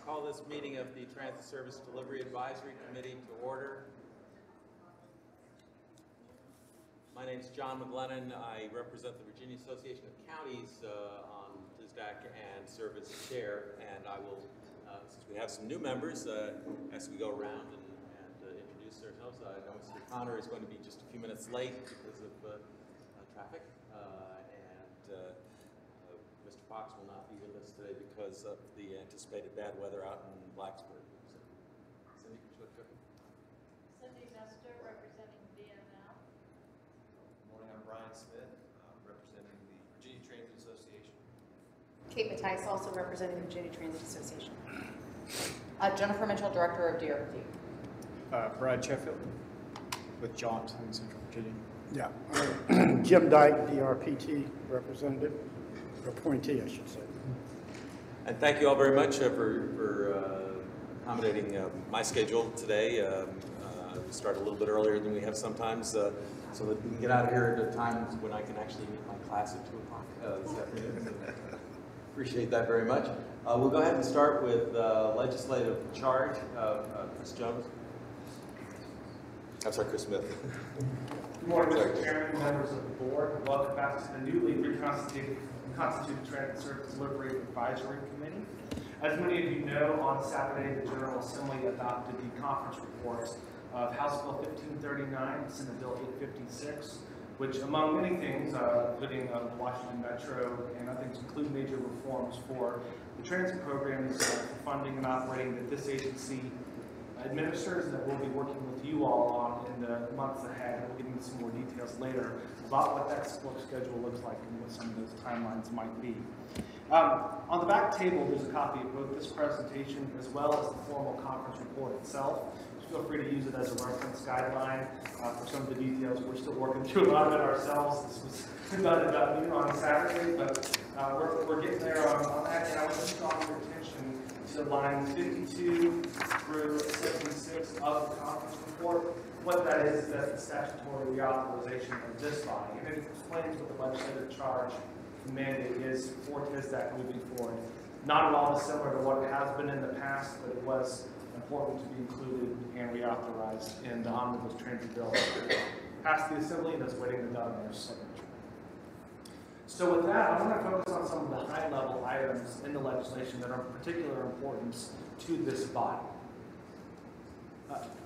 Call this meeting of the Transit Service Delivery Advisory Committee to order. My name is John McGlennon. I represent the Virginia Association of Counties on TSDAC and serve as chair. And I will, since we have some new members, as we go around and introduce ourselves, I know Mr. Connor is going to be just a few minutes late because of traffic. Mr. Fox will not be with us today because of the anticipated bad weather out in Blacksburg. So, Cindy, would you like to? Cindy Nestor, representing VML. Good morning, I'm Brian Smith, representing the Virginia Transit Association. Kate Mattice, also representing the Virginia Transit Association. Jennifer Mitchell, Director of DRPT. Brad Sheffield with jobs in Central Virginia. Yeah. Jim Dyke, DRPT representative, appointee, I should say. And thank you all very much for accommodating my schedule today. We start a little bit earlier than we have sometimes so that we can get out of here at a time when I can actually meet my class at 2 o'clock this afternoon. So appreciate that very much. We'll go ahead and start with legislative charge. Chris Jones. I'm sorry, Chris Smith. Good morning, Mr. Chairman, members of the board. Welcome back to the newly reconstituted Transit Service Delivery Advisory Committee. As many of you know, on Saturday, the General Assembly adopted the conference reports of House Bill 1539, Senate Bill 856, which, among many things, including the Washington Metro and other things, include major reforms for the transit programs for funding and operating that this agency administers, that we'll be working with you all on in the months ahead. We'll get into some more details later about what that schedule looks like and what some of those timelines might be. On the back table, there's a copy of both this presentation as well as the formal conference report itself. Just feel free to use it as a reference guideline for some of the details. We're still working through a lot of it ourselves. This was done about noon on Saturday, but we're getting there on that. And I would just draw your attention to lines 52 through 76 of the conference report. What that is that's the statutory reauthorization of this body, and it explains what the legislative charge mandate is for TSDAC moving forward. Not at all dissimilar to what has been in the past, but it was important to be included and reauthorized in the omnibus transit bill passed the Assembly and is waiting the governor's signature. So with that, I want to focus on some of the high-level items in the legislation that are of particular importance to this body.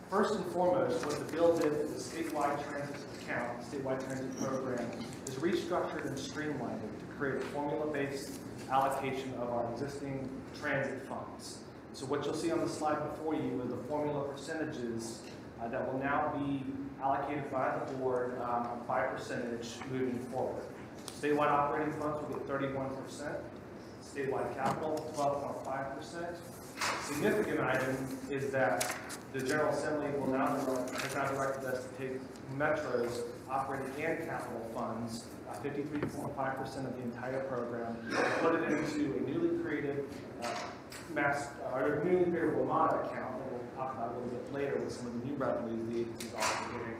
First and foremost, what the bill did with the statewide transit account, statewide transit program, is restructured and streamlined it to create a formula-based allocation of our existing transit funds. So what you'll see on the slide before you are the formula percentages that will now be allocated by the board by percentage moving forward. Statewide operating funds will get 31%. Statewide capital, 12.5%. Significant item is that the General Assembly will now has now directed us to take Metro's operating and capital funds, 53.5% of the entire program, and put it into a newly created newly created WMATA account that we'll talk about a little bit later with some of the new revenues the agency is also getting.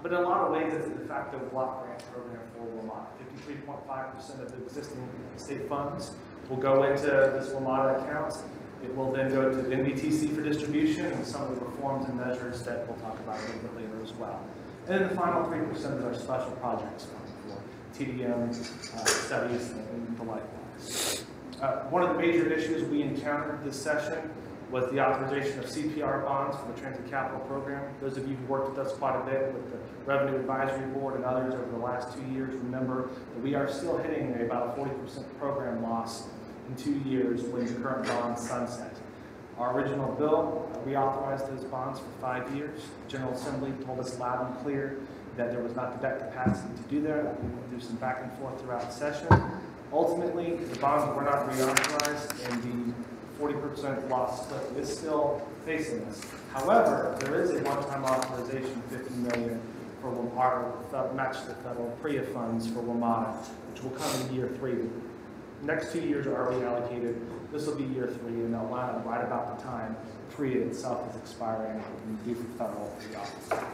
But in a lot of ways, it's a de facto block grant program for WMATA. 53.5% of the existing state funds will go into this WMATA account. It will then go to NBTC for distribution and some of the reforms and measures that we'll talk about a little bit later as well. And then the final 3% is our special projects fund for TDM studies and the likewise. One of the major issues we encountered this session was the authorization of CPR bonds for the Transit Capital Program. Those of you who worked with us quite a bit with the Revenue Advisory Board and others over the last 2 years remember that we are still hitting about a 40% program loss in 2 years when the current bonds sunset. Our original bill reauthorized those bonds for 5 years. The General Assembly told us loud and clear that there was not the debt capacity to do that. We went through some back and forth throughout the session. Ultimately, the bonds were not reauthorized and the 40% loss cliff is still facing us. However, there is a one-time authorization of $50 million for WMATA, match the federal PREA funds for WMATA, which will come in year 3. The next 2 years are already allocated. This will be year 3, and they'll line up right about the time PREA itself is expiring and due for federal reauthorization.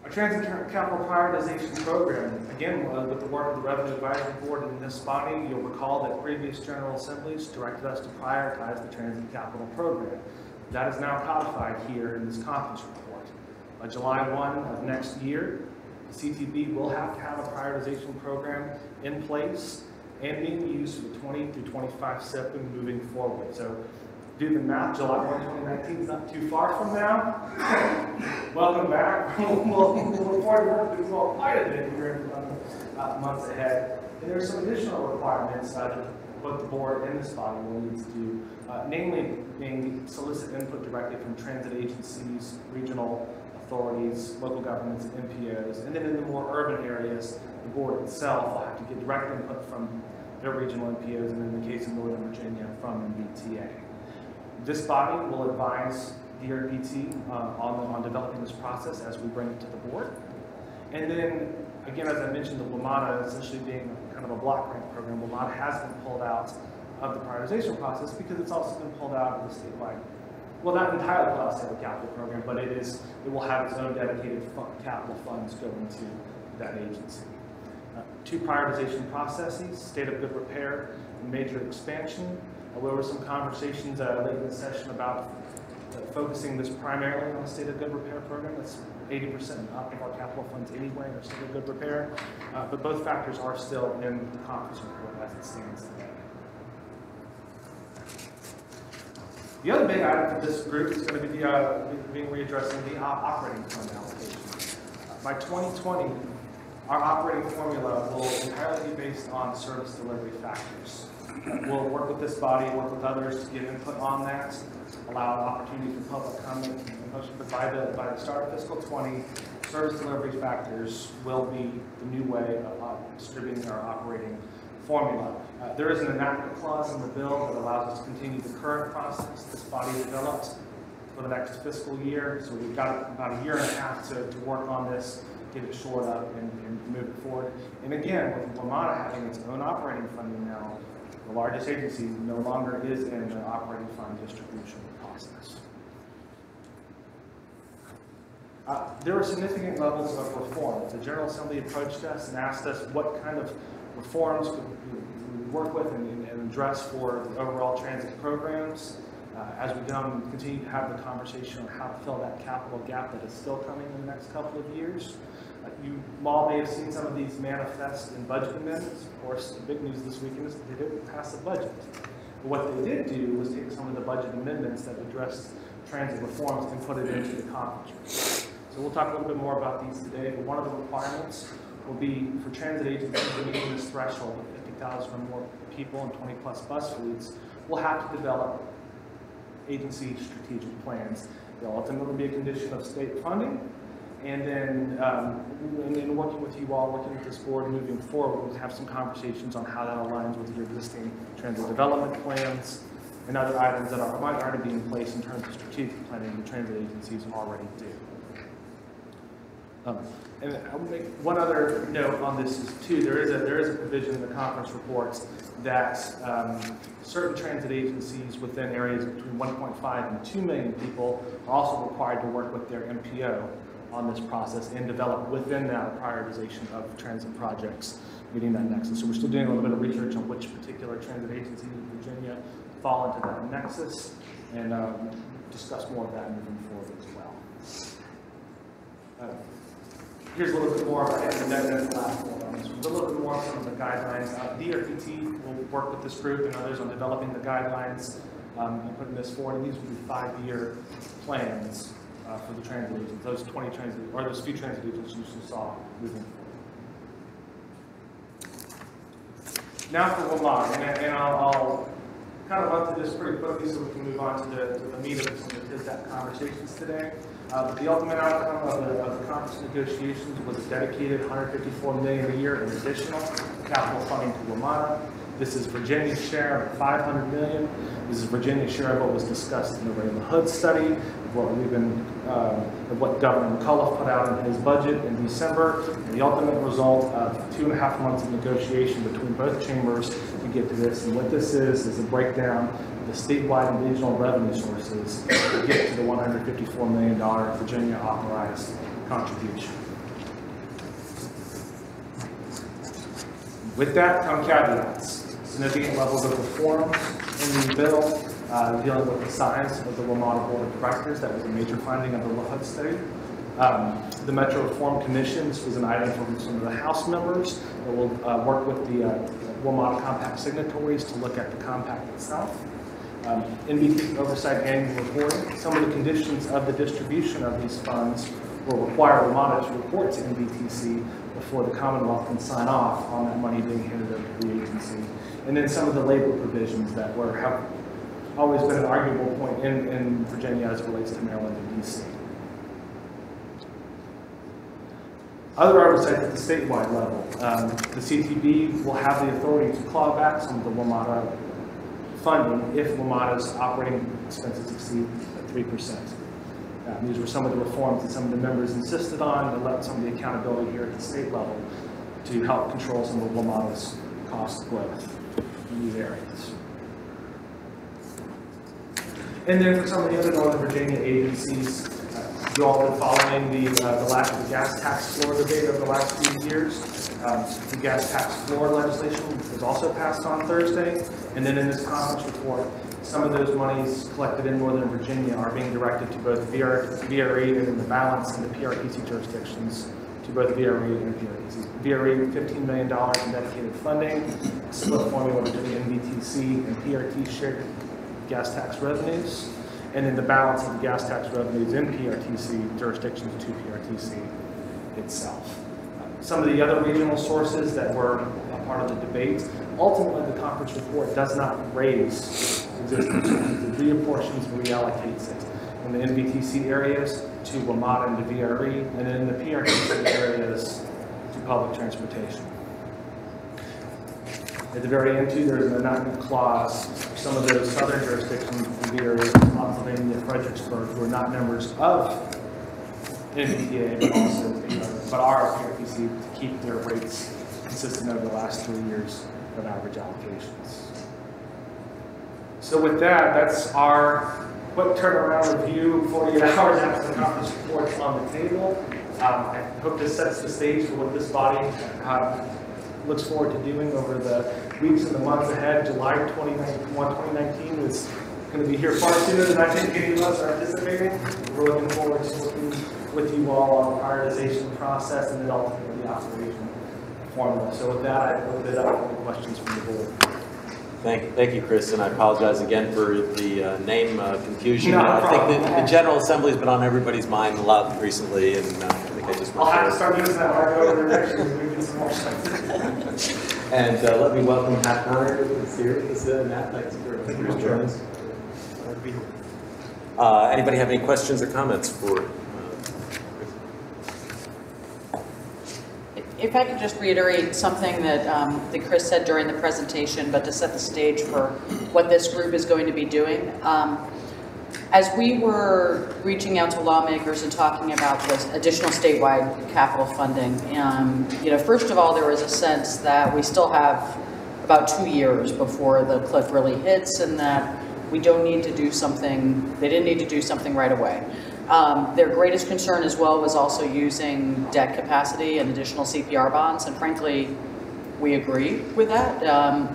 Our transit capital prioritization program, again, with the work of the Revenue Advisory Board in this body, you'll recall that previous General Assemblies directed us to prioritize the transit capital program. That is now codified here in this conference report. By July 1 of next year, the CTB will have to have a prioritization program in place and being used for the 20 through 25 SIP moving forward. So do the math, July 1, 2019 is not too far from now. Welcome back. We'll look forward to working with you all quite a bit here in the months ahead. And there's some additional requirements that both the board and this body will need to do, namely being solicit input directly from transit agencies, regional authorities, local governments, and MPOs. And then in the more urban areas, the board itself will have to get direct input from their regional MPOs, and in the case of Northern Virginia, from MBTA. This body will advise DRPT on developing this process as we bring it to the board. And then, again, as I mentioned, the WMATA essentially being kind of a block grant program, WMATA has been pulled out of the prioritization process because it's also been pulled out of the statewide, well, not entirely pulled out of the statewide capital program, but it will have its own dedicated capital funds going to that agency. Two prioritization processes, state of good repair and major expansion. There were some conversations late in the session about focusing this primarily on the state of good repair program. That's 80% up of our capital funds anyway, or state of good repair. But both factors are still in the conference report as it stands today. The other big item for this group is going to be being readdressing the operating fund allocation. By 2020, our operating formula will entirely be based on service delivery factors. We'll work with this body, work with others to get input on that, allow an opportunity for public comment. But by the start of fiscal 20, service delivery factors will be the new way of distributing our operating formula. There is an enactment clause in the bill that allows us to continue the current process this body developed for the next fiscal year. So we've got about a year and a half to work on this, get it shored up, and move it forward. And again, with WMATA having its own operating funding now, the largest agency no longer is in the operating fund distribution process. There were significant levels of reform. The General Assembly approached us and asked us what kind of reforms could we work with and address for the overall transit programs as we continue to have the conversation on how to fill that capital gap that is still coming in the next couple of years. You all may have seen some of these manifest in budget amendments. Of course, the big news this weekend is that they didn't pass the budget. But what they did do was take some of the budget amendments that addressed transit reforms and put it into the conference. So we'll talk a little bit more about these today, but one of the requirements will be for transit agencies meeting this threshold of 50,000 or more people and 20+ bus fleets, we'll have to develop agency strategic plans. They'll ultimately be a condition of state funding. And then working with you all, working with this board moving forward, we'll have some conversations on how that aligns with your existing transit development plans and other items that might already be in place in terms of strategic planning the transit agencies already do. And I'll make one other note on this is too, there is a provision in the conference reports that certain transit agencies within areas between 1.5 and 2 million people are also required to work with their MPO on this process and develop within that a prioritization of transit projects meeting that nexus. So we're still doing a little bit of research on which particular transit agencies in Virginia fall into that nexus and discuss more of that moving forward as well. Here's a little bit more, and then the last one on this one. A little bit more of some of the guidelines. DRPT will work with this group and others on developing the guidelines and putting this forward. And these will be 5-year plans for the transit agents, those 20 transit, or those few transit agents you saw moving forward. Now for WMATA, and I'll kind of run through this pretty quickly so we can move on to the meat of some of the TSDAC conversations today. But the ultimate outcome of the conference negotiations was a dedicated $154 million a year in additional capital funding to WMATA. This is Virginia's share of $500 million. This is Virginia's share of what was discussed in the Ray LaHood study, what Governor McCullough put out in his budget in December, and the ultimate result of 2.5 months of negotiation between both chambers to get to this. And what this is a breakdown of the statewide and regional revenue sources to get to the $154 million Virginia authorized contribution. With that come caveats. Significant levels of reforms in the bill dealing with the size of the WMATA Board of Directors. That was a major finding of the LaHood study. The Metro Reform Commission, this was an item from some of the House members that will work with the WMATA compact signatories to look at the compact itself. NBT oversight annual reporting. Some of the conditions of the distribution of these funds will require WMATA to report to NBTC before the Commonwealth can sign off on that money being handed over to the agency. And then some of the labor provisions that have always been an arguable point in Virginia as it relates to Maryland and DC. Other oversight at the statewide level. The CTB will have the authority to claw back some of the WMATA funding if WMATA's operating expenses exceed 3%. These were some of the reforms that some of the members insisted on to let some of the accountability here at the state level to help control some of WMATA's cost growth in these areas. And then for some of the other Northern Virginia agencies, you all have been following the lack of the gas tax floor debate over the last few years. The gas tax floor legislation was also passed on Thursday. And then in this conference report, some of those monies collected in Northern Virginia are being directed to both VRE and in the balance in the PRTC jurisdictions to both VRE and PRTC. VRE, $15 million in dedicated funding, split formula between NBTC and PRT shared gas tax revenues, and then the balance of the gas tax revenues in PRTC jurisdictions to PRTC itself. Some of the other regional sources that were a part of the debate, ultimately the conference report does not raise existing sources. It reapportions and reallocates it in the NBTC areas to WMATA and to VRE, and then in the PRTC areas to public transportation. At the very end, too, there's an enactment clause for some of those southern jurisdictions in VRE, Pennsylvania, Fredericksburg, who are not members of NBTA, but also but are PRTC to keep their rates consistent over the last 3 years of average allocations. So with that, that's our quick turnaround review, 48 hours after the conference report's on the table. I hope this sets the stage for what this body looks forward to doing over the weeks and the months ahead. July 2019 is going to be here far sooner than I think any of us are anticipating. We're looking forward to working with you all on the prioritization process and then ultimately the operation formula. So with that, I open it up for any questions from the board. Thank you, Chris, and I apologize again for the name confusion. No I problem. think that the General Assembly has been on everybody's mind a lot recently, and I think I just I'll want have to start using that when I go over there next year and we get some more stuff. And let me welcome Matt Conner, who's here. Matt, thanks for joining us. Anybody have any questions or comments for If I could just reiterate something that, that Chris said during the presentation, but to set the stage for what this group is going to be doing. As we were reaching out to lawmakers and talking about this additional statewide capital funding, first of all, there was a sense that we still have about 2 years before the cliff really hits, and that we don't need to do something, they didn't need to do something right away. Their greatest concern as well was also using debt capacity and additional CPR bonds, and frankly, we agree with that,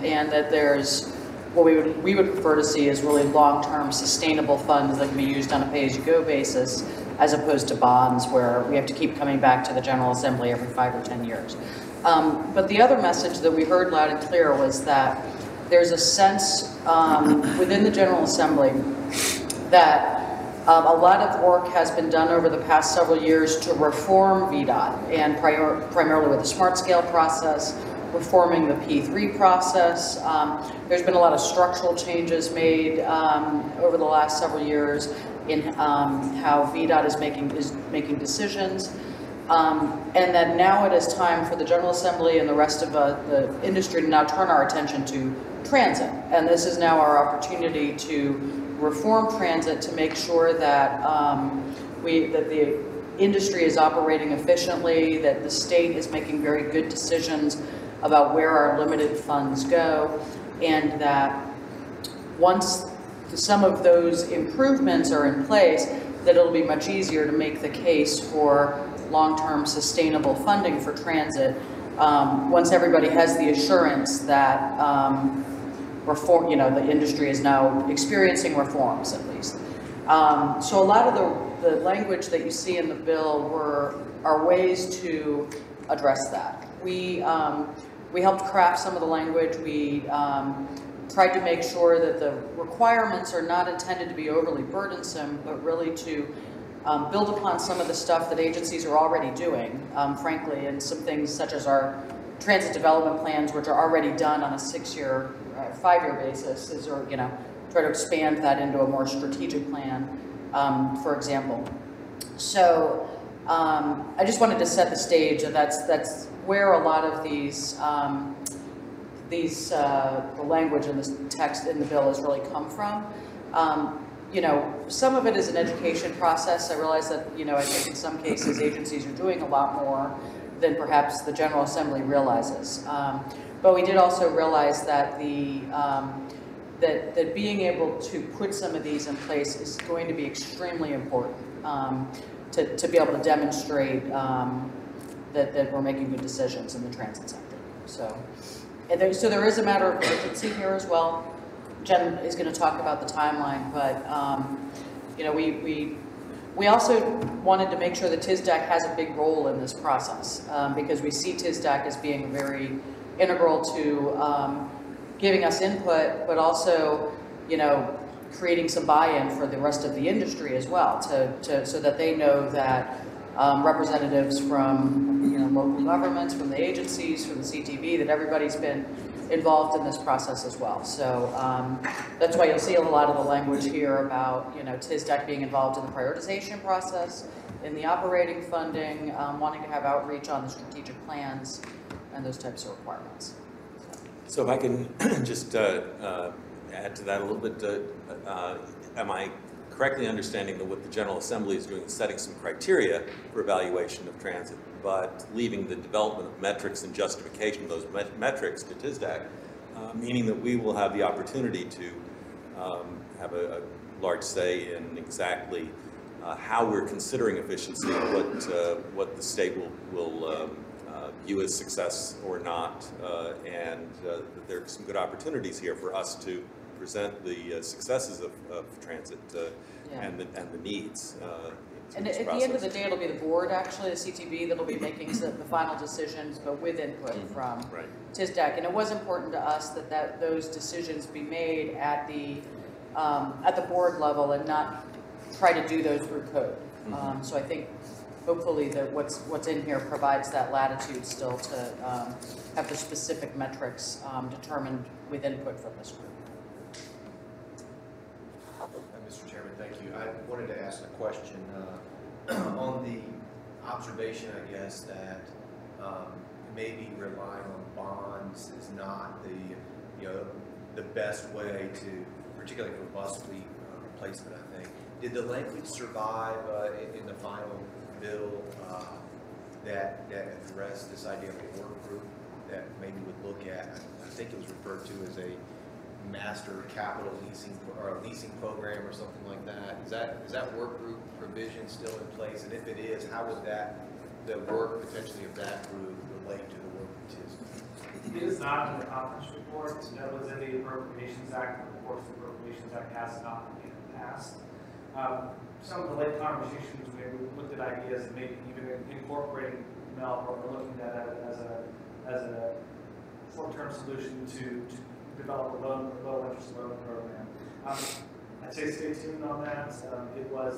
and that there's, what we would prefer to see is really long-term sustainable funds that can be used on a pay-as-you-go basis, as opposed to bonds where we have to keep coming back to the General Assembly every 5 or 10 years. But the other message that we heard loud and clear was that there's a sense within the General Assembly that a lot of work has been done over the past several years to reform VDOT, and primarily with the smart scale process, reforming the P3 process. There's been a lot of structural changes made over the last several years in how VDOT is making decisions. And that now it is time for the General Assembly and the rest of the industry to now turn our attention to transit. And this is now our opportunity to reform transit to make sure that that the industry is operating efficiently, that the state is making very good decisions about where our limited funds go, and that once some of those improvements are in place, that it'll be much easier to make the case for long-term sustainable funding for transit once everybody has the assurance that reform, the industry is now experiencing reforms at least. So a lot of the language that you see in the bill are ways to address that. We helped craft some of the language. We tried to make sure that the requirements are not intended to be overly burdensome, but really to build upon some of the stuff that agencies are already doing, frankly, and some things such as our transit development plans, which are already done on a 6-year, 5-year basis, try to expand that into a more strategic plan, for example. So I just wanted to set the stage that that's where a lot of the language in the text in the bill has really come from. Some of it is an education process. I realize that, I think in some cases agencies are doing a lot more than perhaps the General Assembly realizes. But we did also realize that that being able to put some of these in place is going to be extremely important to be able to demonstrate that we're making good decisions in the transit sector. So there is a matter of urgency here as well. Jen is going to talk about the timeline, but we also wanted to make sure that TSDAC has a big role in this process because we see TSDAC as being very integral to giving us input, but also, creating some buy-in for the rest of the industry as well, so that they know that representatives from local governments, from the agencies, from the CTV, that everybody's been involved in this process as well. So that's why you'll see a lot of the language here about TSDAC being involved in the prioritization process, in the operating funding, wanting to have outreach on the strategic plans, and those types of requirements. So if I can just add to that a little bit, am I correctly understanding that what the General Assembly is doing is setting some criteria for evaluation of transit, but leaving the development of metrics and justification of those metrics to TSDAC, meaning that we will have the opportunity to have a large say in exactly how we're considering efficiency, what the state will view as success or not, and that there are some good opportunities here for us to present the successes of transit and the needs. And at the end of the day, it'll be the board, actually, the CTV, that'll be making the final decisions, but with input from TSDAC. And it was important to us that those decisions be made at the board level and not try to do those through code. So I think hopefully that what's in here provides that latitude still to have the specific metrics determined with input from this group. Mr. Chairman, thank you. I wanted to ask a question on the observation, I guess, that maybe relying on bonds is not the best way to, particularly for bus fleet replacement, I think. Did the language survive in the final bill that addressed this idea of a work group that maybe would look at, I think it was referred to as a master capital leasing or a leasing program or something like that? Is that work group provision still in place? And if it is, how would the work potentially of that group relate to the work of TSDAC? It is not in the conference report. That was in the Appropriations Act. Of course, the Appropriations Act has not been passed. Some of the late conversations, we looked at ideas of maybe even incorporating MELP or looking at it as a short-term solution to develop a low-interest loan program. I'd say stay tuned on that.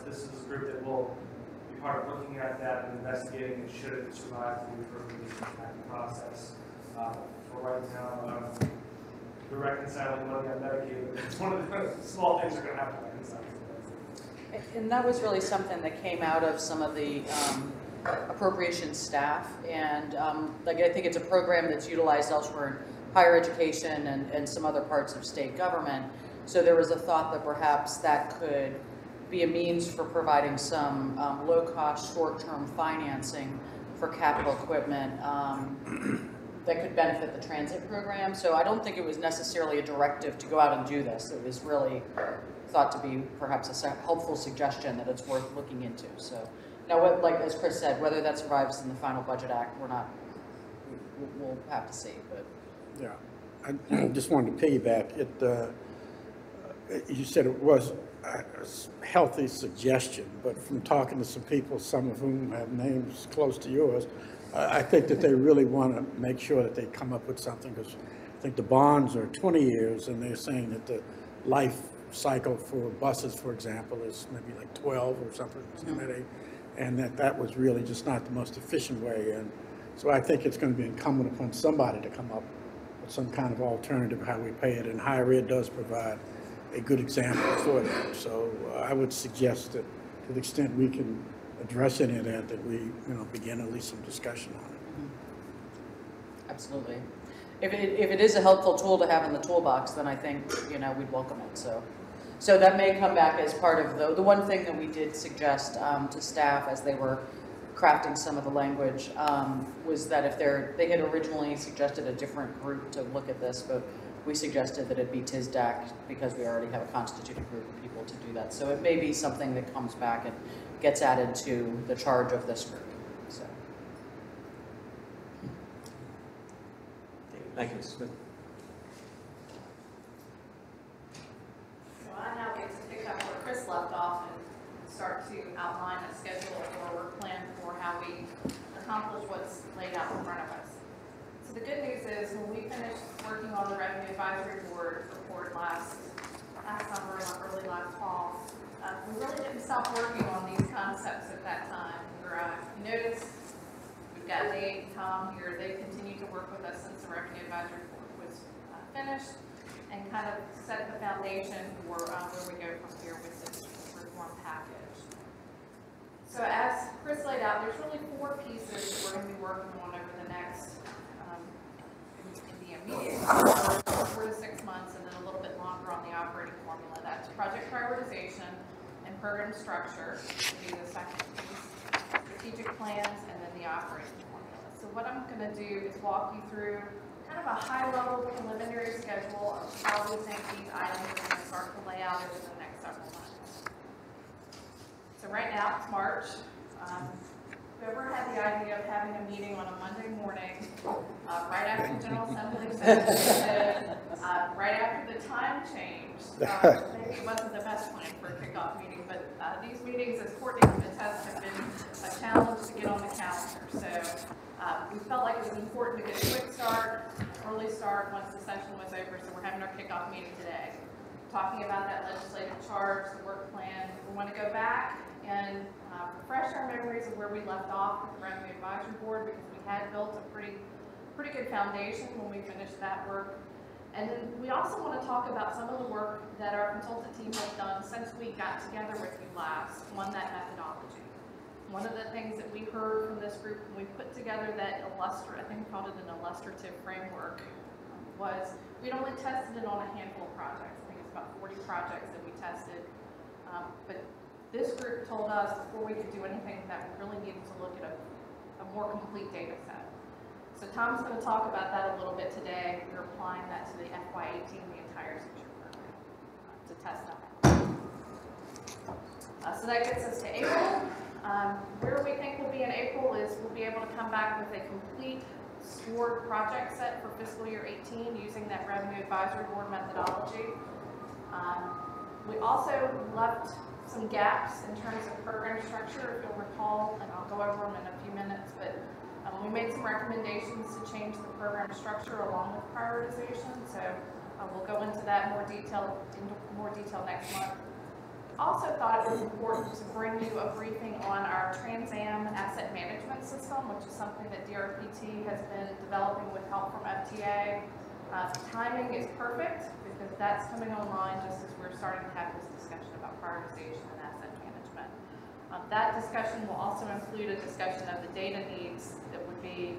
This is a group that will be part of looking at that and investigating and should it survive the appropriation process. For right now, we're reconciling money on Medicaid, but it's one of the small things we're going to have to reconcile. And that was really something that came out of some of the appropriations staff, and I think it's a program that's utilized elsewhere in higher education and some other parts of state government. So there was a thought that perhaps that could be a means for providing some low-cost, short-term financing for capital equipment that could benefit the transit program. So I don't think it was necessarily a directive to go out and do this. It was really thought to be perhaps a helpful suggestion that it's worth looking into. So now, as Chris said, whether that survives in the final budget act, we'll have to see, but. Yeah, I just wanted to piggyback. You said it was a healthy suggestion, but from talking to some people, some of whom have names close to yours, I think that they really want to make sure that they come up with something, because I think the bonds are 20 years, and they're saying that the life cycle for buses, for example, is maybe like 12 or something, and that was really just not the most efficient way. And so I think it's going to be incumbent upon somebody to come up with some kind of alternative how we pay it, and higher ed does provide a good example for that. So I would suggest that to the extent we can address any of that, that we begin at least some discussion on it. Absolutely. If it is a helpful tool to have in the toolbox, then I think, we'd welcome it. So that may come back as part of the one thing that we did suggest to staff as they were crafting some of the language was that if they had originally suggested a different group to look at this, but we suggested that it be TSDAC because we already have a constituted group of people to do that. So it may be something that comes back and gets added to the charge of this group. So. Thank you, Mr. Smith. So I now get to pick up where Chris left off and start to outline a schedule or work plan for how we accomplish what's laid out in front of us. So the good news is when we finished working on the Revenue Advisory Board report last summer and early last fall, we really didn't stop working on these concepts at that time. You notice we've got Nate and Tom here. They continue to work with us since the Revenue Advisory Board was finished and kind of set the foundation for where we go from here with this reform package. So as Chris laid out, there's really 4 pieces that we're going to be working on over the next in the immediate 4 to 6 months, and then a little bit longer on the operating formula. That's project prioritization and program structure to be the second piece, strategic plans, and then the operating formula. So what I'm going to do is walk you through kind of a high-level preliminary schedule of how we think these items are going to start to lay out over the next several months. So right now it's March. Whoever had the idea of having a meeting on a Monday morning, right after the General Assembly session, right after the time changed, maybe it wasn't the best plan for a kickoff meeting, but these meetings, as Courtney can attest, have been a challenge to get on the calendar. So we felt like it was important to get a quick start, early start once the session was over, so we're having our kickoff meeting today. Talking about that legislative charge, the work plan. We want to go back and refresh our memories of where we left off with the Revenue Advisory Board, because we had built a pretty good foundation when we finished that work. And then we also want to talk about some of the work that our consultant team has done since we got together with you last on that methodology. One of the things that we heard from this group when we put together that I think we called it an illustrative framework, was we'd only tested it on a handful of projects. I think it's about 40 projects that we tested. But this group told us before we could do anything that we really needed to look at a more complete data set. So Tom's going to talk about that a little bit today. We're applying that to the FY18, the entire teacher program, to test that. So that gets us to April. Where we think we'll be in April is we'll be able to come back with a complete scored project set for fiscal year 18 using that Revenue Advisory Board methodology. We also left some gaps in terms of program structure, if you'll recall, and I'll go over them in a few minutes, but we made some recommendations to change the program structure along with prioritization, so we'll go into that in more detail next month. Also thought it was important to bring you a briefing on our Trans Am asset management system, which is something that DRPT has been developing with help from FTA. Timing is perfect because that's coming online just as we're starting to have this discussion about prioritization and asset management. That discussion will also include a discussion of the data needs that would be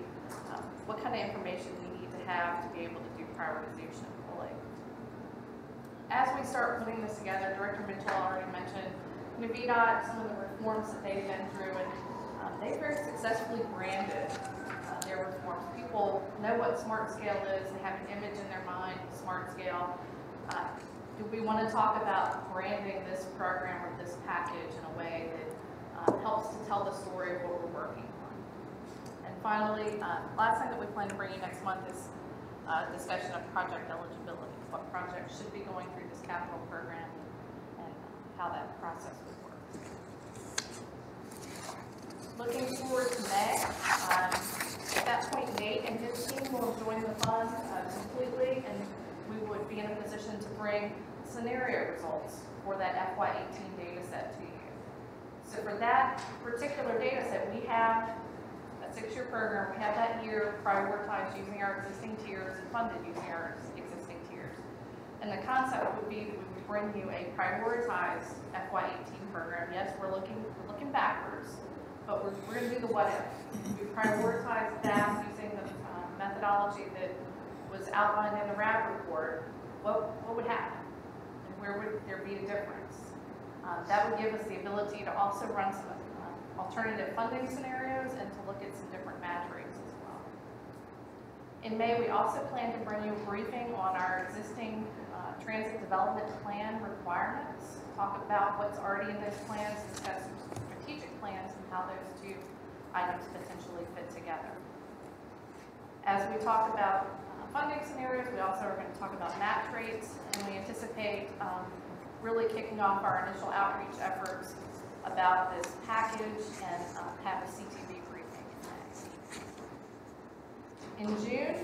what kind of information we need to have to be able to do prioritization fully. As we start putting this together, Director Mitchell already mentioned VDOT, some of the reforms that they've been through, and they've very successfully branded their reforms. People know what smart scale is, they have an image in their mind of smart scale. Do we want to talk about branding this program or this package in a way that helps to tell the story of what we're working on? And finally, last thing that we plan to bring you next month is a discussion of project eligibility, what projects should be going through this capital program and how that process would work. Looking forward to May, at that point, Nate and his team will join the fund completely, and we would be in a position to bring scenario results for that FY18 data set to you. So for that particular data set, we have a 6-year program. We have that year prioritized using our existing tiers and funded using our existing tiers. And the concept would be that we would bring you a prioritized FY18 program. Yes, we're looking backwards, but we're going to do the what if. We prioritize that using the methodology that was outlined in the RAB report. What would happen? And where would there be a difference? That would give us the ability to also run some alternative funding scenarios and to look at some different match rates as well. In May, we also plan to bring you a briefing on our existing transit development plan requirements, talk about what's already in those plans, discuss some strategic plans and how those two items potentially fit together. As we talk about funding scenarios, we also are going to talk about match rates, and we anticipate really kicking off our initial outreach efforts about this package and have a CTV briefing in May. In June,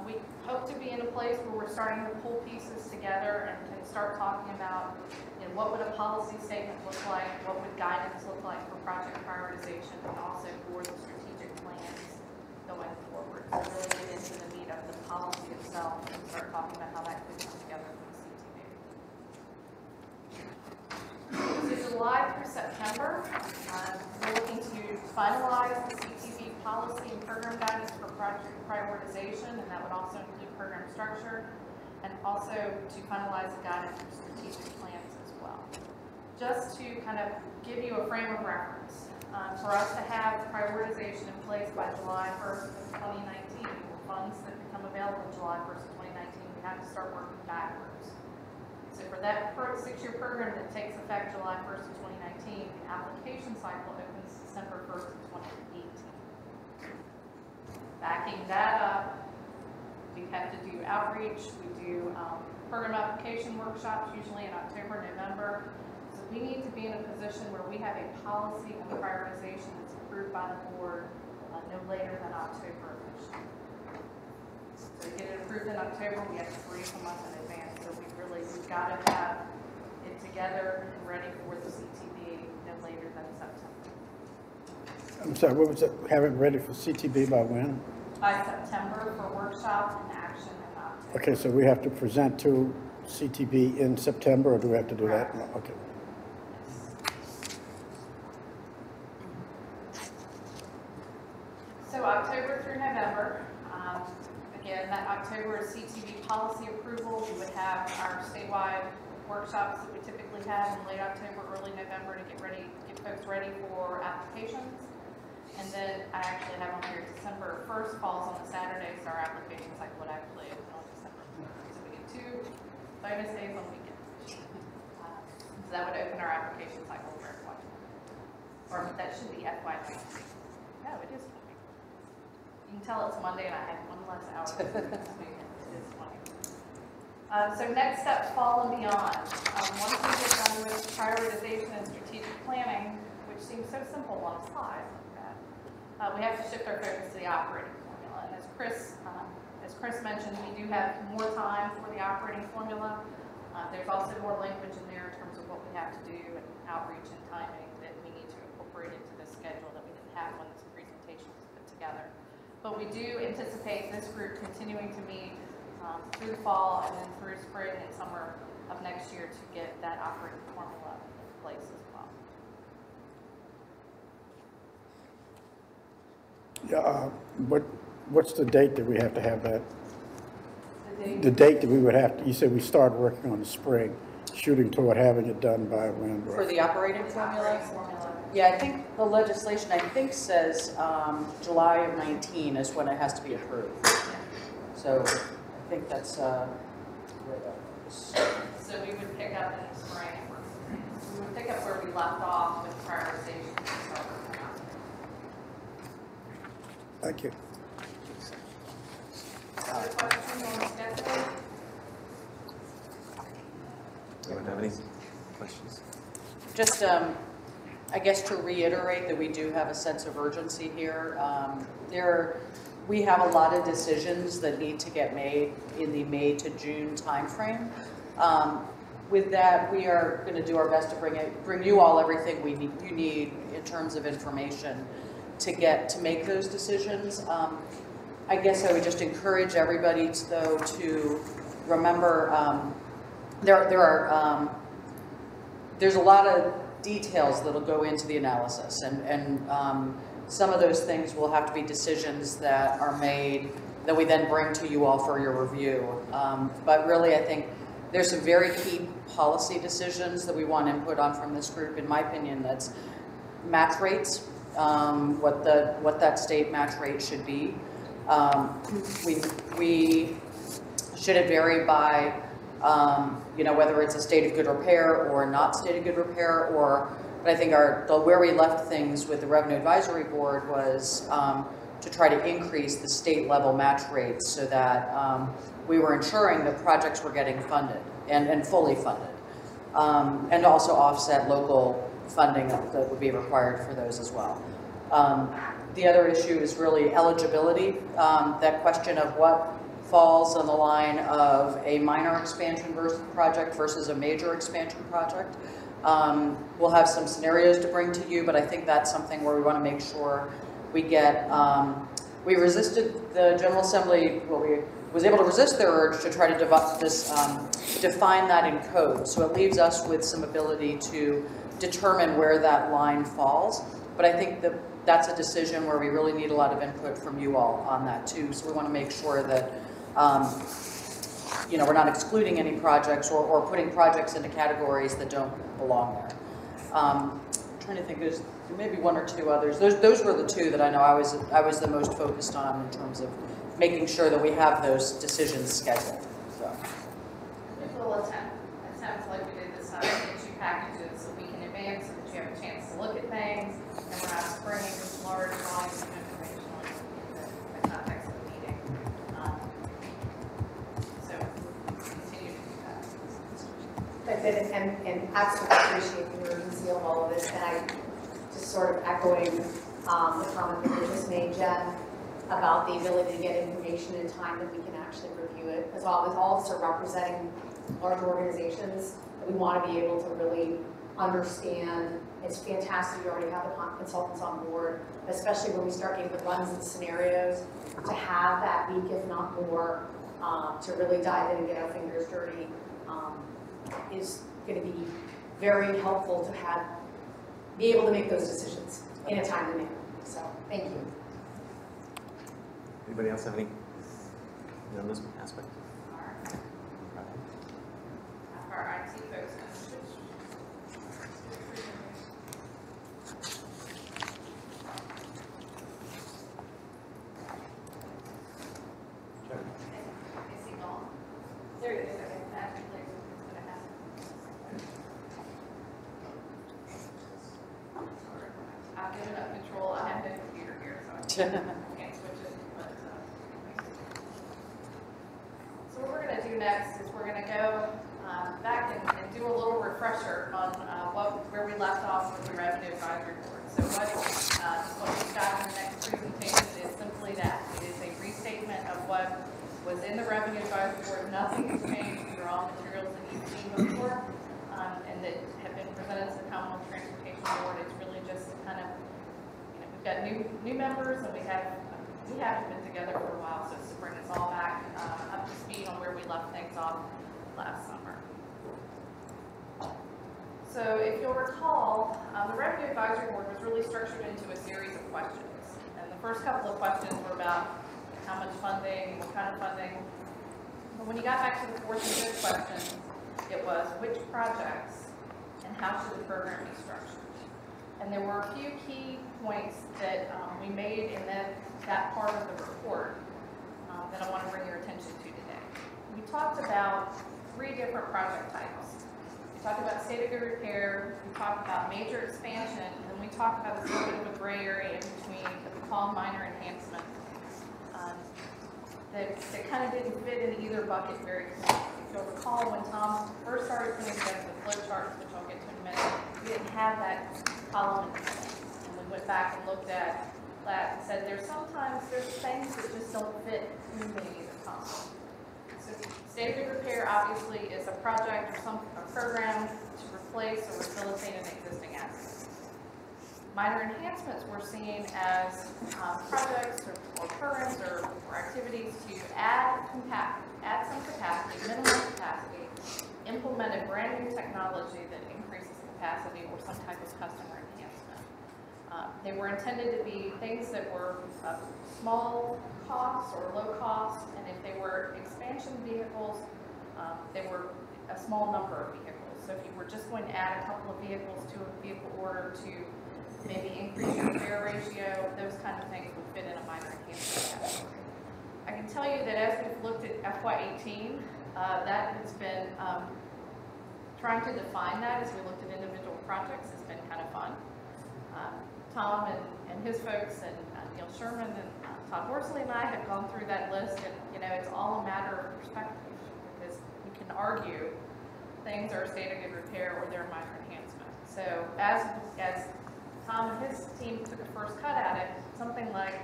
we hope to be in a place where we're starting to pull pieces together and can start talking about, you know, what would a policy statement look like, what would guidance look like for project prioritization, and also for the strategic plans going forward. So really get into the meat of the policy itself and start talking about how that could come together for the CTV. So July through September, we're looking to finalize the CTV policy and program guidance for project prioritization, and that would also include program structure, and also to finalize the guidance for strategic plans as well. Just to kind of give you a frame of reference, for us to have prioritization in place by July 1st of 2019, funds that become available July 1st of 2019, we have to start working backwards. So for that 6-year program that takes effect July 1st of 2019, the application cycle opens December 1st of 2018. Backing that up, we have to do outreach, we do program application workshops, usually in October, November. So we need to be in a position where we have a policy and prioritization that's approved by the board no later than October of this year. So to get it approved in October, we have to brief a month in advance. So we've got to have it together and ready for the CTB no later than September. I'm sorry, what was it? Have it ready for CTB by when? By September for workshop and action in October. Okay, so we have to present to CTB in September, or do we have to do that? Correct. No, okay. So October through November, again, that October is CTV policy approval. We would have our statewide workshops that we typically have in late October, early November to get folks ready for applications. And then I actually have on here December 1st falls on the Saturday, so our application cycle would actually open on December 1st. So we get 2 bonus days on weekends. So that would open our application cycle for FY20. Or that should be FY20. No, it is 20. You can tell it's Monday and I have 1 less hour this weekend. It is 20. So next steps fall and beyond. Once we get done with prioritization and strategic planning, which seems so simple on a slide like that, we have to shift our focus to the operating formula. And as Chris mentioned, we do have more time for the operating formula. There's also more language in there in terms of what we have to do and outreach and timing that we need to incorporate into the schedule that we didn't have when this presentation was put together. But we do anticipate this group continuing to meet through the fall and then through spring and summer of next year to get that operating formula in place as well. Yeah, what's the date that we have to have that? The date that we would have to, you said we start working on the spring, shooting toward having it done by when? For the operating formula? Operating formula. Yeah, I think the legislation, says July of 19 is when it has to be approved. So I think that's where that is. So we would pick up in the spring. We would pick up where we left off with prioritization and start working Thank you. Other questions on the schedule? Anyone have any questions? Just, I guess to reiterate that we do have a sense of urgency here. We have a lot of decisions that need to get made in the May to June timeframe. With that, we are going to do our best to bring you all everything you need in terms of information to make those decisions. I guess I would just encourage everybody though to remember there's a lot of details that'll go into the analysis, and some of those things will have to be decisions that are made that we then bring to you all for your review. But really, I think there's some very key policy decisions that we want input on from this group. In my opinion, that's match rates, what that state match rate should be. Should it vary by whether it's a state of good repair or not state of good repair, but I think where we left things with the Revenue Advisory Board was to try to increase the state level match rates so that we were ensuring that projects were getting funded and fully funded, and also offset local funding that would be required for those as well. The other issue is really eligibility, that question of what falls on the line of a minor expansion project versus a major expansion project. We'll have some scenarios to bring to you, but I think that's something where we want to make sure we get, we resisted the General Assembly, was able to resist their urge to try to define that in code. So it leaves us with some ability to determine where that line falls. But I think that's a decision where we really need a lot of input from you all on that too. So we want to make sure that we're not excluding any projects or putting projects into categories that don't belong there. Trying to think, there may be one or two others. Those were the two that I know I was the most focused on in terms of making sure that we have those decisions scheduled. So. We'll attempt like we did this time, get you packages so we can advance so that you have a chance to look at things, and we're not springing this large volumes of information in the context of the meeting. So continue to do that. And absolutely appreciate the urgency of all of this, and I just sort of echoing the comment that you just made, Jen, about the ability to get information in time that we can actually review it, as well as also representing large organizations that we want to be able to really understand. It's fantastic you already have the consultants on board, especially when we start getting the runs and scenarios, to have that week, if not more, to really dive in and get our fingers dirty is going to be very helpful to be able to make those decisions in a timely manner. So, thank you. Anybody else have any on this aspect? Our IT folks can switch. Is he gone? There he is. Okay. Magically, it's going to happen. I've given up control. I have the computer here, so I can't switch it. But, so what we're going to do next is we're going to go back and do a little refresher on where we left off with the Revenue Advisory Board. So what we've got in the next presentation is simply that. It is a restatement of what was in the Revenue Advisory Board. Nothing has changed. These are all materials that you've seen before and that have been presented to the Commonwealth Transportation Board. It's really just kind of, we've got new members, and we haven't been together for a while, so it's to bring us all back up to speed on where we left things off last summer. So if you'll recall, the Revenue Advisory Board was really structured into a series of questions. And the first couple of questions were about how much funding, what kind of funding. But when you got back to the fourth and fifth questions, it was which projects and how should the program be structured. And there were a few key points that we made in that part of the report that I want to bring your attention to today. We talked about 3 different project types. We talked about state of good repair, we talked about major expansion, and then we talked about this little bit of a gray area in between that we call minor enhancement. That kind of didn't fit in either bucket very clearly. If you'll recall, when Tom first started putting together the flow charts, which I'll get to in a minute, we didn't have that column in the middle. And we went back and looked at that and said there's things that just don't fit evenly in either column. So state of good repair obviously is a project or a program to replace or facilitate an existing asset. Minor enhancements we're seeing as projects or programs or activities to add some capacity, minimum capacity, implement a brand new technology that increases capacity or some type of customer enhancement. They were intended to be things that were small costs or low cost, and if they were expansion vehicles, they were a small number of vehicles. So if you were just going to add a couple of vehicles to a vehicle order to maybe increase your repair ratio, those kind of things would fit in a minor enhancement category. I can tell you that as we've looked at FY18, that has been trying to define that as we looked at individual projects has been kind of fun. Tom and his folks and Neil Sherman and Todd Horsley and I have gone through that list, and it's all a matter of perspective, because you can argue things are state of good repair or they're minor enhancement. So as Tom and his team took a first cut at it, something like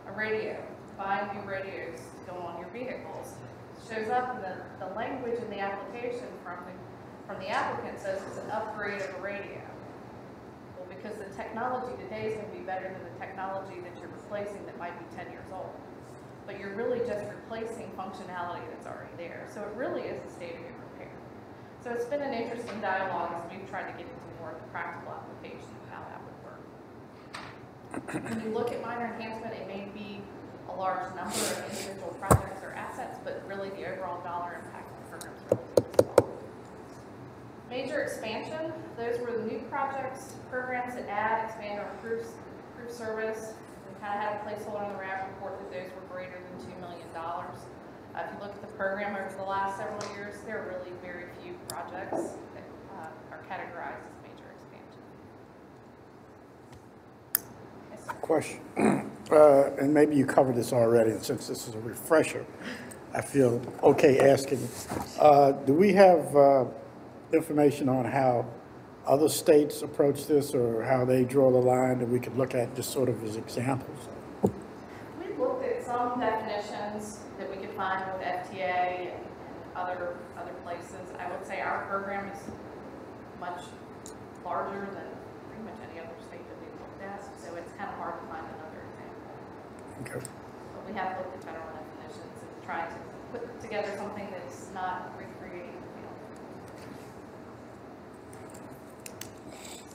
a radio, buying new radios to go on your vehicles, shows up in the language in the application from the applicant says it's an upgrade of a radio. Well, because the technology today is going to be better than the technology that you're replacing that might be 10 years old. But you're really just replacing functionality that's already there. So it really is a state of good repair. So it's been an interesting dialogue as we've tried to get into more of the practical application of how that would work. When you look at minor enhancement, it may be a large number of individual projects or assets, but really the overall dollar impact of the program is relatively small. Major expansion, those were the new projects, programs that add, expand, or improve service. We kind of had a placeholder in the RAB report that those were greater than $2 million. If you look at the program over the last several years, there are really very few projects that are categorized as major expansion. Yes, sir. Question, and maybe you covered this already, and since this is a refresher, I feel okay asking. Do we have information on how other states approach this, or how they draw the line that we could look at just sort of as examples? We looked at some definitions that we could find with FTA and other places. I would say our program is much larger than pretty much any other state that we've looked at, so it's kind of hard to find another example. Okay. But we have looked at federal definitions and tried to put together something that's not recreating the field.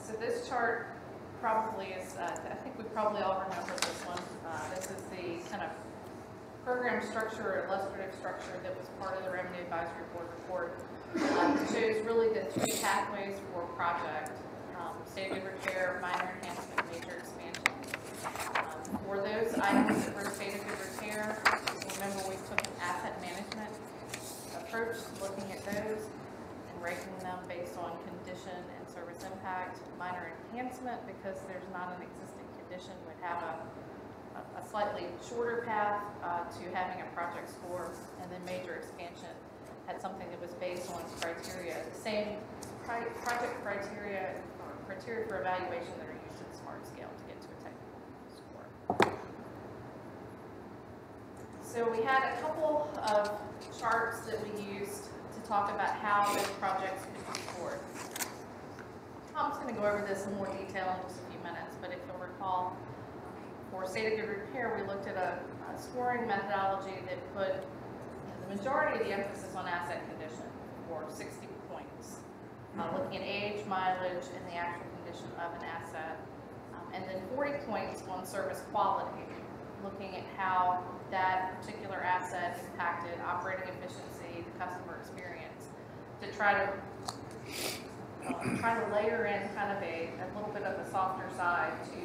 So this chart probably is, I think we probably all remember this one. This is the kind of program structure or illustrative structure that was part of the Revenue Advisory Board report. It shows really the three pathways for project: state of good repair, minor enhancement, major expansion. For those items that were state of good repair, remember we took an asset management approach to looking at those and ranking them based on condition and service impact. Minor enhancement, because there's not an existing condition, would have a slightly shorter path to having a project score, and then major expansion had something that was based on criteria, the same project criteria or criteria for evaluation that are used in the SMART scale to get to a technical score. So we had a couple of charts that we used to talk about how those projects could be scored. Tom's going to go over this in more detail in just a few minutes, but if you'll recall, for state of good repair, we looked at a scoring methodology that put the majority of the emphasis on asset condition, for 60 points, looking at age, mileage, and the actual condition of an asset, and then 40 points on service quality, looking at how that particular asset impacted operating efficiency, the customer experience, to try to layer in kind of a little bit of a softer side to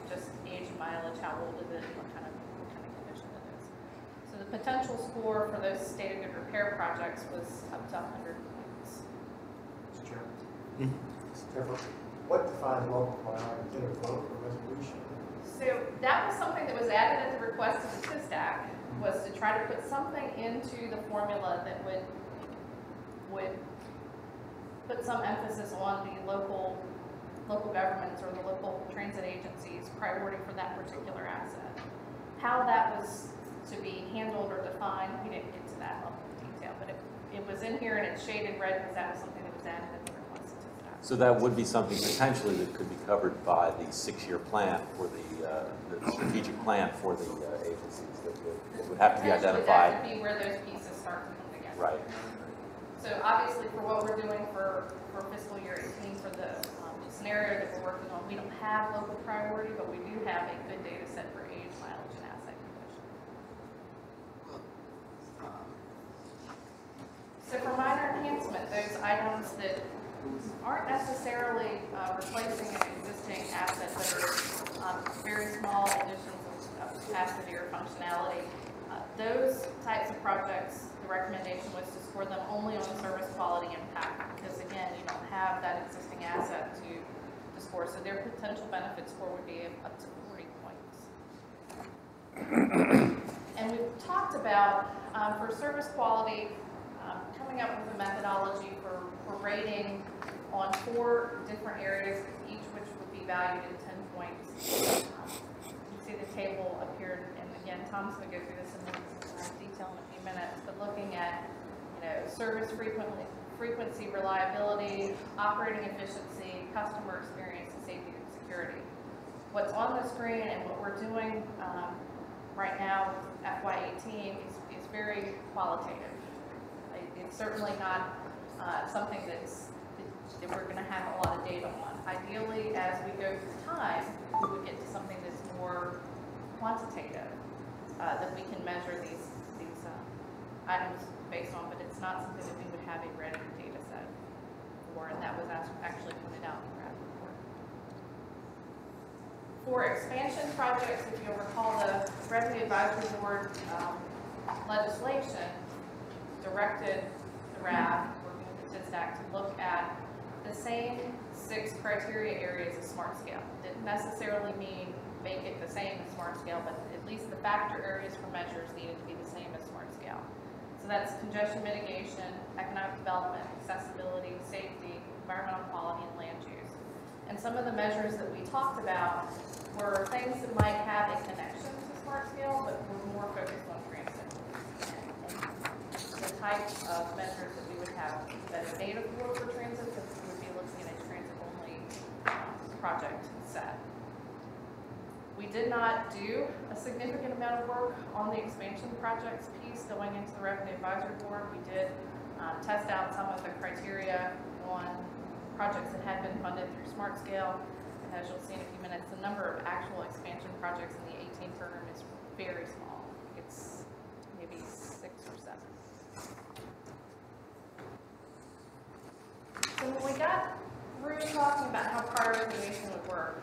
just age, mileage, how old is it, what kind of condition it is. So the potential score for those state of good repair projects was up to 100 points. Mr. Chairman? What defines local priority? Is it a vote or resolution? So that was something that was added at the request of the TSDAC, was to try to put something into the formula that would put some emphasis on the local governments or the local transit agencies' priority for that particular asset. How that was to be handled or defined, we didn't get to that level of detail, but it was in here and it's shaded red because that was something that was added at the request of TSDAC. So that would be something potentially that could be covered by the 6-year plan for the strategic plan for the agencies that would have to be identified. That would be where those pieces start to come together. Right. So obviously for what we're doing for fiscal year 18 for the scenario that we're working on, we don't have local priority, but we do have a good data set for age, mileage, and asset condition. So for minor enhancement, those items that aren't necessarily replacing an existing asset, but are very small additions of capacity or functionality, those types of projects, the recommendation was to score them only on service quality impact, because again, you don't have that existing asset to score, so their potential benefit score would be up to 40 points. And we've talked about, for service quality, coming up with a methodology for rating on 4 different areas, each which would be valued at 10 points. You see the table up here, and again, Tom's going to go through this in more detail in a few minutes, but looking at, service frequency, reliability, operating efficiency, customer experience, and safety and security. What's on the screen and what we're doing right now with FY18 is very qualitative. It's certainly not something that we're going to have a lot of data on. Ideally, as we go through time, we would get to something that's more quantitative, that we can measure these items based on, but it's not something that we would have a ready data set for, and that was actually pointed out in the RAD report. For expansion projects, if you'll recall, the Revenue Advisory Board legislation directed the RAB, working with the TSDAC, to look at the same 6 criteria areas of smart scale. It didn't necessarily mean make it the same as smart scale, but at least the factor areas for measures needed to be the same as smart scale. So that's congestion mitigation, economic development, accessibility, safety, environmental quality, and land use. And some of the measures that we talked about were things that might have a connection to smart scale, but were more focused on transit. And the types of measures that we would have better data for transit, that we would be looking at a transit-only project set. We did not do a significant amount of work on the expansion projects piece going into the Revenue Advisory Board. We did test out some of the criteria on projects that had been funded through Smart Scale. And as you'll see in a few minutes, the number of actual expansion projects in the 18 program is very small. It's maybe 6 or 7. So when we got through talking about how prioritization would work,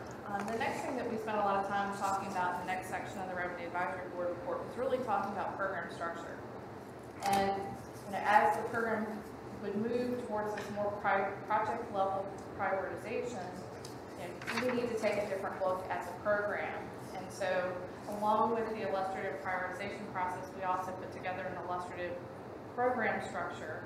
the next thing that we spent a lot of time talking about in the next section of the Revenue Advisory Board report was really talking about program structure. And as the program would move towards this more project level prioritization, we need to take a different look at the program. And so along with the illustrative prioritization process, we also put together an illustrative program structure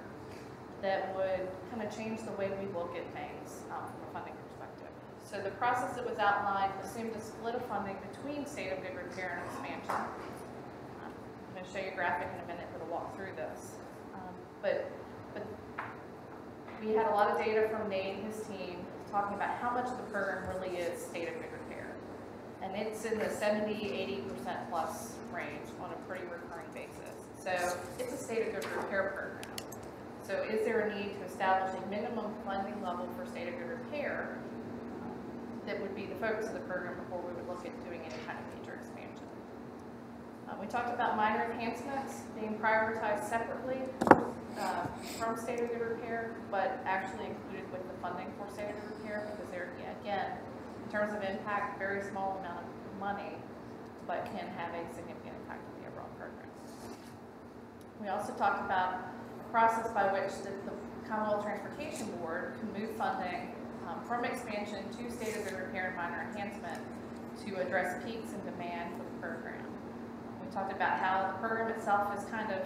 that would kind of change the way we look at things from a funding perspective. So the process that was outlined assumed a split of funding between state of good repair and expansion. I'm going to show you a graphic in a minute that'll walk through this. But we had a lot of data from Nate and his team talking about how much of the program really is state of good repair. And it's in the 70–80% plus range on a pretty recurring basis. So it's a state of good repair program. So is there a need to establish a minimum funding level for state of good repair that would be the focus of the program before we would look at doing any kind of major expansion? We talked about minor enhancements being prioritized separately from state of good repair, but actually included with the funding for state of good repair, because they're, again, in terms of impact, very small amount of money, but can have a significant impact on the overall program. We also talked about a process by which the Commonwealth Transportation Board can move funding from expansion to state of good repair and minor enhancement to address peaks in demand for the program. We talked about how the program itself is kind of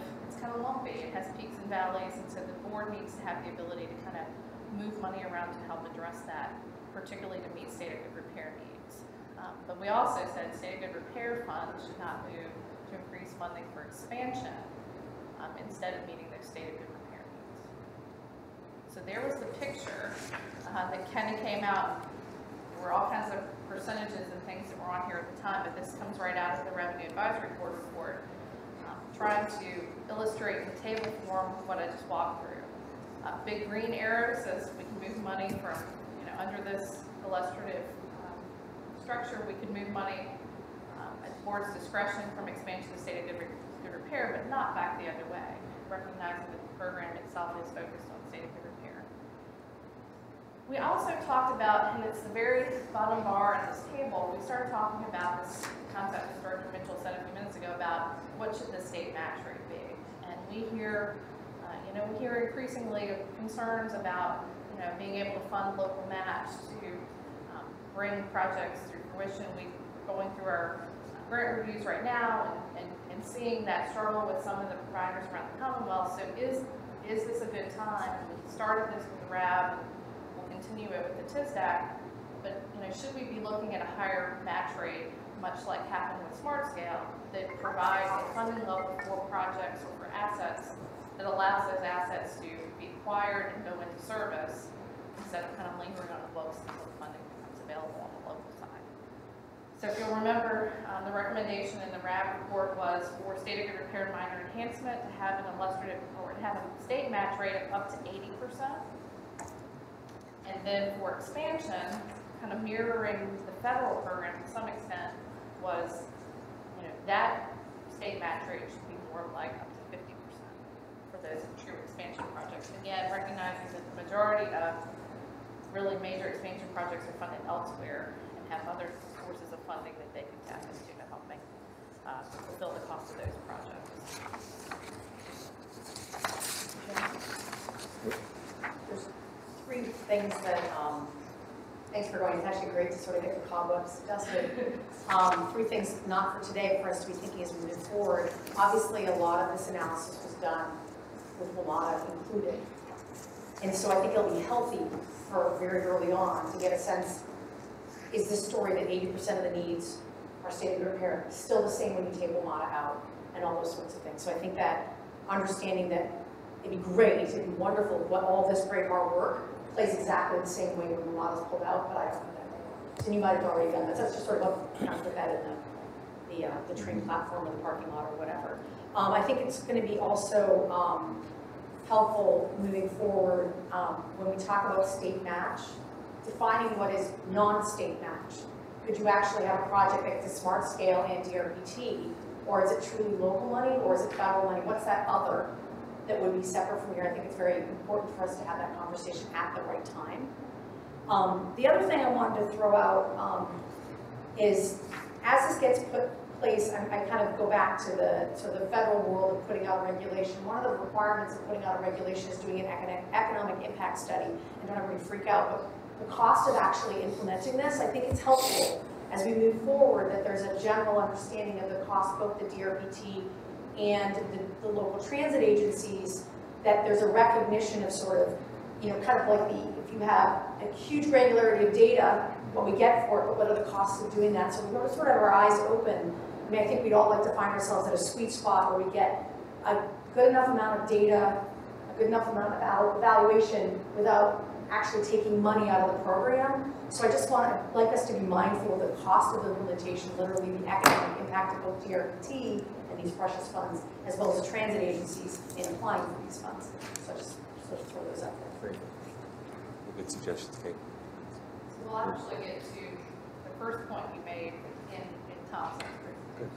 lumpy. It has peaks and valleys, and so the board needs to have the ability to kind of move money around to help address that, particularly to meet state of good repair needs. But we also said state of good repair funds should not move to increase funding for expansion instead of meeting those state of good repair needs. So there was the picture that Kenny came out. There were all kinds of percentages and things that were on here at the time, but this comes right out of the Revenue Advisory Board report, trying to illustrate in the table form what I just walked through. Big green arrow says we can move money from, under this illustrative structure, we can move money at the board's discretion from expansion to state of good repair, but not back the other way, recognizing that the program itself is focused on state of good repair. We also talked about, and it's the very bottom bar in this table, we started talking about this concept that Director Mitchell said a few minutes ago about what should the state match rate be. And we hear, we hear increasingly concerns about, being able to fund local match to bring projects through fruition. We're going through our grant reviews right now and seeing that struggle with some of the providers around the Commonwealth. So is this a good time? We started this with the RAB, we'll continue it with the TSDAC, but should we be looking at a higher match rate, much like happened with Smart Scale, that provides a funding level for projects or for assets that allows those assets to be acquired and go into service instead of kind of lingering on the books until the funding becomes available on the local side. So if you'll remember, the recommendation in the RAB report was for state of good repair and minor enhancement to have an illustrative or to have a state match rate of up to 80%. And then for expansion, kind of mirroring the federal program to some extent, was, that state match rate should be more like up to 50% for those true expansion projects. Again, recognizing that the majority of really major expansion projects are funded elsewhere and have other sources of funding that they can tap into to help make fulfill the cost of those projects. There's three things that, thanks for going, it's actually great to sort of get the cobwebs dusted. Three things, not for today, for us to be thinking as we move forward. Obviously, a lot of this analysis was done with WMATA included. And so I think it'll be healthy for very early on to get a sense, is this story that 80% of the needs are state of good repair still the same when you take WMATA out and all those sorts of things. So I think that understanding that it'd be great, it'd be wonderful, what all this great hard work plays exactly the same way when WMATA's pulled out, but I don't know that right now. So you might have already done that. That's just sort of kind of put that in the train platform or the parking lot or whatever. I think it's going to be also helpful moving forward when we talk about state match, defining what is non-state match. Could you actually have a project that is Smart Scale and DRPT, or is it truly local money, or is it federal money? What's that other that would be separate from here? I think it's very important for us to have that conversation at the right time. The other thing I wanted to throw out is, as this gets put in place, I kind of go back to the federal world of putting out a regulation. One of the requirements of putting out a regulation is doing an economic impact study. And don't everybody freak out, but the cost of actually implementing this, I think it's helpful as we move forward that there's a general understanding of the cost, both the DRPT and the local transit agencies, that there's a recognition of sort of, kind of like if you have a huge granularity of data, what we get for it, but what are the costs of doing that? So we want to sort of have our eyes open. I mean, I think we'd all like to find ourselves at a sweet spot where we get a good enough amount of data, a good enough amount of evaluation without actually taking money out of the program. So I just like us to be mindful of the cost of the implementation, literally the economic impact of both DRPT and these precious funds, as well as the transit agencies in applying for these funds. So just sort of throw those out there. Great. Good suggestions, Kate. So we'll actually get to the first point you made in Thompson. Good.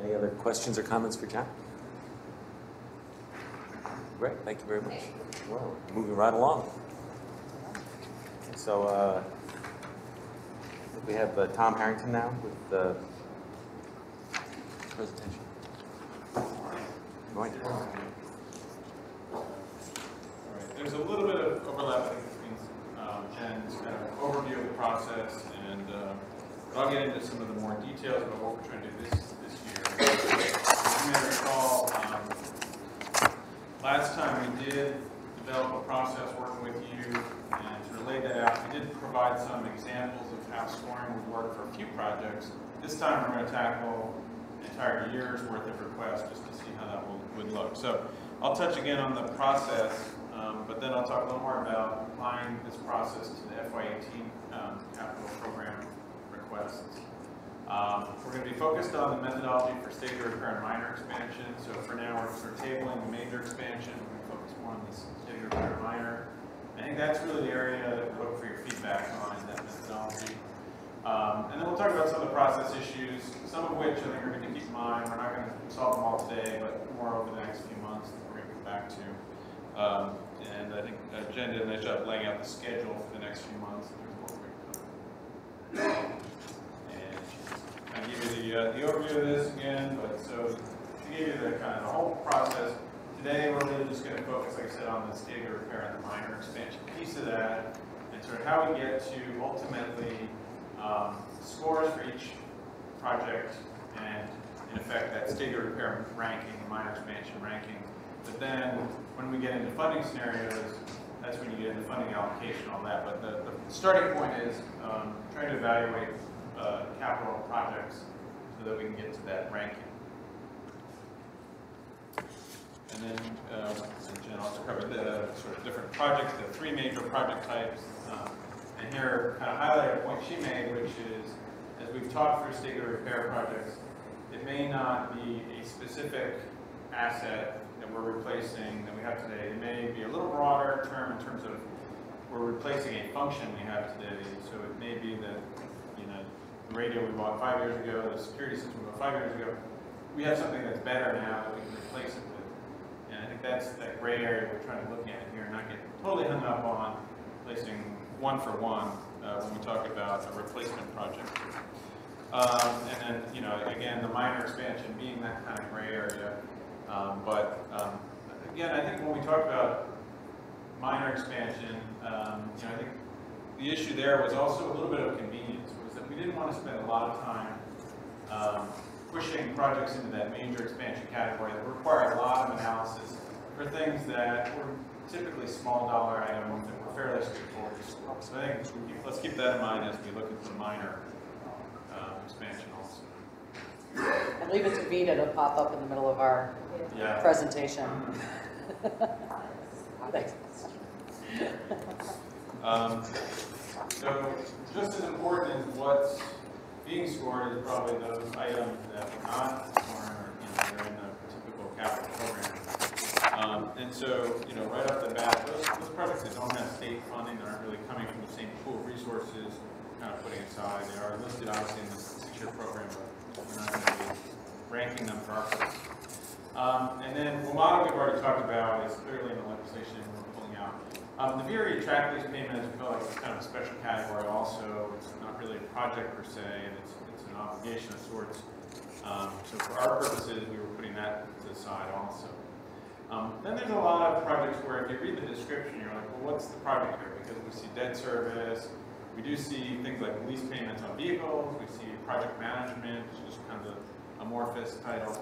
Any other questions or comments for John? Great, thank you very much. Well, moving right along. So I think we have Tom Harrington now with the presentation. Good morning. But I'll get into some of the more details about what we're trying to do this year. As you may recall, last time we did develop a process working with you and to lay that out. We did provide some examples of how scoring would work for a few projects. This time we're going to tackle an entire year's worth of requests just to see how that would look. So I'll touch again on the process, but then I'll talk a little more about applying this process to the FY18 capital program requests. We're going to be focused on the methodology for stage repair and minor expansion. So for now, we're sort of tabling the major expansion. We're going to focus more on the stage repair and minor. I think that's really the area that we'll look for your feedback on in that methodology. And then we'll talk about some of the process issues, some of which I think are going to keep in mind. We're not going to solve them all today, but more over the next few months that we're going to come back to. And I think Jen did a nice job laying out the schedule for the next few months. And I'll give you the overview of this again, but so to give you the kind of the whole process, today we're really just going to focus, like I said, on the stage repair and the minor expansion piece of that, and sort of how we get to ultimately scores for each project, and in effect that stage repair ranking, the minor expansion ranking. But then when we get into funding scenarios, that's when you get into funding allocation, all that. But the starting point is trying to evaluate capital projects so that we can get to that ranking. And then Jen also covered the sort of different projects, the three major project types. And here, kind of highlight a point she made, which is, as we've talked through stage repair projects, it may not be a specific asset that we're replacing that we have today. It may be a little broader term in terms of we're replacing a function we have today. So it may be that, you know, the radio we bought 5 years ago, the security system we bought 5 years ago, we have something that's better now that we can replace it with. And I think that's that gray area we're trying to look at here, not get totally hung up on replacing one for one when we talk about a replacement project. And then, you know, again, the minor expansion being that kind of gray area. Again, I think when we talk about minor expansion, you know, I think the issue there was also a little bit of convenience, was that we didn't want to spend a lot of time pushing projects into that major expansion category that require a lot of analysis for things that were typically small dollar items that were fairly straightforward to score. So I think let's keep that in mind as we look at the minor expansion also. And leave it to Vita to pop up in the middle of our presentation. Thanks. So just as important as what's being scored is probably those items that are not scored, or they're in the typical capital program. And so, you know, right off the bat, those projects that don't have state funding, that aren't really coming from the same pool of resources, kind of putting aside, they are listed obviously in the 6-year program, but we're not going to be ranking them for our purpose. And then WMATA we've already talked about is clearly in the legislation we're pulling out. The VRE track lease payment, as we feel like, it's kind of a special category also. It's not really a project per se, and it's an obligation of sorts. So for our purposes, we were putting that to the side also. Then there's a lot of projects where if you read the description, you're like, well, what's the project here? Because we see debt service, we do see things like lease payments on vehicles, we see project management, which is just kind of an amorphous title.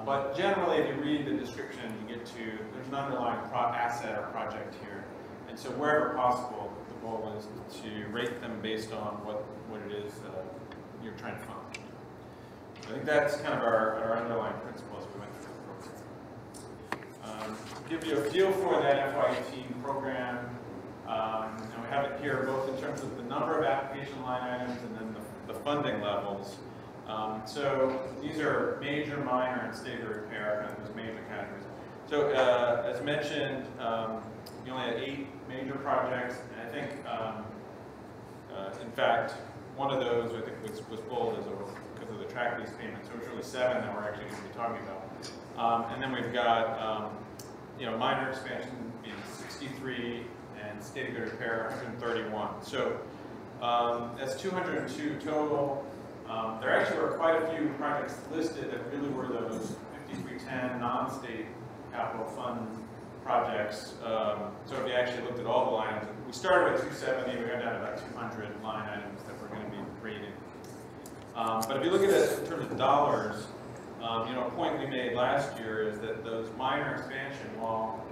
But generally, if you read the description, you get to, there's an underlying asset or project here. And so wherever possible, the goal is to rate them based on what it is you're trying to fund. I think that's kind of our underlying principle as we went through the program. To give you a feel for that FY18 program, and we have it here both in terms of the number of application line items and then the funding levels. So these are major, minor, and state of repair, kind of those major categories. So as mentioned, we only had 8 major projects, and I think, in fact, one of those I think was pulled because of the track lease payment. So it's really 7 that we're actually going to be talking about. And then we've got minor expansion being 63 and state of good repair 131. So that's 202 total. There actually were quite a few projects listed that really were those 5310 non-state capital fund projects. So if you actually looked at all the line items, we started with 270, we got down to about 200 line items that we're going to be rating. But if you look at it in terms of dollars, you know, a point we made last year is that those minor expansion, while,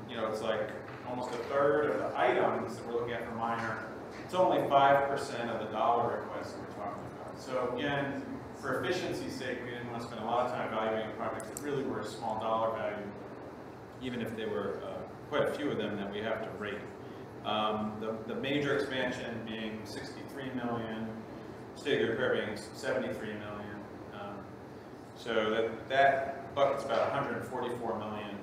you know, it's like almost a third of the items that we're looking at for minor, it's only 5% of the dollar requests that we're talking about. So again, for efficiency's sake, we didn't want to spend a lot of time evaluating projects that really were a small dollar value, even if they were quite a few of them that we have to rate. The major expansion being 63 million, state repair being 73 million. So that bucket's about 144 million.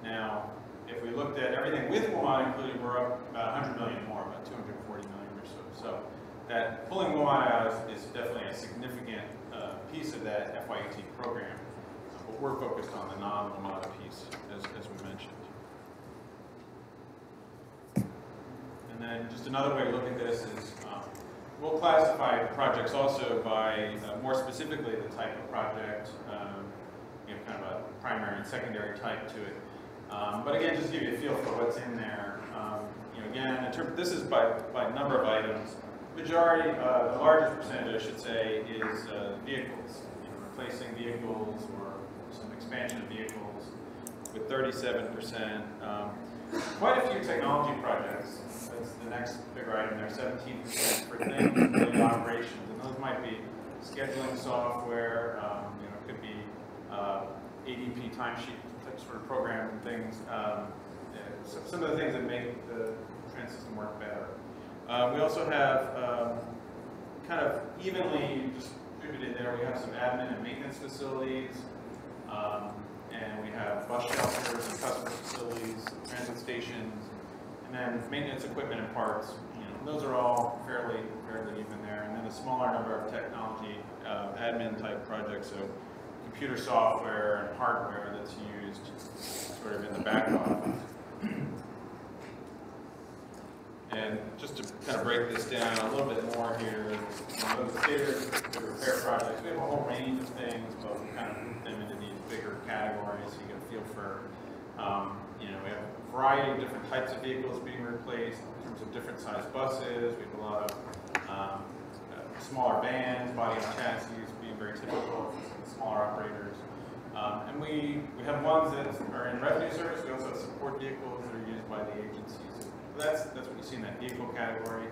Now, if we looked at everything with WMATA included, we're up about 100 million more, about 240 million or so. So that pulling WMATA out is definitely a significant piece of that FY18 program. But we're focused on the non-WMATA piece, as we mentioned. And then just another way to look at this is we'll classify projects also by more specifically the type of project, you know, kind of a primary and secondary type to it. But again, just to give you a feel for what's in there. You know, again, this is by number of items. Majority, the largest percentage, I should say, is vehicles. You know, replacing vehicles or some expansion of vehicles with 37%. Quite a few technology projects. That's the next bigger item there, 17% for things related to operations. And those might be scheduling software, you know, it could be ADP timesheet type sort of program and things. So some of the things that make the trend system work better. We also have kind of evenly distributed there. We have some admin and maintenance facilities. And we have bus shelters and customer facilities, transit stations, and then maintenance equipment and parts. You know, those are all fairly even there. And then a smaller number of technology admin type projects, so computer software and hardware that's used sort of in the back office. And just to kind of break this down a little bit more here, those bigger repair projects, we have a whole range of things, but we kind of group them into these bigger categories so you get a feel for, you know, we have a variety of different types of vehicles being replaced in terms of different size buses. We have a lot of smaller vans, body on chassis being very typical for smaller operators. And we have ones that are in revenue service. We also have support vehicles that are used by the agencies. So that's what you see in that vehicle category.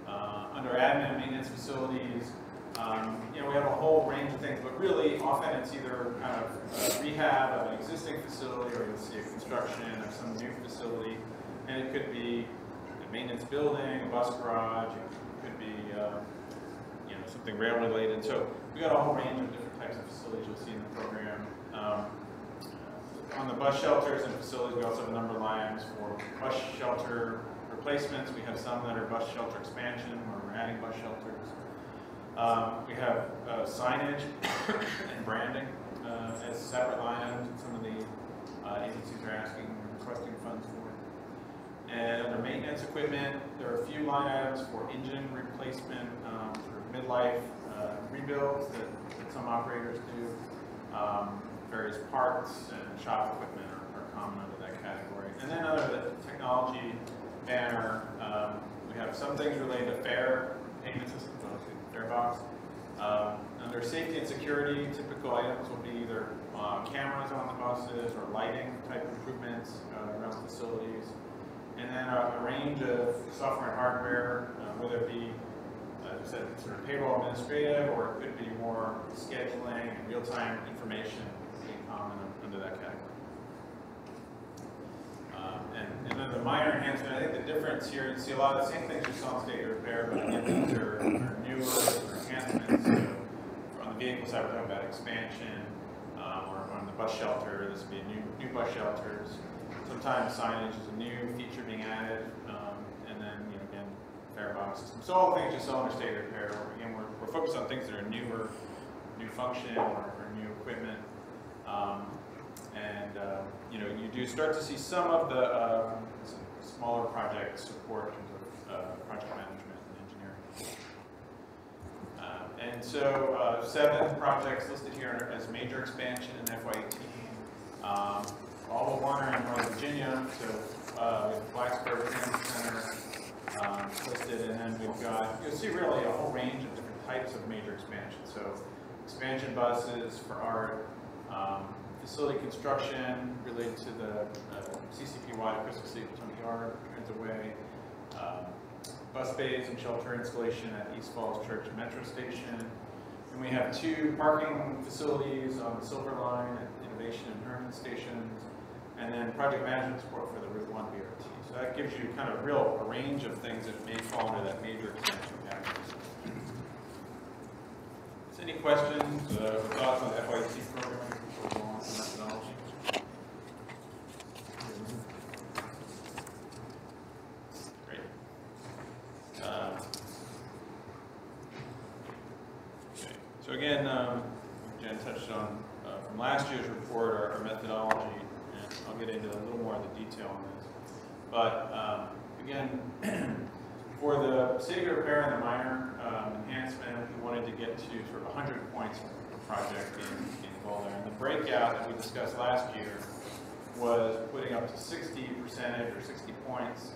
Under admin and maintenance facilities, you know, we have a whole range of things, but really often it's either kind of rehab of an existing facility, or you'll see a construction of some new facility, and it could be a maintenance building, a bus garage, it could be you know, something rail related. So we got a whole range of different types of facilities you'll see in the program. On the bus shelters and facilities, we also have a number of lines for bus shelter replacements. We have some that are bus shelter expansion, where we're adding bus shelters. We have signage and branding as separate line items that some of the agencies are asking and requesting funds for. And under maintenance equipment, there are a few line items for engine replacement, sort of midlife rebuilds that some operators do. Various parts and shop equipment are common under that category. And then under the technology banner, we have some things related to fare payment systems, fare box. Under safety and security, typical items will be either cameras on the buses or lighting type improvements around facilities. And then a range of software and hardware, whether it be, as I said, sort of payroll administrative, or it could be more scheduling and real-time information being common under that category. And then the minor enhancement, I think the difference here, you see a lot of the same things you saw in state repair, but again, these are newer enhancements. So on the vehicle side, we're talking about expansion, or on the bus shelter, this would be new bus shelters. Sometimes signage is a new feature being added, and then, you know, again, fare box system. So all the things you saw under state repair, again, we're focused on things that are newer, new function, or new equipment. You know, you do start to see some of the smaller project support in terms of project management and engineering. And so 7 projects listed here as major expansion in FY18. All but one are in Northern Virginia, so we have Blacksburg Transit Center listed, and then we've got, you'll see really a whole range of different types of major expansion. So expansion buses for our facility construction related to the CCPY, Crystal City Potomac Yard, Transitway, bus bays and shelter installation at East Falls Church Metro Station. And we have 2 parking facilities on the Silver Line at Innovation and Herman stations, and then project management support for the Route 1 DRPT. So that gives you kind of a range of things that may fall under that major expansion category. Any questions or thoughts on the FYC program before we go on to methodology? Great. Okay. So again, Jen touched on from last year's report our methodology, and I'll get into a little more of the detail on this. But again, for the city repair and the minor enhancement, we wanted to get to sort of 100 points per project in goal there. And the breakout that we discussed last year was putting up to 60% or 60 points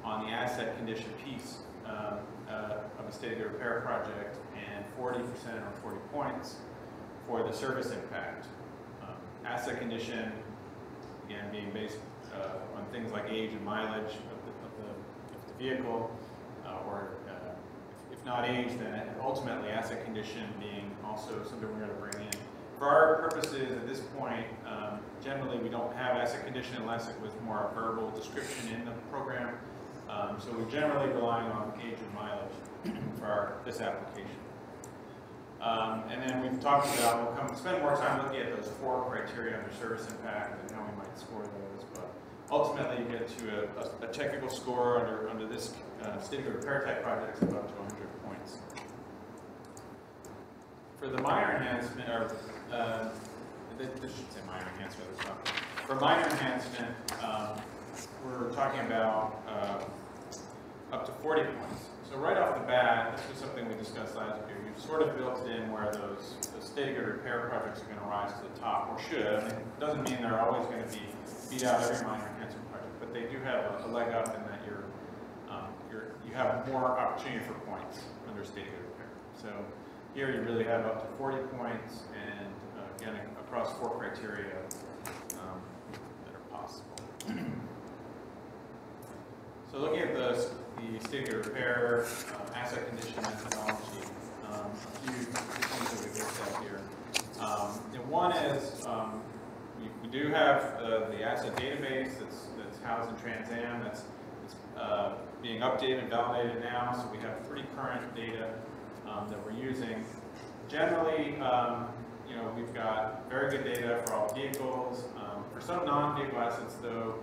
on the asset condition piece of a state repair project, and 40% or 40 points for the service impact. Asset condition, again, being based on things like age and mileage of the vehicle, or if not age, then ultimately asset condition being also something we're going to bring in. For our purposes at this point, generally we don't have asset condition unless it was more a verbal description in the program. So we're generally relying on age and mileage for this application. And then we've talked about, we'll spend more time looking at those 4 criteria under service impact and how we might score those. But ultimately you get to a technical score under this state repair type projects of up to 100 points. For the minor enhancement, or this should say minor enhancement or something. For minor enhancement, we're talking about up to 40 points. So right off the bat, this was something we discussed last year. You've sort of built it in where those state repair projects are going to rise to the top, or should. I mean, it doesn't mean they're always going to be beat out every minor enhancement project, but they do have a leg up in that you have more opportunity for points under state repair. So here you really have up to 40 points, and again, across 4 criteria that are possible. So looking at the state repair asset condition methodology, a few things that we looked at here. And one is we do have the asset database that's housed in Trans Am that's being updated and validated now, so we have pretty current data that we're using. Generally, we've got very good data for all vehicles. For some non-vehicle assets, though,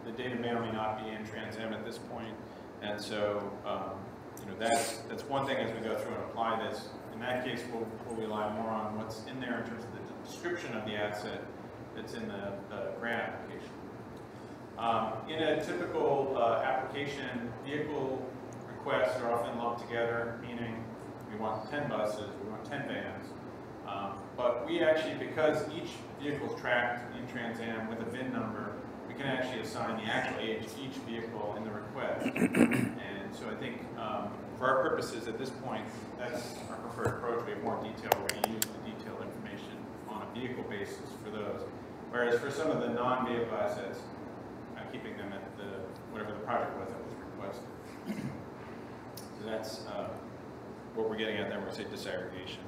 the data may or may not be in Trans Am at this point, and so that's one thing as we go through and apply this. In that case, we'll rely more on what's in there in terms of the description of the asset that's in the grant application. In a typical application, vehicle requests are often lumped together, meaning we want 10 buses, we want 10 vans. But we actually, because each vehicle is tracked in Trans Am with a VIN number, we can actually assign the actual age of each vehicle in the request. And so I think for our purposes at this point, that's our preferred approach. We have more detail. We're going to use the detailed information on a vehicle basis for those. Whereas for some of the non-vehicle assets, I'm keeping them at whatever the project was that was requested. So that's what we're getting at there when we say disaggregation.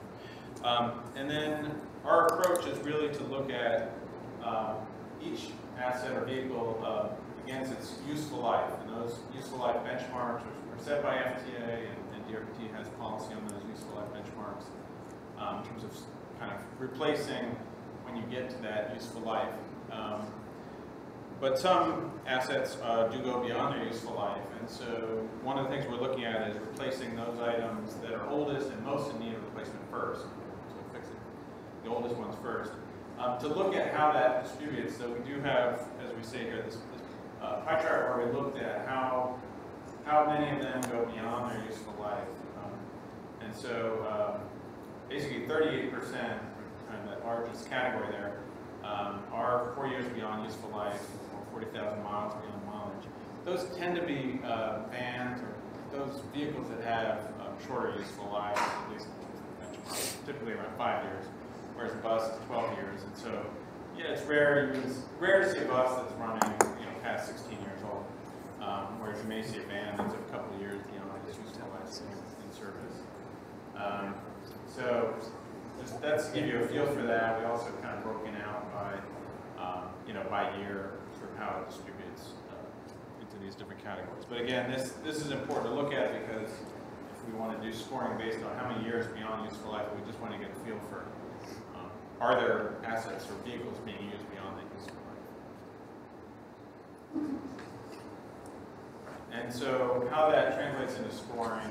And then our approach is really to look at each asset or vehicle against its useful life. And those useful life benchmarks are set by FTA, and DRPT has policy on those useful life benchmarks in terms of kind of replacing when you get to that useful life. But some assets do go beyond their useful life, and so one of the things we're looking at is replacing those items that are oldest and most in need of replacement first. So fixing the oldest ones first. To look at how that distributes, so we do have, as we say here, this pie chart where we looked at how many of them go beyond their useful life. And so basically 38%, kind of that largest category there, are 4 years beyond useful life, or 40,000 miles beyond mileage. Those tend to be vans or those vehicles that have shorter useful lives, at least typically around 5 years, whereas a bus is 12 years. And so, yeah, it's rare to see a bus that's running, past 16 years old, whereas you may see a van that's a couple of years beyond its useful life in service. So that's to give you a feel for that. We also kind of broken out by, by year, sort of how it distributes into these different categories. But again, this is important to look at because if we want to do scoring based on how many years beyond useful life, we just want to get a feel for are there assets or vehicles being used beyond that useful life. And so how that translates into scoring,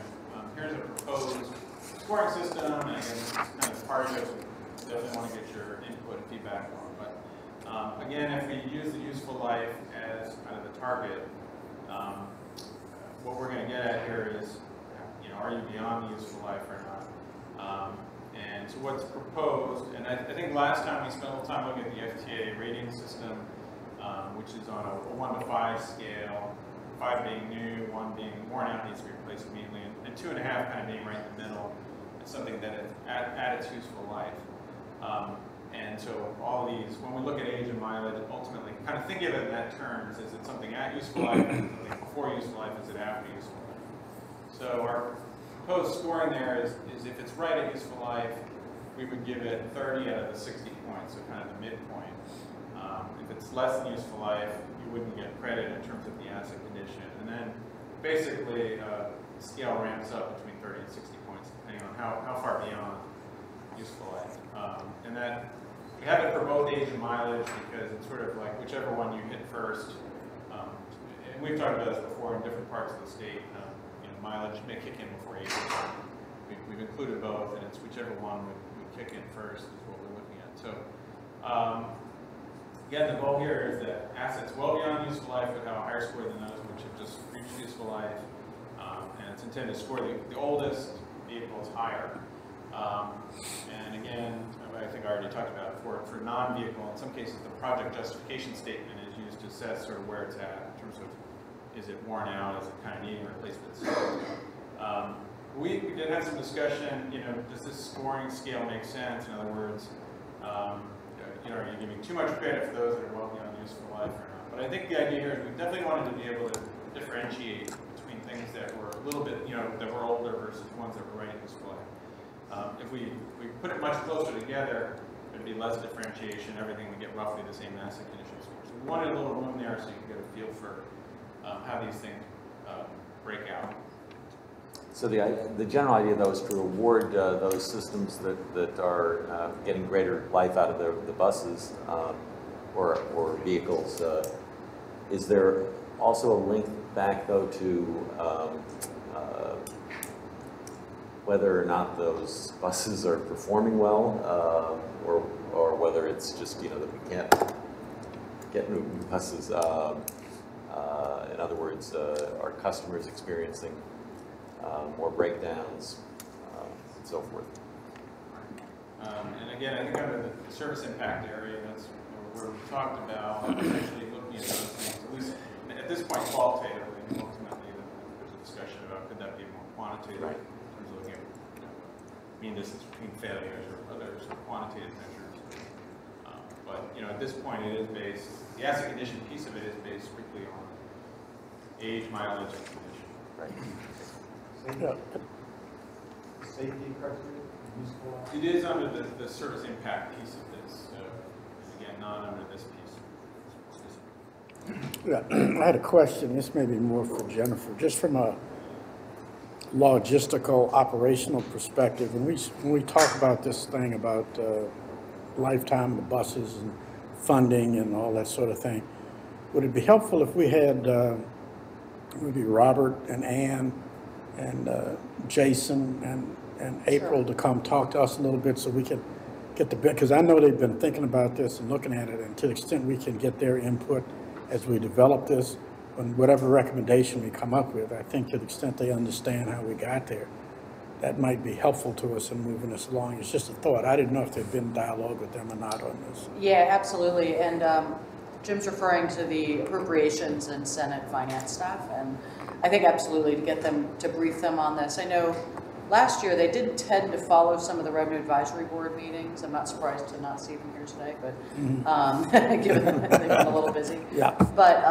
here's a proposed scoring system, and again, this is kind of part of it. Definitely want to get your input and feedback on. But again, if we use the useful life as kind of the target, what we're going to get at here is, are you beyond the useful life or not? And so what's proposed, and I think last time we spent a little time looking at the FTA rating system, which is on a 1 to 5 scale, 5 being new, 1 being worn out, needs to be replaced immediately, and 2.5 kind of being right in the middle. It's something that is at its useful life. And so all of these, when we look at age and mileage, ultimately kind of think of it in that terms. Is it something at useful life? Is it something before useful life? Is it after useful life? So our proposed scoring there is if it's right at useful life, we would give it 30 out of the 60 points, so kind of the midpoint. If it's less than useful life, you wouldn't get credit in terms of the asset condition. And then basically the scale ramps up between 30 and 60 points, depending on how far beyond useful life. And that we have it for both age and mileage because it's sort of like whichever one you hit first. And we've talked about this before in different parts of the state. Mileage may kick in before age. We've included both, and it's whichever one would kick in first is what we're looking at. So again, the goal here is that assets well beyond useful life would have a higher score than those which have just reached useful life. And it's intended to score the oldest vehicles higher. And again, I think I already talked about it, for non-vehicle, in some cases the project justification statement is used to assess sort of where it's at in terms of is it worn out, is it kind of needing replacement? So, we did have some discussion, does this scoring scale make sense? In other words, are you giving too much credit for those that are well beyond useful life or not? But I think the idea here is we definitely wanted to be able to differentiate between things that were a little bit, that were older versus ones that were right at useful life. If we put it much closer together, there'd be less differentiation. Everything would get roughly the same asset condition score. So we wanted a little room there so you could get a feel for how these things break out. So the general idea, though, is to reward those systems that are getting greater life out of the buses or vehicles. Is there also a link back, though, to whether or not those buses are performing well, or whether it's just that we can't get new buses? In other words, are customers experiencing more breakdowns, and so forth? And again, I think under the service impact area, that's where we talked about actually looking at those things, at least at this point qualitatively, and ultimately there's a discussion about could that be more quantitative in terms of looking at mean distance between failures or other quantitative measures. But at this point it is based, the asset condition piece of it is based strictly on age, mileage, and condition. Right. Safety criteria, useful life? It is under the service impact piece of this. So again, not under this piece. Yeah, I had a question. This may be more for Jennifer. Just from a logistical, operational perspective, when we talk about this thing about lifetime of buses and funding and all that sort of thing, would it be helpful if we had maybe Robert and Ann and Jason and April to come talk to us a little bit so we can get the bit, because I know they've been thinking about this and looking at it, and to the extent we can get their input as we develop this, and whatever recommendation we come up with, I think to the extent they understand how we got there, that might be helpful to us in moving us along. It's just a thought. I didn't know if there'd been dialogue with them or not on this. Yeah, absolutely. And Jim's referring to the appropriations and Senate finance staff, and I think absolutely to get them, to brief them on this. I know last year, they did tend to follow some of the Revenue Advisory Board meetings. I'm not surprised to not see them here today, but given that they've been a little busy. Yeah. But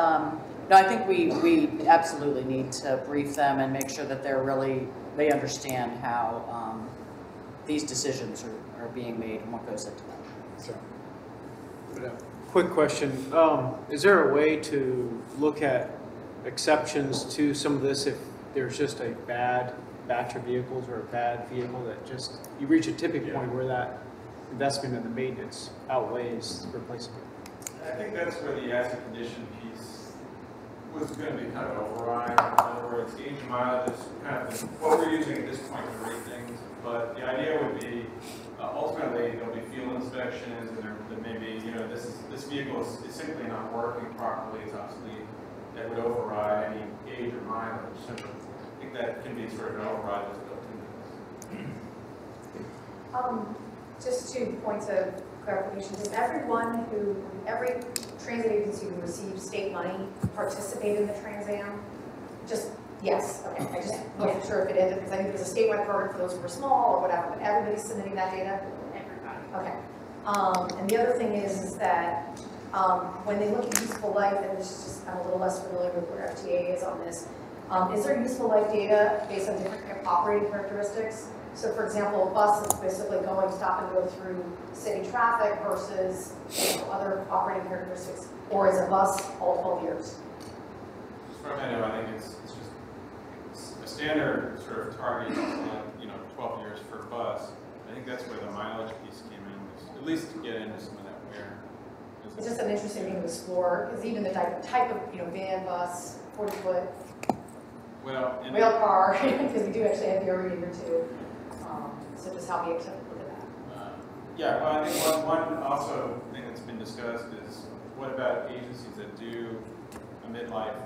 no, I think we absolutely need to brief them and make sure that they understand how these decisions are being made and what goes into them. So, quick question. Is there a way to look at exceptions to some of this if there's just a bad batch of vehicles or a bad vehicle that just, you reach a tipping point where that investment in the maintenance outweighs replacing it? I think that's where the asset condition piece was going to be kind of override. In other words, gauge mileage is kind of what we're using at this point to rate things. But the idea would be ultimately there'll be field inspections, and there may be, this vehicle is simply not working properly, it's obsolete. That would override any gauge or mileage. So I think that can be sort of an override that's built into this. Just 2 points of clarification. Does every transit agency who receives state money participate in the Trans Am? Just, yes, okay. I just wasn't sure if it ended, because I think there's a statewide program for those who are small or whatever, but everybody's submitting that data? Everybody. Okay. And the other thing is that when they look at useful life, and this is just, I'm a little less familiar with where FTA is on this, is there useful life data based on different operating characteristics? So for example, a bus is basically going stop and go through city traffic versus other operating characteristics, or is a bus all 12 years? As far as I know, I think it's just a standard sort of target, 12 years for a bus. I think that's where the mileage piece came in, was at least to get into some of that wear. It's just an interesting thing to explore, because even the type of van, bus, 40-foot, rail car, because we do actually have the area here too. So just help me look at that. Yeah, well, I think one also thing that's been discussed is what about agencies that do a midlife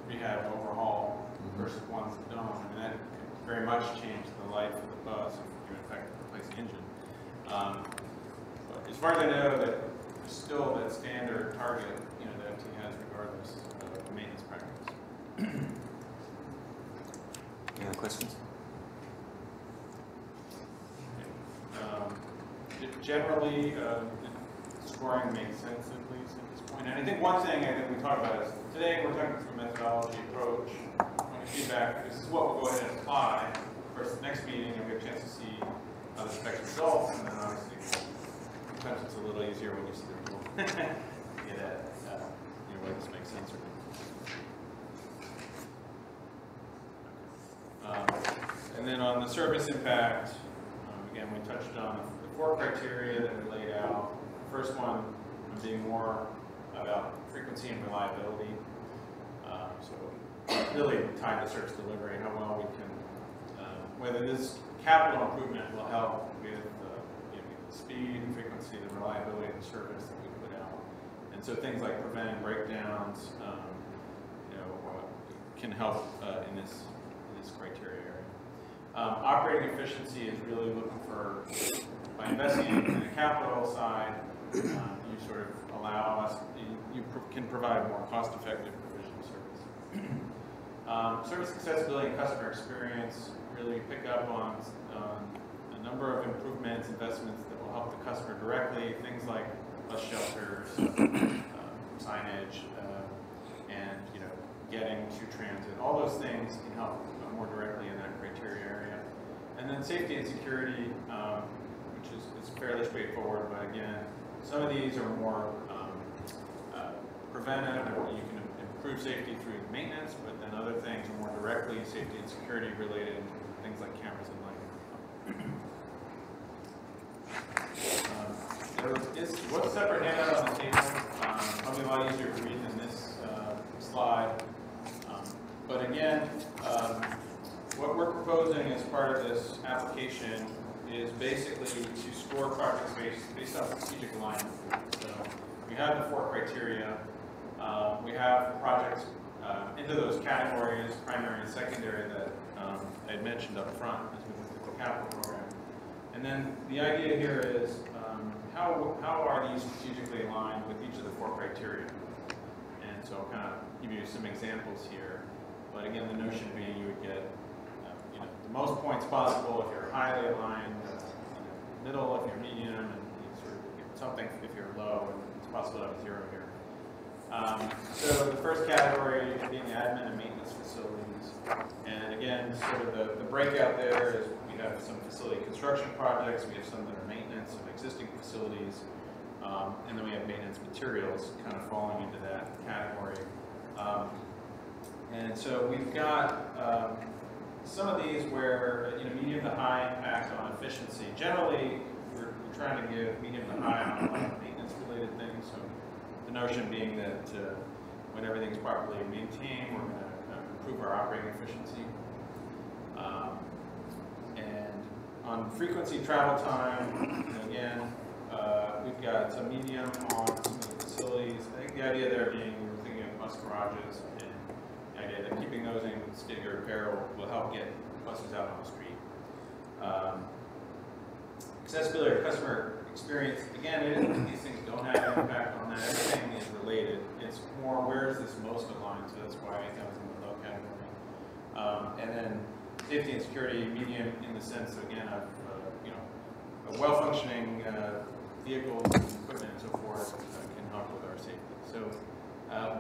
rehab overhaul versus ones that don't? I mean, that could very much change the life of the bus if you in fact replace the engine. But as far as I know, that there's still that standard target, that FT has regardless of the maintenance practice. Any other questions? Generally, scoring makes sense at least at this point. And I think one thing I think we talked about is today we're talking through methodology approach, feedback. This is what we'll go ahead and apply. Of course, the next meeting you'll get a chance to see how this affects results, and then obviously sometimes it's a little easier when you see the result. Get at whether this makes sense or not. And then on the service impact, again, we touched on the 4 criteria that we laid out. The first one being more about frequency and reliability. So really tied to service delivery, how well we can, whether this capital improvement will help with the speed, frequency, the reliability of the service that we put out. And so things like preventing breakdowns, can help in this criteria area. Operating efficiency is really looking for, by investing in the capital side, you sort of allow us, you can provide more cost-effective provision of service. Service accessibility and customer experience really pick up on a number of improvements, investments that will help the customer directly, things like bus shelters, signage, and getting to transit. All those things can help more directly in that criteria area. And then safety and security, which is fairly straightforward, but again, some of these are more preventive, and you can improve safety through maintenance, but then other things are more directly safety and security related, things like cameras and lighting. There is what's separate handout on the table. Probably a lot easier to read than this slide. But again, what we're proposing as part of this application is basically to score projects based on strategic alignment. So we have the 4 criteria. We have projects into those categories, primary and secondary, that I had mentioned up front as we looked at the capital program. And then the idea here is how are these strategically aligned with each of the 4 criteria? And so I'll kind of give you some examples here. But again, the notion being you would get the most points possible if you're highly aligned, middle if you're medium, and sort of something if you're low, and it's possible to have 0 here. So the first category being admin and maintenance facilities. And again, sort of the breakout there is we have some facility construction projects, we have some that are maintenance of existing facilities, and then we have maintenance materials kind of falling into that category. And so we've got some of these where, medium to high impact on efficiency. Generally, we're trying to give medium to high on a lot of maintenance-related things. So the notion being that when everything's properly maintained, we're going to improve our operating efficiency. And on frequency travel time, again, we've got some medium on some of the facilities. I think the idea there being we're thinking of bus garages, and the idea that keeping those in state of repair will help get buses out on the street. Accessibility or customer experience, again, these things don't have an impact on that. Everything is related. It's more where is this most aligned, so that's why that was in the low category. And then safety and security, medium in the sense, again, of a well-functioning vehicles and equipment and so forth can help with our safety. So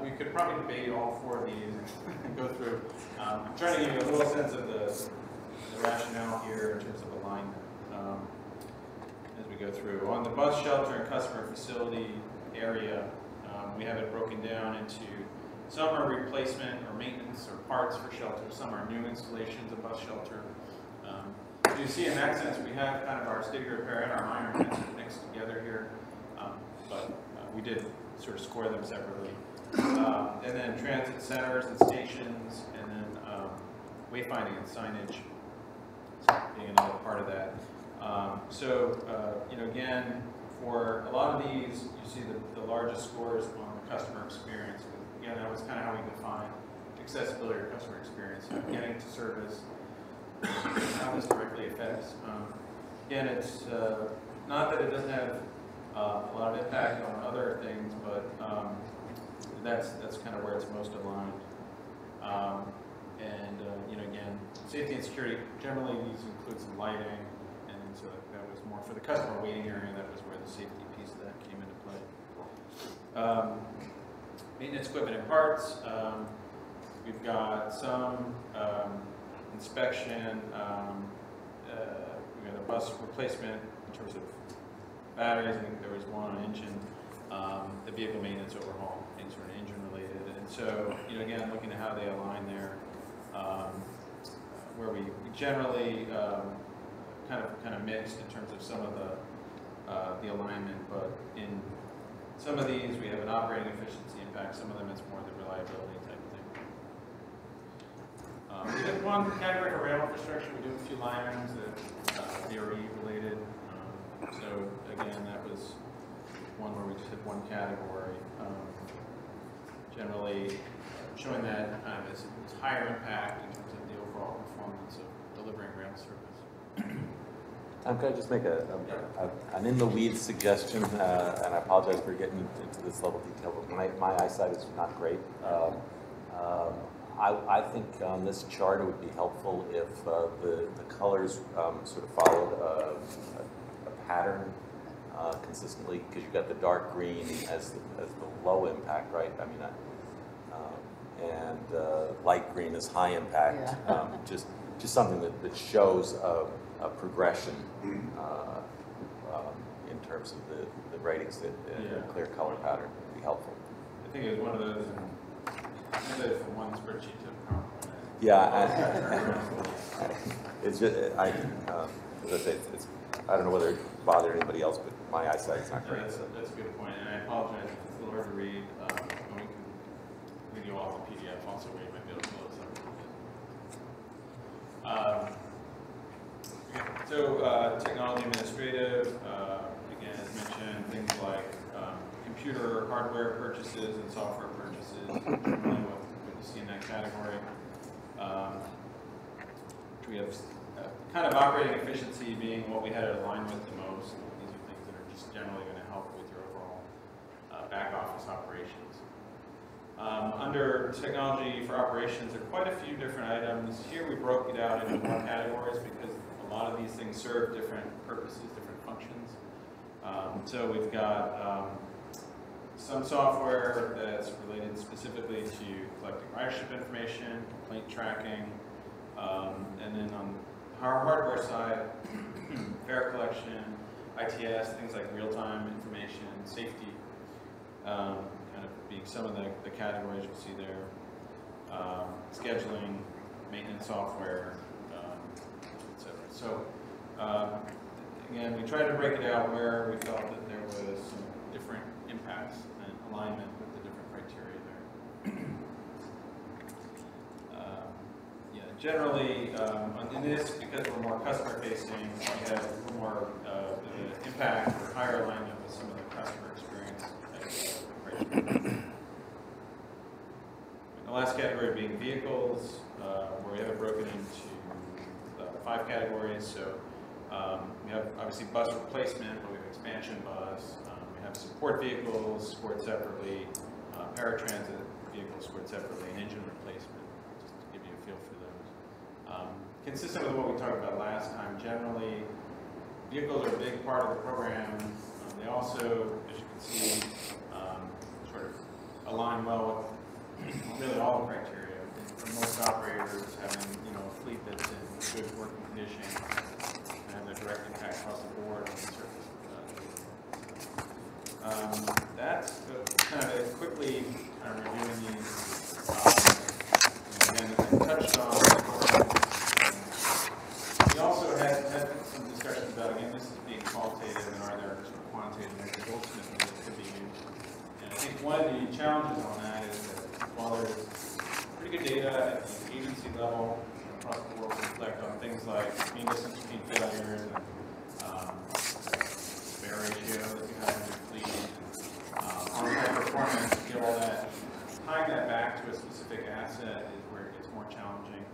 we could probably debate all 4 of these and go through. I'm trying to give you a little sense of the rationale here in terms of alignment as we go through. On the bus shelter and customer facility area, we have it broken down into some are replacement or maintenance or parts for shelters, some are new installations of bus shelter. You see in that sense, we have kind of our state repair and our minor events mixed together here, but we did sort of score them separately. And then transit centers and stations, and then wayfinding and signage being another part of that. Again, for a lot of these, you see the largest scores on the customer experience. Again, that was kind of how we define accessibility or customer experience, getting to service, how this directly affects. Again, it's not that it doesn't have a lot of impact on other things, but that's kind of where it's most aligned. Again, safety and security, generally these include some lighting, and so that was more for the customer waiting area, that was where the safety piece of that came into play. Maintenance equipment and parts, we've got some inspection, we got a bus replacement in terms of batteries. I think there was one on engine, the vehicle maintenance overhaul, things sort of engine related. And so, again, looking at how they align there, where we generally kind of mixed in terms of some of the alignment, but in some of these we have an operating efficiency impact. Some of them it's more the reliability type of thing. We did one category for rail infrastructure. We do a few line items that are DRE related. So again, that was one where we just did one category. Generally showing that kind of it's higher impact in terms of the overall performance of delivering rail service. Tom, can I just make an in-the-weeds suggestion, and I apologize for getting into this level of detail, but my eyesight is not great. I think on this chart it would be helpful if the colors sort of followed a pattern consistently, because you've got the dark green as the low impact, right? I mean, and light green is high impact. Yeah. Just something that shows a progression in terms of the ratings. A clear color pattern would be helpful. I think it was one of those. I did it from one spreadsheet to PowerPoint. Yeah, it's just as I say, I don't know whether it bothered anybody else, but my eyesight is not great. That's a good point, and I apologize if it's a little hard to read. We can video off the PDF also, where you might be able to pull this up. So technology administrative, again, as mentioned, things like computer hardware purchases and software purchases, really what you see in that category. We have kind of operating efficiency being what we had to align with the most. These are things that are just generally going to help with your overall back office operations. Under technology for operations, there are quite a few different items. Here we broke it out into more categories because a lot of these things serve different purposes, different functions. So we've got some software that's related specifically to collecting ridership information, complaint tracking, and then on our hardware side, fare collection, ITS, things like real-time information, safety, kind of being some of the categories you'll see there. Scheduling, maintenance software, etc. So again, we tried to break it out where we felt that there was some different impacts and alignment with the different criteria there. Generally, in this, because we're more customer-facing, we have a little more impact or higher alignment with some of the customer experience criteria. The last category being vehicles, where we have it broken into 5 categories. So we have obviously bus replacement, but we have expansion bus. We have support vehicles scored separately, paratransit vehicles scored separately, and engine replacement, just to give you a feel for those. Consistent with what we talked about last time, generally, vehicles are a big part of the program. They also, as you can see, sort of align well with really all the criteria. For most operators, having a fleet that's in good working condition and has a direct impact across the board on the surface. That's kind of quickly kind of reviewing these. Again, I touched on. We also had some discussions about, again, this is being qualitative and are there sort of quantitative measures ultimately that could be used. And I think one of the challenges on that is that while there's pretty good data at the agency level across the world to reflect on things like mean distance between failures and spare ratio that you have in your fleet, on-time performance, get all that, tying that back to a specific asset is where it gets more challenging.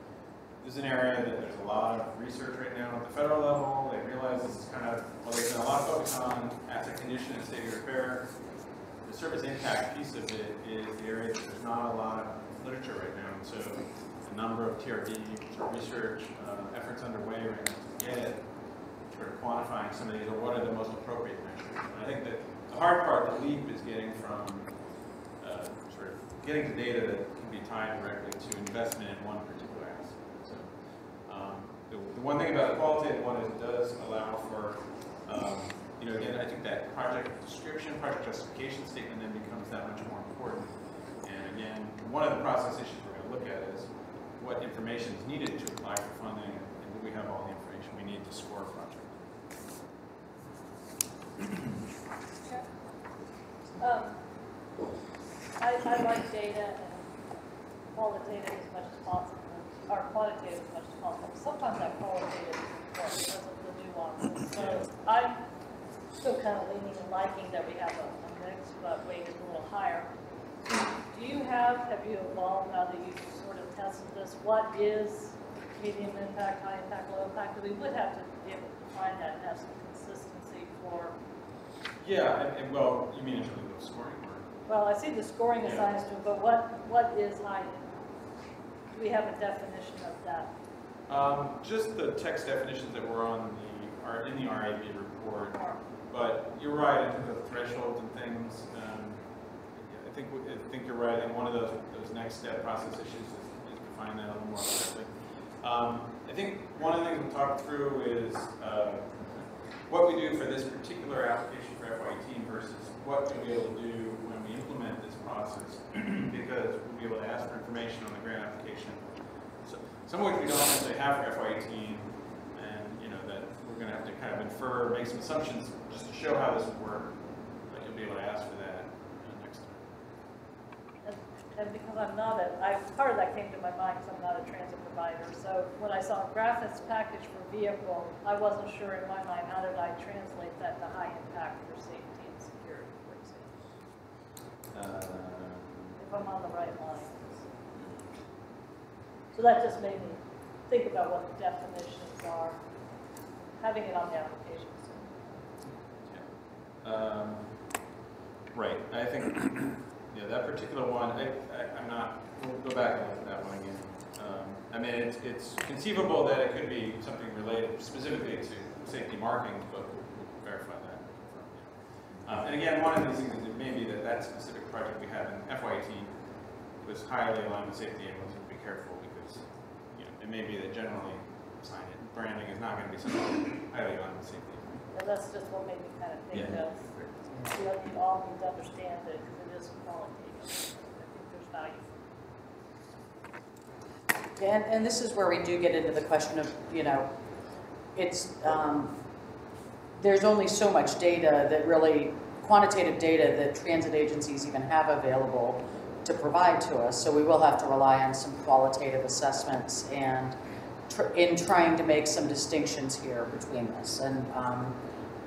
This is an area that there's a lot of research right now at the federal level. They realize this is kind of, well, there's been a lot of focus on asset condition and state of repair. The service impact piece of it is the area that there's not a lot of literature right now. And so a number of TRD research efforts underway right now to get it, sort of quantifying some of these, or what are the most appropriate measures. And I think that the hard part, the leap, is getting from sort of getting to data that can be tied directly to investment in one particular asset. So the one thing about the qualitative one is it does allow for, again, I think that project description, project justification statement then becomes that much more important. And again, one of the process issues we're going to look at is what information is needed to apply for funding, and do we have all the information we need to score a project. I like data and qualitative as much as possible, or quantitative as much as possible. Sometimes that qualitative is important because of the nuances. So I'm still kind of leaning and liking that we have a mix, but weighted a little higher. Do you have you evolved now that you've sort of tested this? What is medium impact, high impact, low impact? We would have to be able to define that and have some consistency for. Yeah, and well, you mean in terms of scoring? Or? Well, I see the scoring assigns to it, but what is high impact? Do we have a definition of that? Just the text definitions that were in the RAB report. But you're right in terms of thresholds and things. I think you're right. And one of those next step process issues is defining that a little more clearly. I think one of the things we talked through is what we do for this particular application for FY18 versus what we'll be able to do when we implement this process, because we'll be able to ask for information on the grant application. So some of which we don't necessarily have for FY18, and that we're going to have to kind of infer, make some assumptions just to show how this would work. But you'll be able to ask for that next time. And because I'm not part of that came to my mind because I'm not a transit provider. So when I saw a graphics package for vehicle, I wasn't sure in my mind how did I translate that to high impact for safety and security, for example. If I'm on the right line. So that just made me think about what the definitions are, having it on the application. Right. I think that particular one, I'm not we'll go back and look at that one again. I mean, it's conceivable that it could be something related specifically to safety markings, but we'll verify that. And again, one of these things is it may be that specific project we have in FY18 was highly aligned with safety, and we'll be careful because it may be that generally branding is not going to be something highly aligned with safety. And that's just what made me kind of think of, you all need to understand it because it is qualitative. I think there's value. And this is where we do get into the question of, it's, there's only so much data that really, quantitative data that transit agencies even have available to provide to us. So we will have to rely on some qualitative assessments and in trying to make some distinctions here between this. And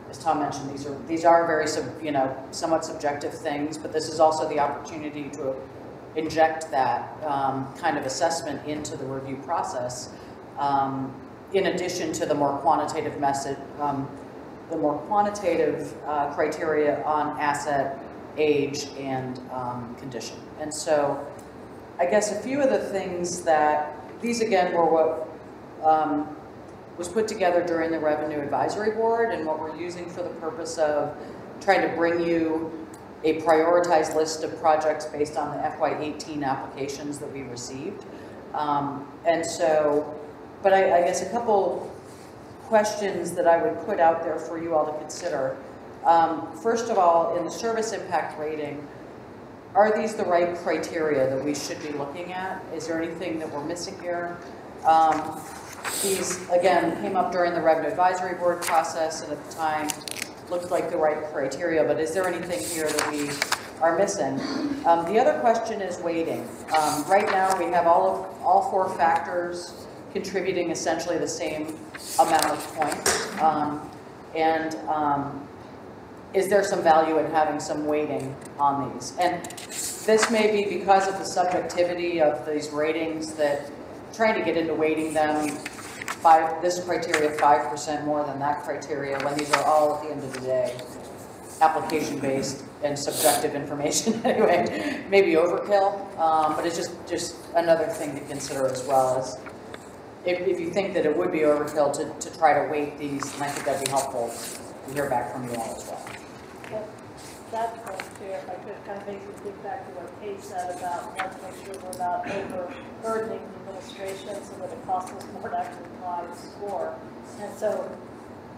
as Tom mentioned, these are very, somewhat subjective things, but this is also the opportunity to inject that kind of assessment into the review process, in addition to the more quantitative criteria on asset, age, and condition. And so I guess a few of the things that, these again were what was put together during the Revenue Advisory Board and what we're using for the purpose of trying to bring you a prioritized list of projects based on the FY18 applications that we received. And so, but I guess a couple questions that I would put out there for you all to consider. First of all, in the service impact rating, are these the right criteria that we should be looking at? Is there anything that we're missing here? These, again, came up during the Revenue Advisory Board process, and at the time looked like the right criteria, but is there anything here that we are missing? The other question is weighting. Right now we have all four factors contributing essentially the same amount of points. Is there some value in having some weighting on these? And this may be because of the subjectivity of these ratings that trying to get into weighting them, this criteria 5% more than that criteria, when these are all at the end of the day application-based and subjective information anyway, maybe overkill, but it's just another thing to consider as well. As if you think that it would be overkill to try to weight these, and I think that'd be helpful to hear back from you all as well. That point, Chair, if I could kind of make you think back to what Kate said about let's make sure we're not overburdening the administration so that it costs us more to actually apply the score. And so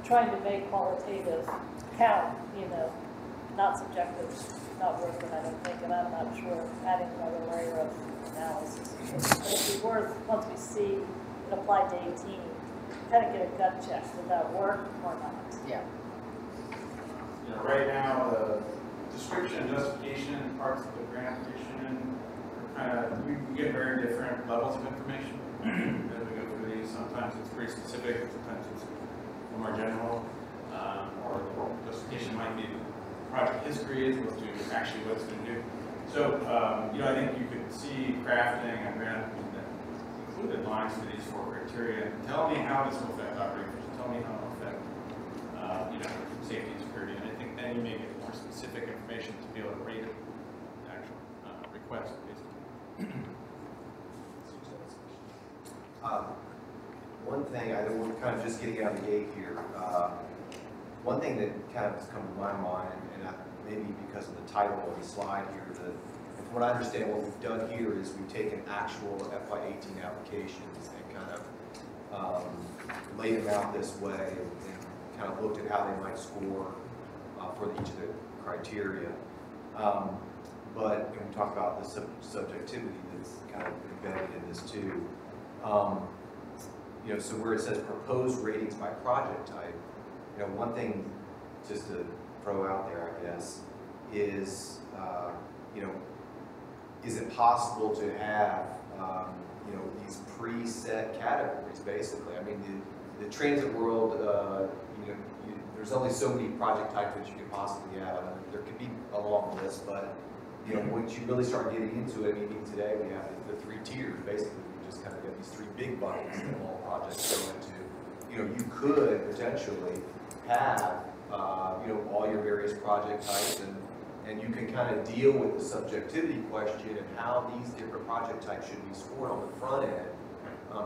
trying to make qualitative count, not subjective, not worth it, I don't think, and I'm not sure adding another layer of analysis. But it'd be worth, once we see it applied to 18, kind of get a gut check. Would that work or not? Yeah. Right now, the description and justification parts of the grant application we get very different levels of information as we go through these. Sometimes it's pretty specific, sometimes it's a little more general, or the justification might be project history as opposed to actually what it's going to do. So, I think you could see crafting a grant that included lines for these four criteria. Tell me how this will affect operating efficiency. Tell me how it will affect, safety and security. And I think then you may get more specific information to be able to rate the actual request based on. One thing, we're kind of just getting out of the gate here. One thing that kind of has come to my mind, and maybe because of the title of the slide here, and from what I understand, what we've done here is we've taken actual FY18 applications and kind of laid them out this way and kind of looked at how they might score for each of the criteria. But we talk about the subjectivity that's kind of embedded in this too. So where it says proposed ratings by project type, one thing just to throw out there, I guess, is, is it possible to have, these preset categories, basically? I mean, the transit world, there's only so many project types that you could possibly have. I mean, there could be a long list, but, once you really start getting into it, even today we have the three tiers, basically. We just kind of get these three big buckets that all projects go into. You could potentially have, all your various project types and you can kind of deal with the subjectivity question and how these different project types should be scored on the front end,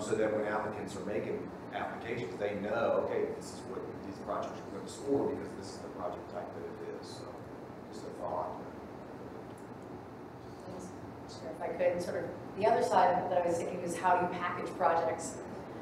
so that when applicants are making applications, they know, okay, this is what these projects are going to score because this is the project type that it is. So, just a thought. Sure, if I could, sort of, the other side of it that I was thinking is how do you package projects?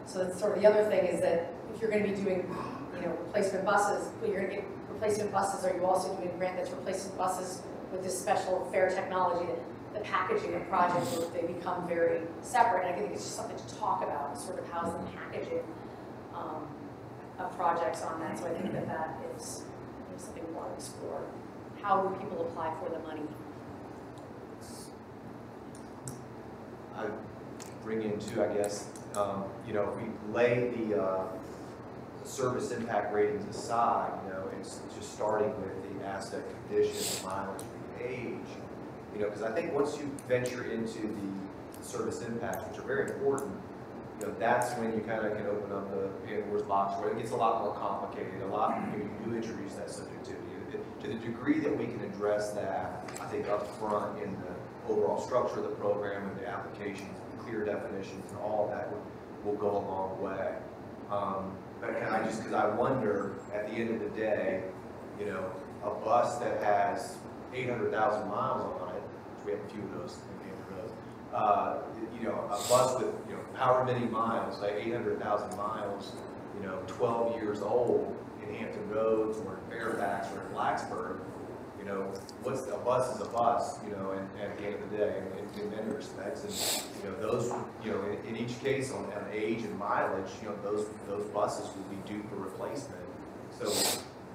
So that's sort of the other thing is that if you're going to be doing, you know, replacement buses, well, you're going to get replacement buses, are you also doing grant that's replacement buses with this special fair technology that the packaging of projects, they become very separate. And I think it's just something to talk about, sort of how's the packaging of projects on that. So I think that that is something we want to explore. How do people apply for the money? I bring in too, I guess, you know, if we lay the service impact ratings aside, you know, it's just starting with the asset condition, mileage, age, you know, because I think once you venture into the service impacts, which are very important, you know, that's when you kind of can open up the Pandora's box where it gets a lot more complicated. You do introduce that subjectivity. To the degree that we can address that, I think up front in the overall structure of the program and the applications, clear definitions, and all of that will go a long way. But can I just, because I wonder, at the end of the day, you know, a bus that has 800,000 miles on it, which we have a few of those in Hampton Roads, you know, a bus with, you know, however many miles, like 800,000 miles, you know, 12 years old in Hampton Roads or in Fairfax or in Blacksburg, you know, a bus is a bus, you know, and at the end of the day, in many respects, and, you know, those, you know, in each case on age and mileage, you know, those buses will be due for replacement. So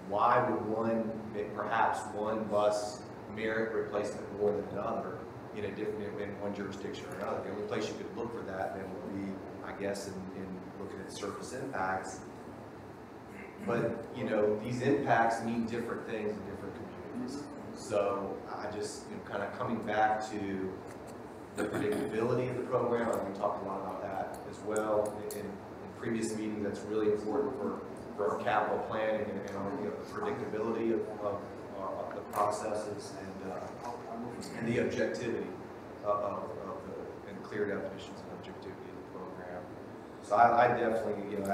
why would perhaps one bus merit replacement more than another in one jurisdiction or another? The only place you could look for that then would be, I guess, in looking at surface impacts. But, you know, these impacts mean different things in different communities. So I just, you know, kind of coming back to the predictability of the program, and we talked a lot about that as well in previous meetings. That's really important for our capital planning and our, you know, the predictability of the processes and the objectivity and clear definitions and objectivity of the program. So I definitely, you know,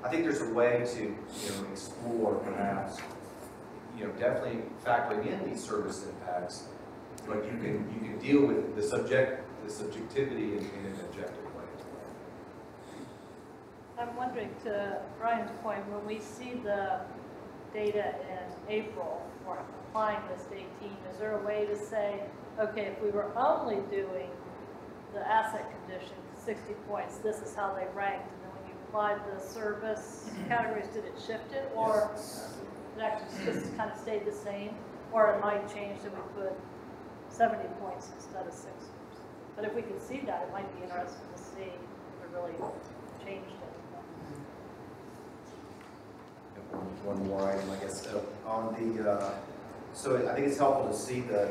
I think there's a way to, you know, explore perhaps, you know, definitely factoring in these service impacts, but you can deal with the subjectivity in an objective way as well. I'm wondering, to Brian's point, when we see the data in April for applying this to 18, is there a way to say, okay, if we were only doing the asset condition, 60 points, this is how they ranked, and then when you applied the service categories, did it shift it, or it actually just kind of stayed the same, or it might change that we put 70 points instead of 60? But if we could see that, it might be interesting to see if it really changed it. One more item, I guess, on the, so I think it's helpful to see the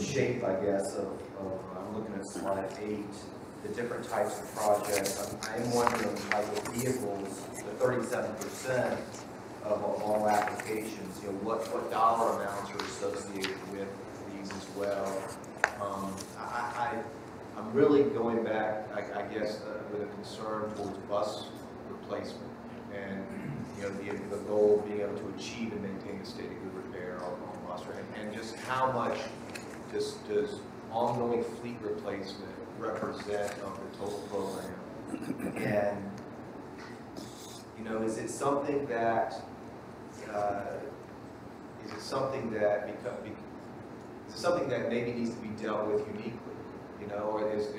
shape, I guess, of I'm looking at slide 8, the different types of projects. I'm wondering, like with vehicles, the 37% of all applications, you know, what dollar amounts are associated with these as well. I'm really going back, I guess, with a concern towards bus replacement. And, you know, the goal of being able to achieve and maintain a state of good repair on bus, and just how much does ongoing fleet replacement represent of the total program? And, you know, is it something that maybe needs to be dealt with uniquely? You know, or is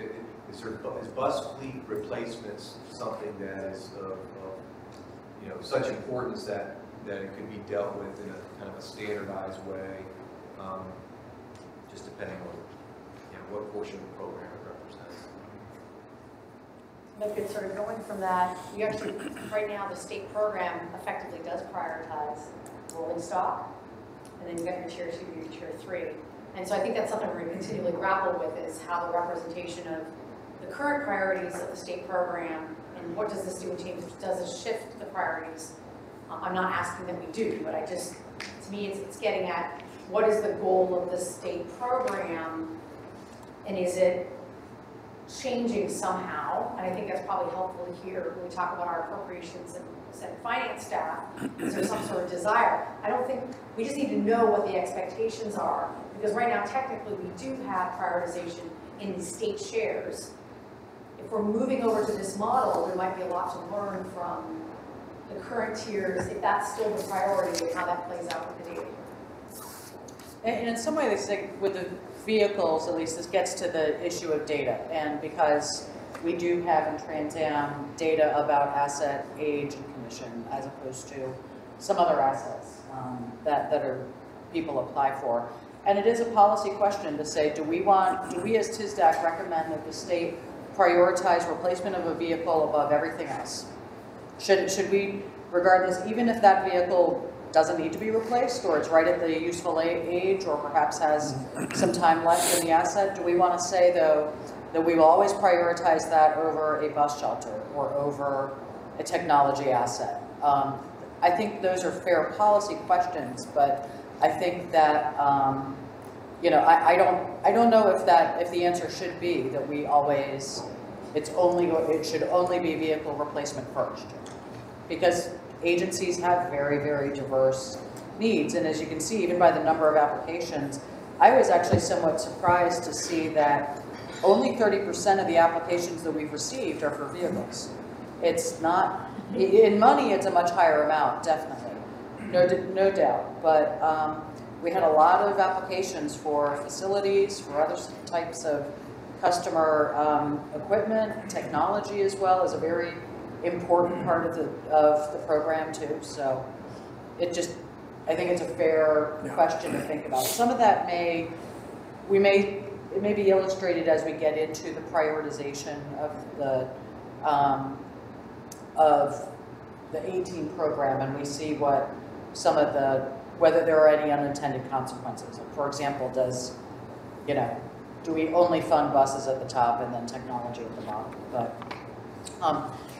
bus fleet replacements something that is of you know, such importance that it could be dealt with in a kind of a standardized way, just depending on, you know, what portion of the program it represents. But sort of going from that, you actually, right now, the state program effectively does prioritize rolling stock, and then you got your tier 2, your tier 3. And so I think that's something we're going to continually grapple with, is how the representation of the current priorities of the state program and what does this do in terms of, does it shift the priorities? I'm not asking that we do, but it's To me, it's getting at what is the goal of the state program, and is it changing somehow? And I think that's probably helpful to hear when we talk about our appropriations and Senate finance staff. Is there some sort of desire? I don't think, we just need to know what the expectations are, because right now technically we do have prioritization in the state shares. If we're moving over to this model, there might be a lot to learn from the current tiers, if that's still the priority, and how that plays out with the data. And in some ways, like with the vehicles, at least this gets to the issue of data. And because we do have in Trans Am data about asset age and condition, as opposed to some other assets that are people apply for. And it is a policy question to say, do we as TSDAC recommend that the state prioritize replacement of a vehicle above everything else? Should we regard this, even if that vehicle doesn't need to be replaced, or it's right at the useful age, or perhaps has some time left in the asset, do we want to say, though, that we will always prioritize that over a bus shelter or over a technology asset? I think those are fair policy questions, but I think that, you know, I don't know if the answer should be that we always, it should only be vehicle replacement first, because agencies have very, very diverse needs. And as you can see, even by the number of applications, I was actually somewhat surprised to see that only 30% of the applications that we've received are for vehicles. It's not, in money, it's a much higher amount, definitely, no doubt. But we had a lot of applications for facilities, for other types of customer equipment. Technology as well is a very important part of the program too. So it just, I think it's a fair question to think about. Some of that it may be illustrated as we get into the prioritization of the 18 program, and we see what some of whether there are any unintended consequences. For example, do we only fund buses at the top and then technology at the bottom? But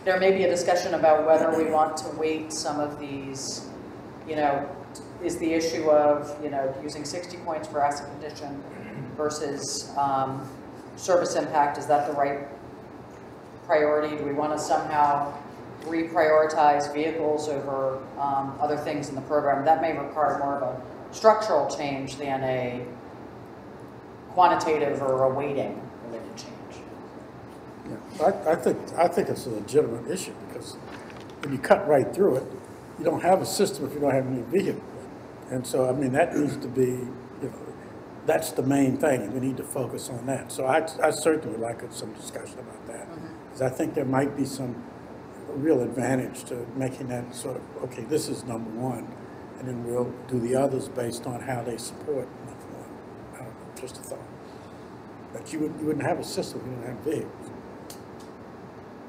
there may be a discussion about whether we want to weight some of these, is the issue of, using 60 points for asset condition versus service impact, is that the right priority? Do we want to somehow reprioritize vehicles over other things in the program? That may require more of a structural change than a quantitative or a weighting related change. Yeah, I think it's a legitimate issue, because when you cut right through it, you don't have a system if you don't have any vehicle. And so, I mean, that needs to be, that's the main thing, and we need to focus on that. So I certainly would like some discussion about that, because I think there might be some real advantage to making that sort of, okay, this is number one, and then we'll do the others based on how they support number one. I don't know, just a thought. But you wouldn't have a system if you didn't have vehicles.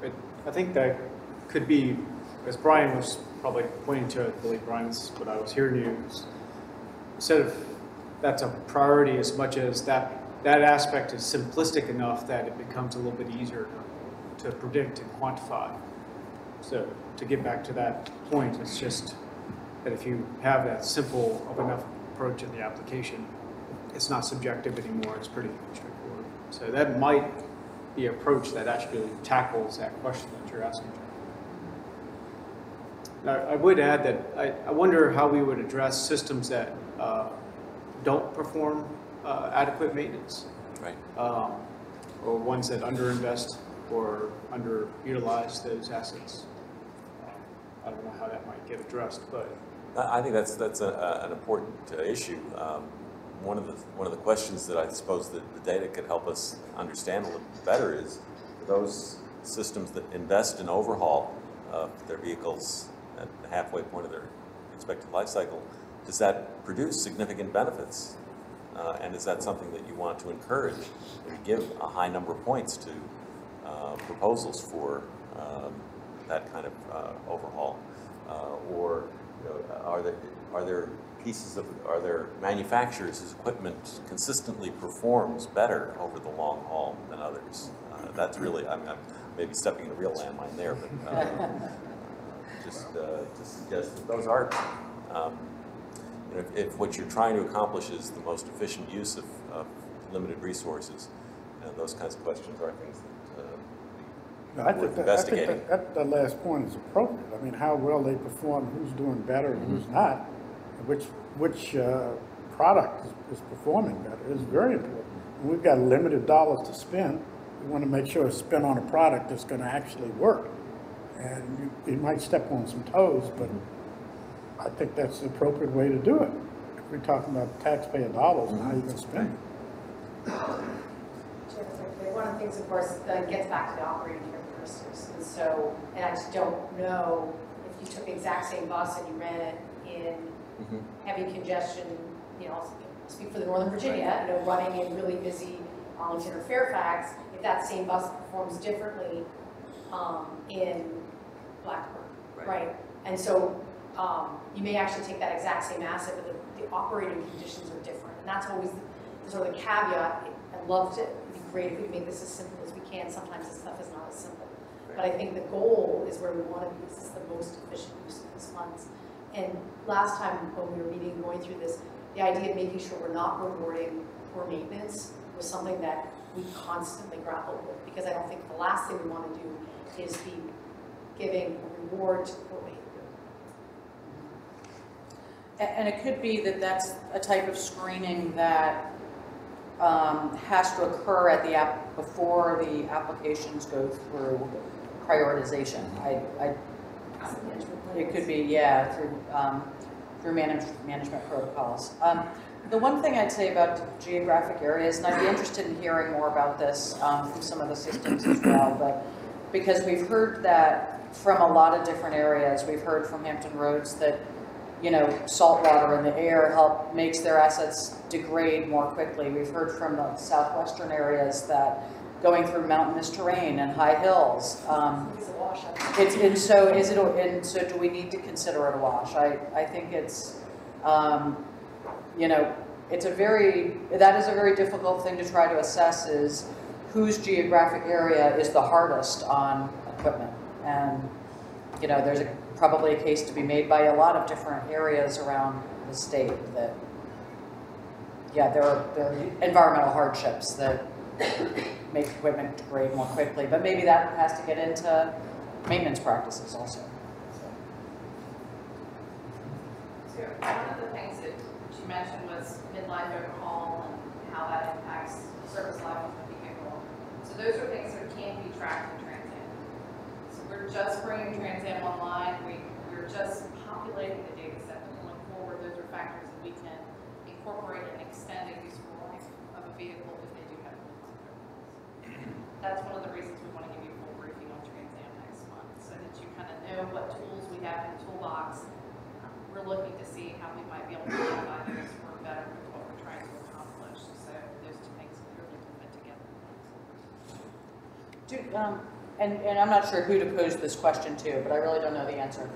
But I think that could be, as Brian was probably pointing to, I believe Brian's what I was hearing you, instead of that's a priority as much as that aspect is simplistic enough that it becomes a little bit easier to predict and quantify. So to get back to that point, it's just that if you have that simple of enough approach in the application, it's not subjective anymore, it's pretty straightforward. So that might be an approach that actually tackles that question that you're asking. Now, I would add that I wonder how we would address systems that don't perform adequate maintenance. Right. Or ones that underinvest or underutilize those assets. I don't know how that might get addressed, but I think that's an important issue. One of the questions that I suppose that the data could help us understand a little better is those systems that invest in overhaul of their vehicles at the halfway point of their expected life cycle, does that produce significant benefits? And is that something that you want to encourage? Maybe give a high number of points to proposals for that kind of overhaul, or are there manufacturers whose equipment consistently performs better over the long haul than others? That's really, I'm maybe stepping in a real landmine there, but just to suggest that those are And if what you're trying to accomplish is the most efficient use of limited resources, and those kinds of questions are things that I think worth investigating. that last point is appropriate. I mean, how well they perform, who's doing better and who's not, which product is performing better is very important. And we've got limited dollars to spend. We want to make sure it's spent on a product that's going to actually work. And you might step on some toes, but I think that's the appropriate way to do it. If we're talking about taxpayer dollars and how you can spend it. One of the things, of course, that gets back to the operating characteristics. And so, and I just don't know if you took the exact same bus and you ran it in heavy congestion, you know, I'll speak for the Northern Virginia, you know, running in really busy Arlington or Fairfax, if that same bus performs differently in Blacksburg, right? And so you may actually take that exact same asset, but the operating conditions are different. And that's always the sort of the caveat. I'd love to, it'd be great if we make this as simple as we can. Sometimes this stuff is not as simple. But I think the goal is where we want to be. This is the most efficient use of these funds. And last time when we were meeting, going through this, the idea of making sure we're not rewarding poor maintenance was something that we constantly grappled with, because I don't think the last thing we want to do is be giving a reward to poor behavior. And it could be that that's a type of screening that has to occur at the before the applications go through prioritization. It could be, yeah, through management protocols. The one thing I'd say about geographic areas, and I'd be interested in hearing more about this from some of the systems as well, but because we've heard that from a lot of different areas. We've heard from Hampton Roads that, you know, salt water in the air makes their assets degrade more quickly. We've heard from the southwestern areas that going through mountainous terrain and high hills. And so do we need to consider it a wash? I think it's, you know, that is a very difficult thing to try to assess, is whose geographic area is the hardest on equipment. And, you know, there's probably a case to be made by a lot of different areas around the state that, yeah, there are environmental hardships that make equipment degrade more quickly, but maybe that has to get into maintenance practices also. So one of the things that she mentioned was midlife overhaul and how that impacts service life of the vehicle. So those are things that can be tracked in Trans Am. So we're just bringing Trans Am online. We're just populating the data set. Going forward, those are factors that we can incorporate and extend a useful life of a vehicle if they do have midlife overhauls. That's one of the reasons we want to give you a full briefing on Trans Am next month, so that you kind of know what tools we have in the toolbox. We're looking to see how we might be able to modify those for better with what we're trying to accomplish. So those two things really can fit together. And I'm not sure who to pose this question to, but I really don't know the answer.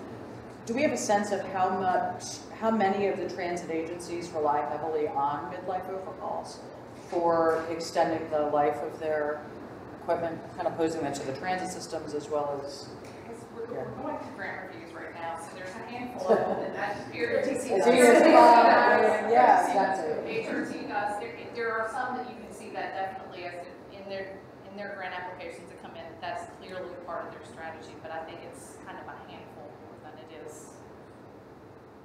Do we have a sense of how many of the transit agencies rely heavily on midlife overhauls for extending the life of their equipment, kind of posing that to the transit systems as well as? We're going through grant reviews right now, so there's a handful of them that that HRT does. Yeah, exactly. HRT does. There are some that you can see that definitely as in their grant applications that come in, that's clearly a part of their strategy, but I think it's kind of a handful more than it is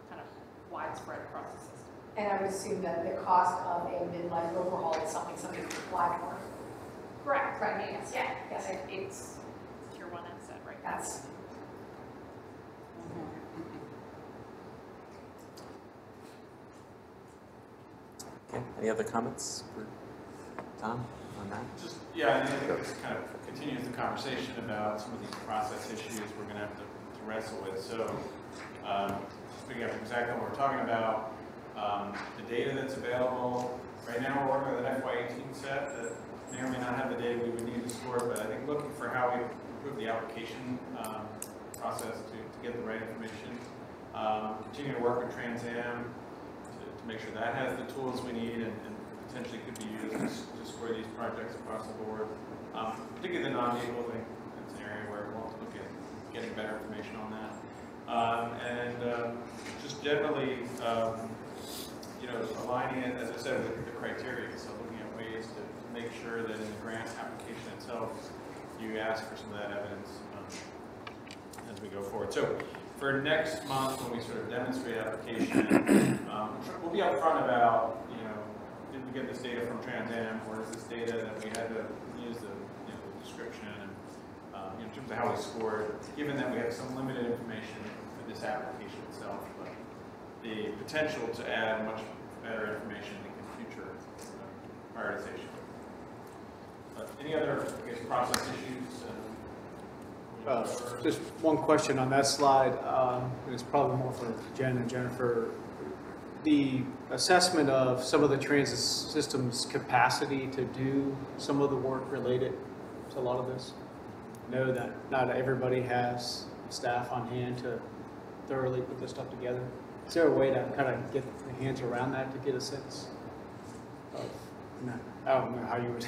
kind of widespread across the system. And I would assume that the cost of a midlife overhaul is something to apply for. Correct. Right. Yes. Yeah. Yes. It's tier 1 asset, right? That's. Okay. Any other comments for Tom on that? Just, yeah, and I think this kind of continues the conversation about some of these process issues we're going to have to wrestle with. So, speaking of exactly what we're talking about, the data that's available, right now we're working with an FY18 set that may or may not have the data we would need to score, but I think looking for how we improve the application process to get the right information. Continue to work with Trans Am to make sure that has the tools we need and potentially could be used to score these projects across the board. Particularly the non-vehicles, I think that's an area where we'll have to look at getting better information on that. Just generally, you know, aligning it, as I said, with the criteria, so looking at ways to make sure that in the grant application itself, you ask for some of that evidence as we go forward. So for next month, when we sort of demonstrate application, we'll be upfront about, you know, did we get this data from Trans Am, or is this data that we had to use the, you know, the description and in terms of how we scored, given that we have some limited information for this application itself, but the potential to add much better information in future prioritization. Any other, I guess, process issues? Just one question on that slide, and it's probably more for Jen and Jennifer. The assessment of some of the transit system's capacity to do some of the work related to a lot of this. Know that not everybody has staff on hand to thoroughly put this stuff together. Is there a way to kind of get the hands around that to get a sense of, you know, I don't know how you would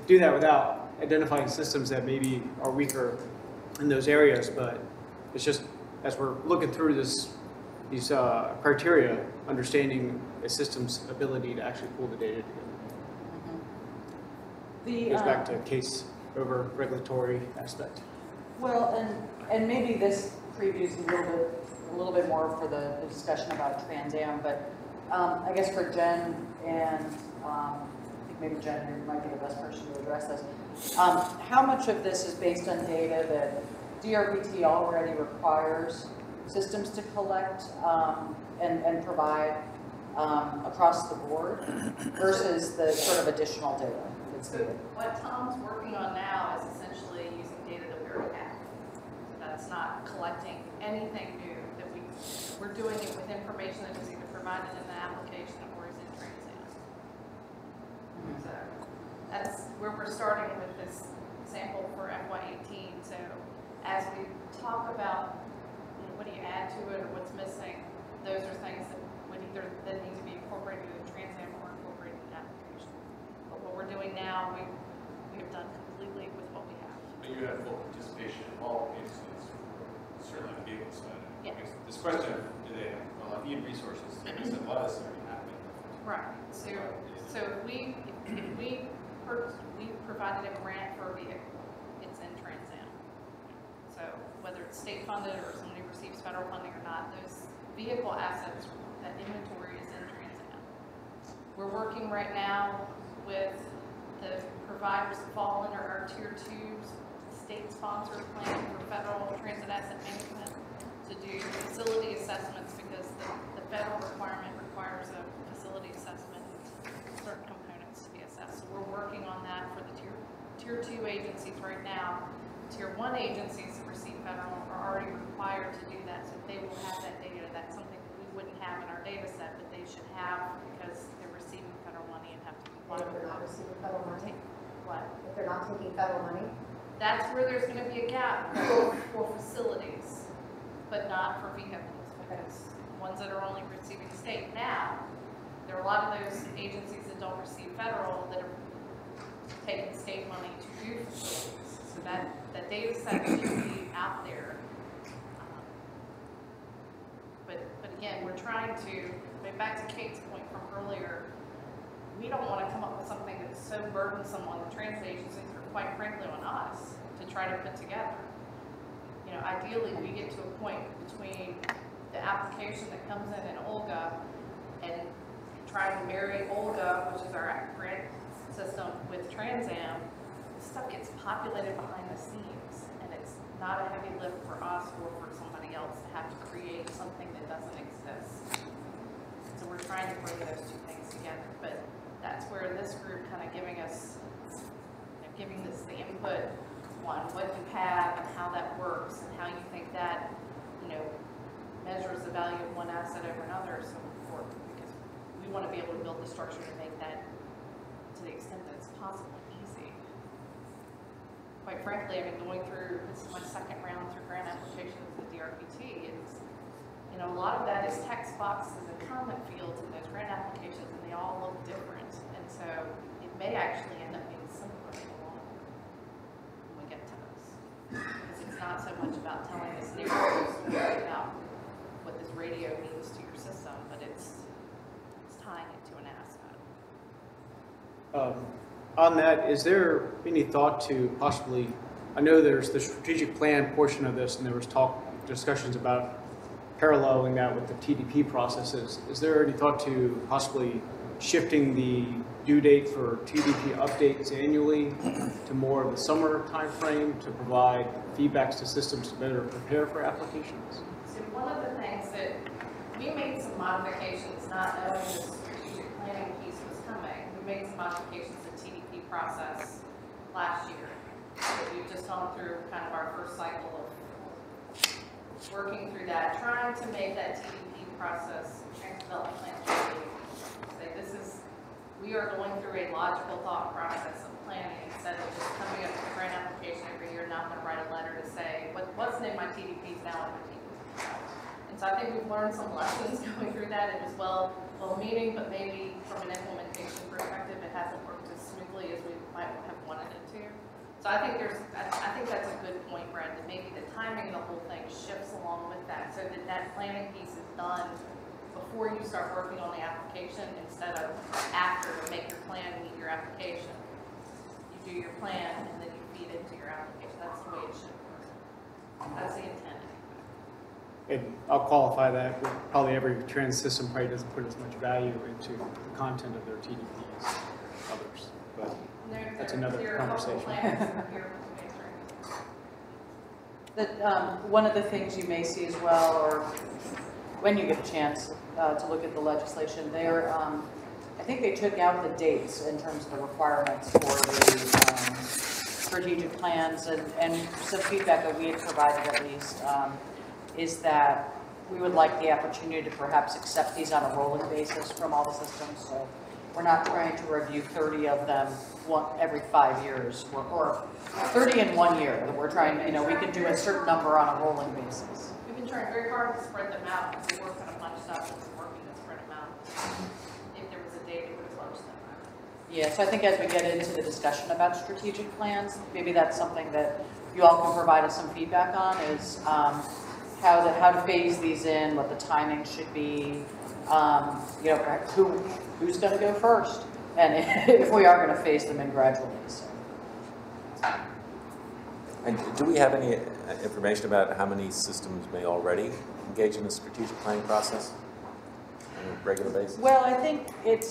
do that without identifying systems that maybe are weaker in those areas, but it's just, as we're looking through these criteria, understanding a system's ability to actually pull the data together. Goes back to case over regulatory aspect. Well, and maybe this previews a little bit more for the discussion about Trans Am, but I guess for Jen and I think maybe Jen might be the best person to address this. How much of this is based on data that DRPT already requires systems to collect and provide across the board versus the sort of additional data that's needed? What Tom's working on now is essentially using data that we already have. That's not collecting anything new. We're doing it with information that is either provided in the application or is in Trans Am. So that's where we're starting with this sample for FY18. So as we talk about, you know, what do you add to it or what's missing, those are things that would either then need to be incorporated in Trans Am or incorporated in the application. But what we're doing now, we have done completely with what we have. But you have full participation in all agencies, certainly on the vehicle side. Yeah. This question of do they need resources? I guess a lot of this already happened. Right. So if we provided a grant for a vehicle, it's in Trans Am. So whether it's state funded or somebody receives federal funding or not, those vehicle assets, that inventory is in Trans Am. We're working right now with the providers that fall under our Tier 2 state-sponsored plan for federal transit asset management to do facility assessments, because the federal requirement requires a facility assessment and certain components to be assessed. So we're working on that for the tier 2 agencies right now. Tier 1 agencies that receive federal are already required to do that, so they will have that data. That's something that we wouldn't have in our data set, but they should have because they're receiving federal money and have to comply If with they're not it. receiving federal money? What? If they're not taking federal money? That's where there's going to be a gap for facilities, but not for vehicles, because ones that are only receiving state. Now, there are a lot of those agencies that don't receive federal that are taking state money to do facilities. So that data set should be out there. But again, we're trying to, back to Kate's point from earlier, we don't want to come up with something that's so burdensome on the transit agencies, or quite frankly on us, to try to put together. You know, ideally, we get to a point between the application that comes in Olga and trying to marry Olga, which is our grant system, with Trans Am. This stuff gets populated behind the scenes, and it's not a heavy lift for us or for somebody else to have to create something that doesn't exist. So we're trying to bring those two things together, but that's where this group kind of giving us, giving this the input on what you have and how that works and how you think that, measures the value of one asset over another, so forth, because we want to be able to build the structure to make that, to the extent that it's possible, easy. Quite frankly, I've been going through, this is my second round through grant applications with DRPT, and a lot of that is text boxes and comment fields in those grant applications, and they all look different, and so it may actually end up being simpler in the long run when we get to this, because it's not so much about telling this narrative story about what this radio means to your system, but it's On that, is there any thought to possibly, I know there's the strategic plan portion of this, and there was discussions about paralleling that with the TDP processes. Is there any thought to possibly shifting the due date for TDP updates annually to more of the summer timeframe to provide feedbacks to systems to better prepare for applications? So one of the things that we made some modifications, not knowing the strategic planning piece was coming. We made some modifications to TDP process last year. So we've just gone through kind of our first cycle of working through that, trying to make that TDP process and development plan. Say this is, we are going through a logical thought process of planning instead of just coming up with a grant application every year. Now I'm going to write a letter to say what wasn't in my TDPs now in my TDPs. And so I think we've learned some lessons going through that. It was well-meaning, but maybe from an implementation perspective, it hasn't worked as smoothly as we might have wanted it to. So I think that's a good point, Brendan. Maybe the timing of the whole thing shifts along with that, so that that planning piece is done before you start working on the application instead of after to make your plan meet your application. You do your plan and then you feed into your application. That's the way it should work. That's the intent. And I'll qualify that with probably every trans system probably doesn't put as much value into the content of their TDP as others, but that's another conversation. One of the things you may see as well, or when you get a chance to look at the legislation, there, I think they took out the dates in terms of the requirements for the strategic plans, and some feedback that we had provided at least is that we would like the opportunity to perhaps accept these on a rolling basis from all the systems. So we're not trying to review 30 of them every 5 years, or 30 in 1 year. We're trying, we can do a certain number on a rolling basis. We've been trying very hard to spread them out. We work on a bunch of stuff that's working to spread them out. If there was a date, it would have closed them. Yeah, so I think as we get into the discussion about strategic plans, maybe that's something that you all can provide us some feedback on, is how to phase these in, what the timing should be, who's going to go first, and if we are going to phase them in gradually. So. And do we have any information about how many systems may already engage in the strategic planning process on a regular basis? Well, I think it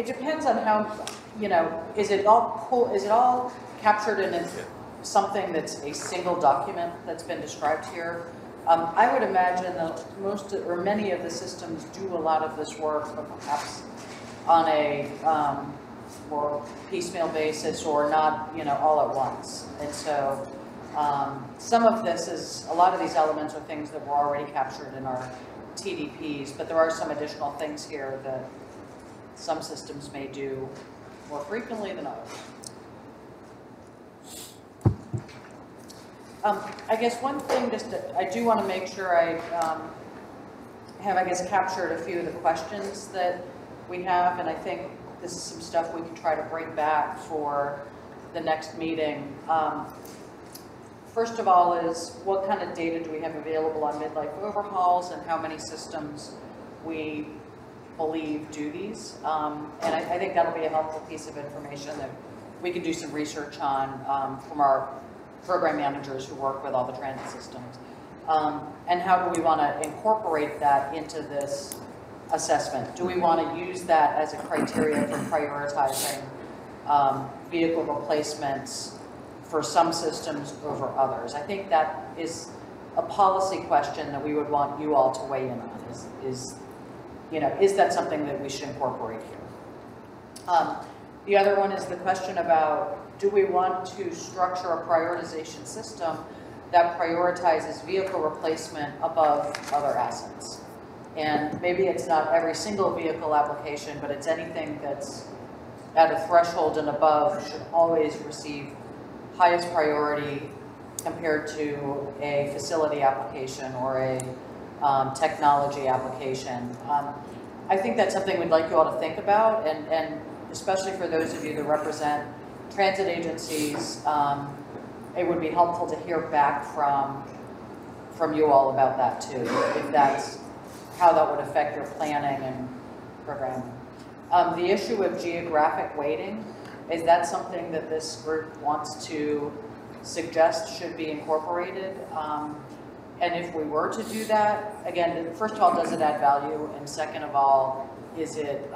depends on how, is it all captured in something that's a single document that's been described here? I would imagine that many of the systems do a lot of this work, but perhaps on a more piecemeal basis, or not, all at once. And so some of this is, a lot of these elements are things that were already captured in our TDPs, but there are some additional things here that some systems may do more frequently than others. I guess one thing, I do want to make sure I have, captured a few of the questions that we have, and I think this is some stuff we can try to bring back for the next meeting. First of all is, what kind of data do we have available on midlife overhauls, and how many systems we believe do these? And I think that'll be a helpful piece of information that we can do some research on from our program managers who work with all the transit systems. And how do we want to incorporate that into this assessment? Do we want to use that as a criteria for prioritizing vehicle replacements for some systems over others? I think that is a policy question that we would want you all to weigh in on. Is that something that we should incorporate here? The other one is the question about, do we want to structure a prioritization system that prioritizes vehicle replacement above other assets? And maybe it's not every single vehicle application, but it's anything that's at a threshold and above should always receive highest priority compared to a facility application or a technology application. I think that's something we'd like you all to think about, and especially for those of you that represent transit agencies, it would be helpful to hear back from you all about that too, if that's how that would affect your planning and programming. The issue of geographic weighting, is that something that this group wants to suggest should be incorporated? And if we were to do that, again, first of all, does it add value? And second of all, is it,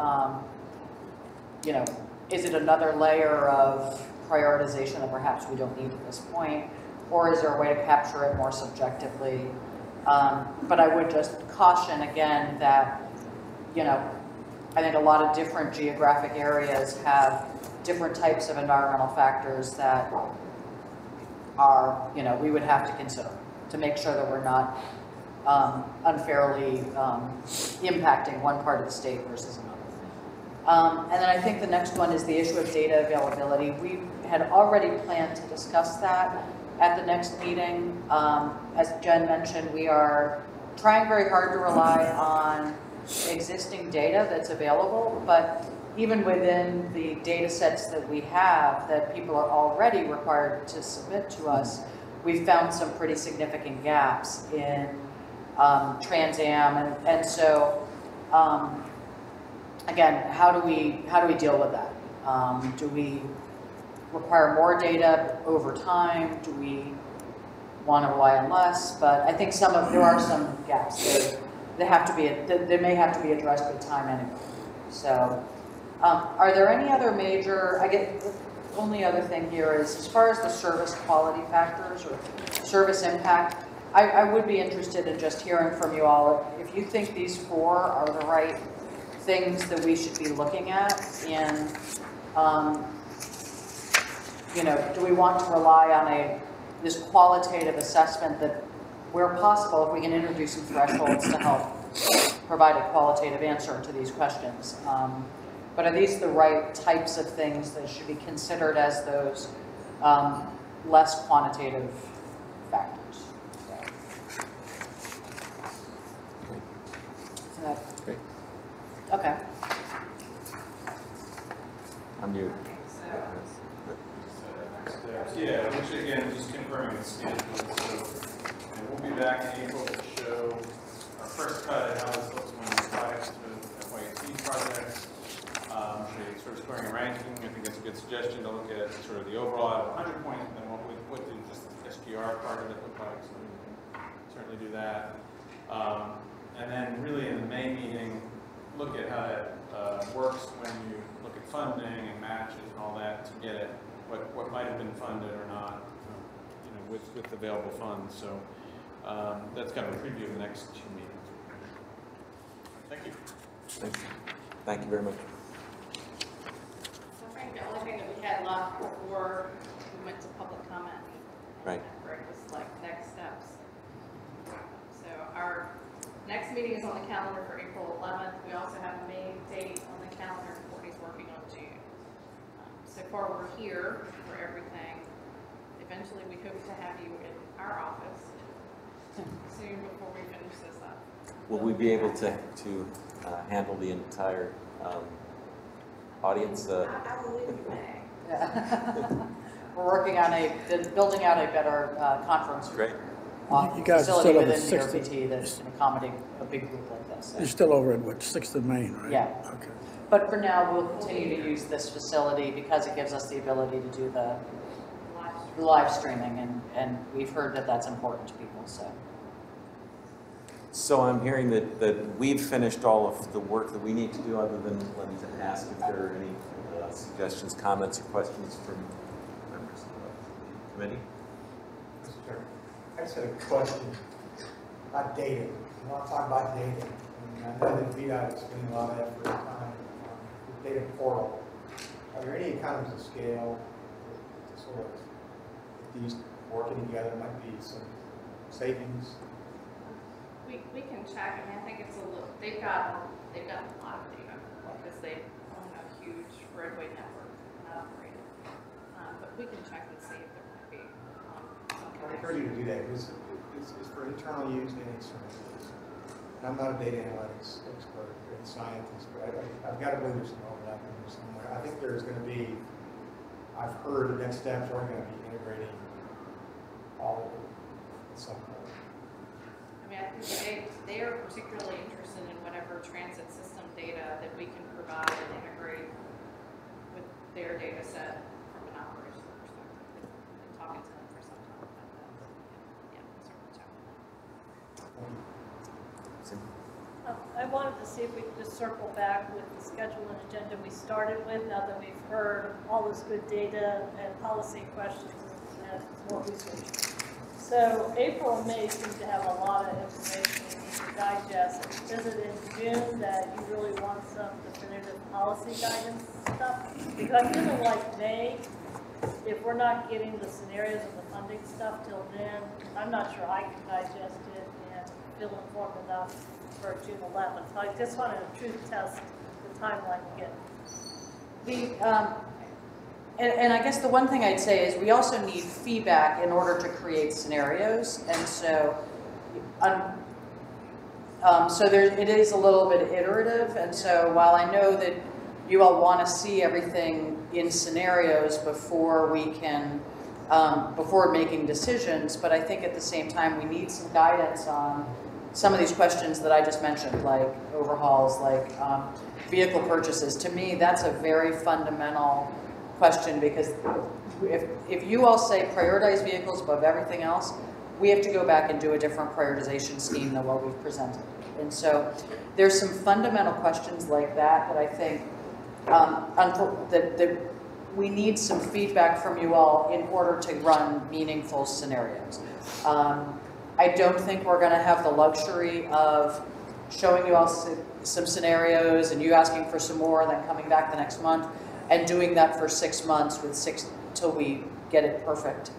you know, is it another layer of prioritization that perhaps we don't need at this point? Or is there a way to capture it more subjectively? But I would just caution again that, you know, I think a lot of different geographic areas have different types of environmental factors that are, you know, we would have to consider to make sure that we're not unfairly impacting one part of the state versus another. And then I think the next one is the issue of data availability. We had already planned to discuss that at the next meeting. As Jen mentioned, we are trying very hard to rely on existing data that's available, but even within the data sets that we have that people are already required to submit to us, we've found some pretty significant gaps in Trans Am, and so again, how do we deal with that? Do we require more data over time? Do we want to rely on less? But I think there are some gaps. They have to be, they may have to be addressed with time anyway. So, are there any other major? The only other thing here is, as far as the service quality factors or service impact, I would be interested in just hearing from you all if you think these four are the right things that we should be looking at, and you know, do we want to rely on this qualitative assessment that, where possible, if we can introduce some thresholds to help provide a qualitative answer to these questions. But are these the right types of things that should be considered as those less quantitative factors? So, Great. okay. I'm you. Yeah, which again, just confirming the schedule. So we'll be back in April to show our first cut at how this looks when we apply it to FYC projects. Sort of scoring and ranking, I think that's a good suggestion to look at sort of the overall out of 100 point, and then what did just the SPR part of it look like, so we can certainly do that. And then really in the May meeting, look at how that works when you look at funding and matches and all that to get at what might have been funded or not, you know, with available funds. So that's kind of a preview of the next two meetings. Thank you. Thank you. Thank you very much. I think the only thing that we had left before we went to public comment, Right, was like next steps. So our next meeting is on the calendar for April 11th. We also have a May date on the calendar. Courtney's working on June. So far we're here for everything. Eventually we hope to have you in our office soon before we finish this up. will we be able to handle the entire audience? I believe you may. Yeah. We're working on building out a better conference Great. You guys are facility still over within 6th. DRPT that can accommodate a big group like this. You're still over at what, 6th and Main, right? Yeah. Okay. But for now, we'll continue to use this facility because it gives us the ability to do the live streaming, and we've heard that that's important to people, so. So I'm hearing that we've finished all of the work that we need to do, other than let me ask if there are any suggestions, comments, or questions from members of the committee. Mr. Chairman, I just had a question about data. I want to talk about data. And I know that VDOT is spending a lot of effort and time on the data portal. Are there any economies of scale to sort of, if these working together might be some savings? We can check. I mean, I think it's a little. They've got a lot of data because they own a huge roadway network and operate it. But we can check and see if there might be. I encourage you to do that because it's for internal use and external use. And I'm not a data analytics expert or a scientist, but I've got to believe there's some overlap in there somewhere. I think there's going to be. I've heard the next steps are going to be integrating all of it at some point. I mean, I think they are particularly interested in whatever transit system data that we can provide and integrate with their data set from an operational perspective. Been talking to them for some time about that. Yeah, certainly check on that. I wanted to see if we could just circle back with the schedule and agenda we started with, now that we've heard all this good data and policy questions and more research. So April and May seem to have a lot of information we need to digest. Is it in June that you really want some definitive policy guidance stuff? Because I'm feeling like May, if we're not getting the scenarios and the funding stuff till then, I'm not sure I can digest it and feel informed enough for June 11th. So I just wanted to truth test the timeline again. And I guess the one thing I'd say is we also need feedback in order to create scenarios, and so it is a little bit iterative. And so while I know that you all want to see everything in scenarios before we can before making decisions, but I think at the same time we need some guidance on some of these questions that I just mentioned, like overhauls, like vehicle purchases. To me, that's a very fundamental question, because if you all say prioritize vehicles above everything else, we have to go back and do a different prioritization scheme than what we've presented. And so there's some fundamental questions like that that I think that we need some feedback from you all in order to run meaningful scenarios. I don't think we're going to have the luxury of showing you all some scenarios and you asking for some more and then coming back the next month and doing that for 6 months till we get it perfect.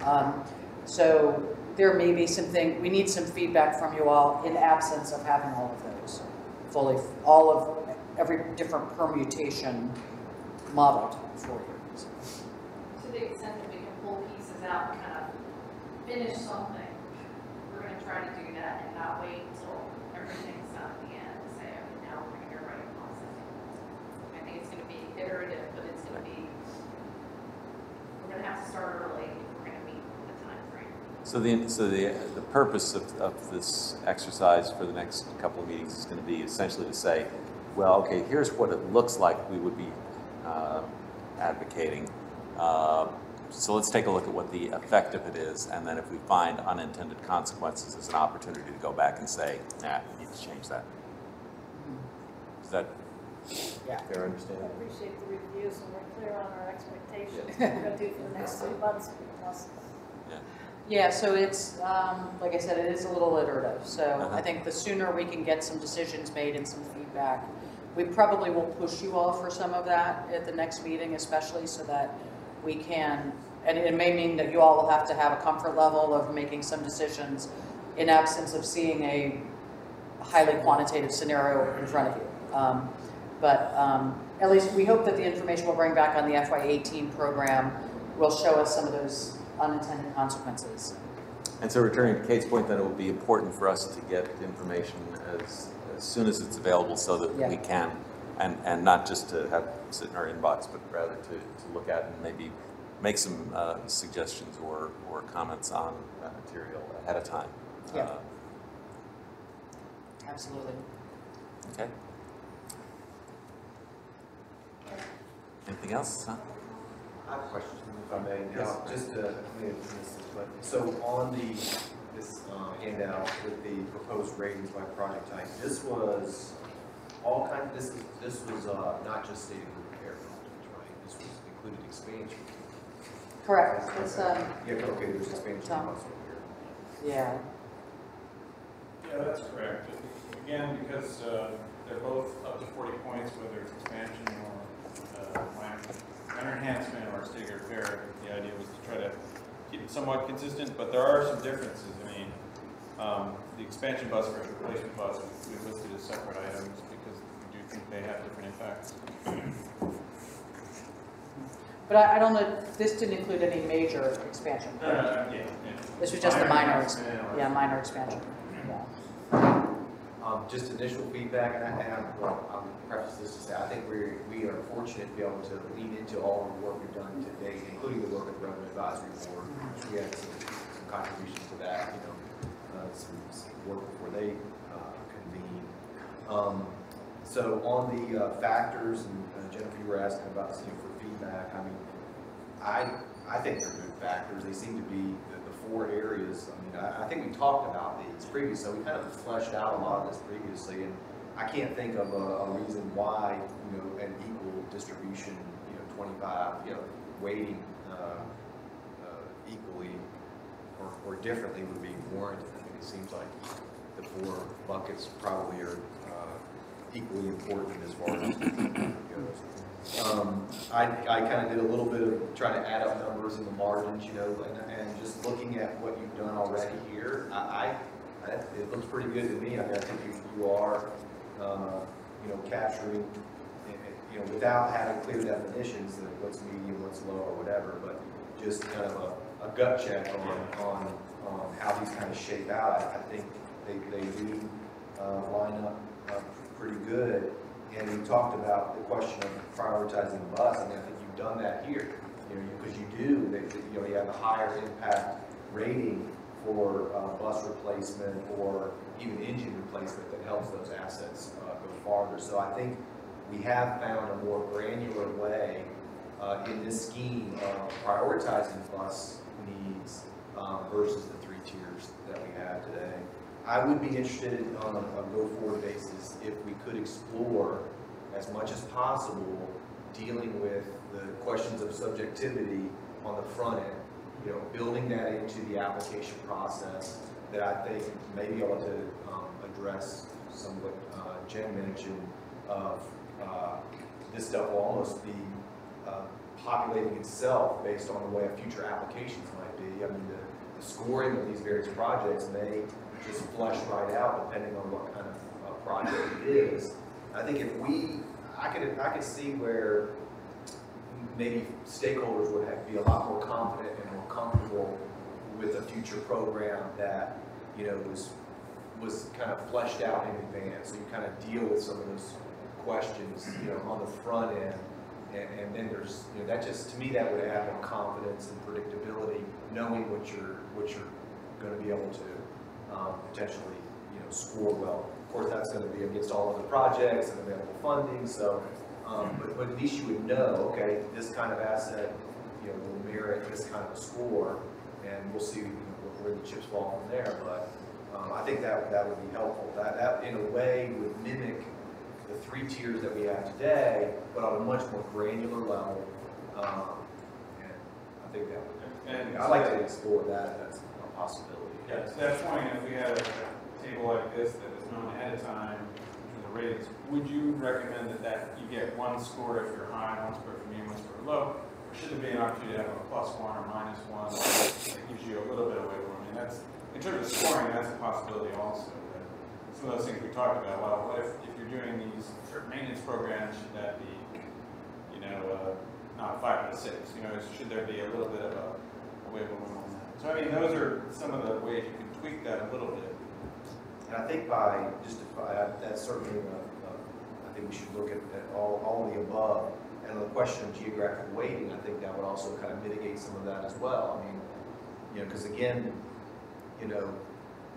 So there may be something, we need some feedback from you all in absence of having all of those fully, all of every different permutation modeled for you. To the extent that we can pull pieces out and kind of finish something, we're going to try to do that and not wait until everything's done at the end and say, okay, now we're going to get ready to process. I think it's going to be iterative, but it's going to be, we're going to have to start early if we're going to meet the time frame. So the purpose of this exercise for the next couple of meetings is going to be essentially to say, well, okay, here's what it looks like we would be advocating. So let's take a look at what the effect of it is, and then if we find unintended consequences, as an opportunity to go back and say, nah, we need to change that. Is that fair understanding? I appreciate the review, so we're clear on our expectations. What we're going to do for the next 3 months. Yeah, so it's, like I said, it is a little iterative. So I think the sooner we can get some decisions made and some feedback, we probably will push you all for some of that at the next meeting, especially so that we can, and it may mean that you all will have to have a comfort level of making some decisions in absence of seeing a highly quantitative scenario in front of you. But at least we hope that the information we'll bring back on the FY18 program will show us some of those unintended consequences. And so returning to Kate's point, then it will be important for us to get information as soon as it's available so that we can, and not just to have sit in our inbox, but rather to look at and maybe make some suggestions or comments on that material ahead of time. Yeah. Absolutely. Okay. Anything else? Huh? I have a question, if I may. Yes. Just to, so on this handout with the proposed ratings by project type, this was all kind. This was not just state and repair projects, right? This was included expansion. Correct. It's, Okay, there's expansion also here. Yeah. Yeah, that's correct. Again, because they're both up to 40 points, whether it's expansion or minor enhancement or state repair. The idea was to try to keep it somewhat consistent, but there are some differences. I mean, the expansion bus versus replacement bus, we listed as separate items because we do think they have different impacts. But I don't know, this didn't include any major expansion. Yeah. This was just the minor expansion. expansion. Minor expansion. Just initial feedback, and I'll preface this to say, I think we are fortunate to be able to lean into all of the work we've done to date, including the work of the Revenue Advisory Board, which we had some contributions to that, some work before they convene. So on the factors, and Jennifer, you were asking about for feedback. I mean, I think they're good factors. They seem to be the 4 areas. I mean, I think we talked about these previously. So we kind of fleshed out a lot of this previously, and I can't think of a reason why an equal distribution, 25, weighting equally or differently would be warranted. I mean, it seems like the 4 buckets probably are equally important as far as goes. I kind of did a little bit of trying to add up numbers in the margins, and just looking at what you've done already here, it looks pretty good to me. I mean, I think you are, capturing, without having clear definitions of what's medium, what's low, or whatever, but just kind of a gut check on how these kind of shape out. I think they do line up pretty good. And we talked about the question of prioritizing the bus. I mean, I think you've done that here, because you do. You have a higher impact rating for bus replacement or even engine replacement that helps those assets go farther. So I think we have found a more granular way in this scheme of prioritizing bus needs versus the 3 tiers that we have today. I would be interested on a go-forward basis if we could explore as much as possible dealing with the questions of subjectivity on the front end, building that into the application process that I think maybe ought to address some of what Jen mentioned of this stuff will almost be populating itself based on the way future applications might be. I mean, the scoring of these various projects may just flush right out depending on what kind of project it is. I think I could see where maybe stakeholders would be a lot more confident and more comfortable with a future program that was kind of fleshed out in advance. So you kind of deal with some of those questions on the front end, and then there's that just, to me, that would add more confidence and predictability, knowing what you're going to be able to potentially score well. Of course, that's going to be against all other projects and available funding. So, but at least you would know, okay, this kind of asset will merit this kind of a score, and we'll see where the chips fall from there. But I think that would be helpful. That in a way would mimic the 3 tiers that we have today, but on a much more granular level. And I think that would. And I'd like to explore that as a possibility. Yeah, to that point, if we had a table like this that is known ahead of time in the ratings, would you recommend that you get 1 score if you're high, 1 score if you're medium, 1 score if you're low? Or should there be an opportunity to have a +1 or -1 that gives you a little bit of wiggle room? I mean, that's, in terms of scoring, that's a possibility also. Some of those things we talked about, well, what if you're doing these certain maintenance programs, should that be, not 5 out of 6? Should there be a little bit of a wiggle room on that? So I mean, those are some of the ways you can tweak that a little bit. And I think that's certainly, I think we should look at all of the above. And the question of geographic weighting, I think that would also kind of mitigate some of that as well. I mean, because again,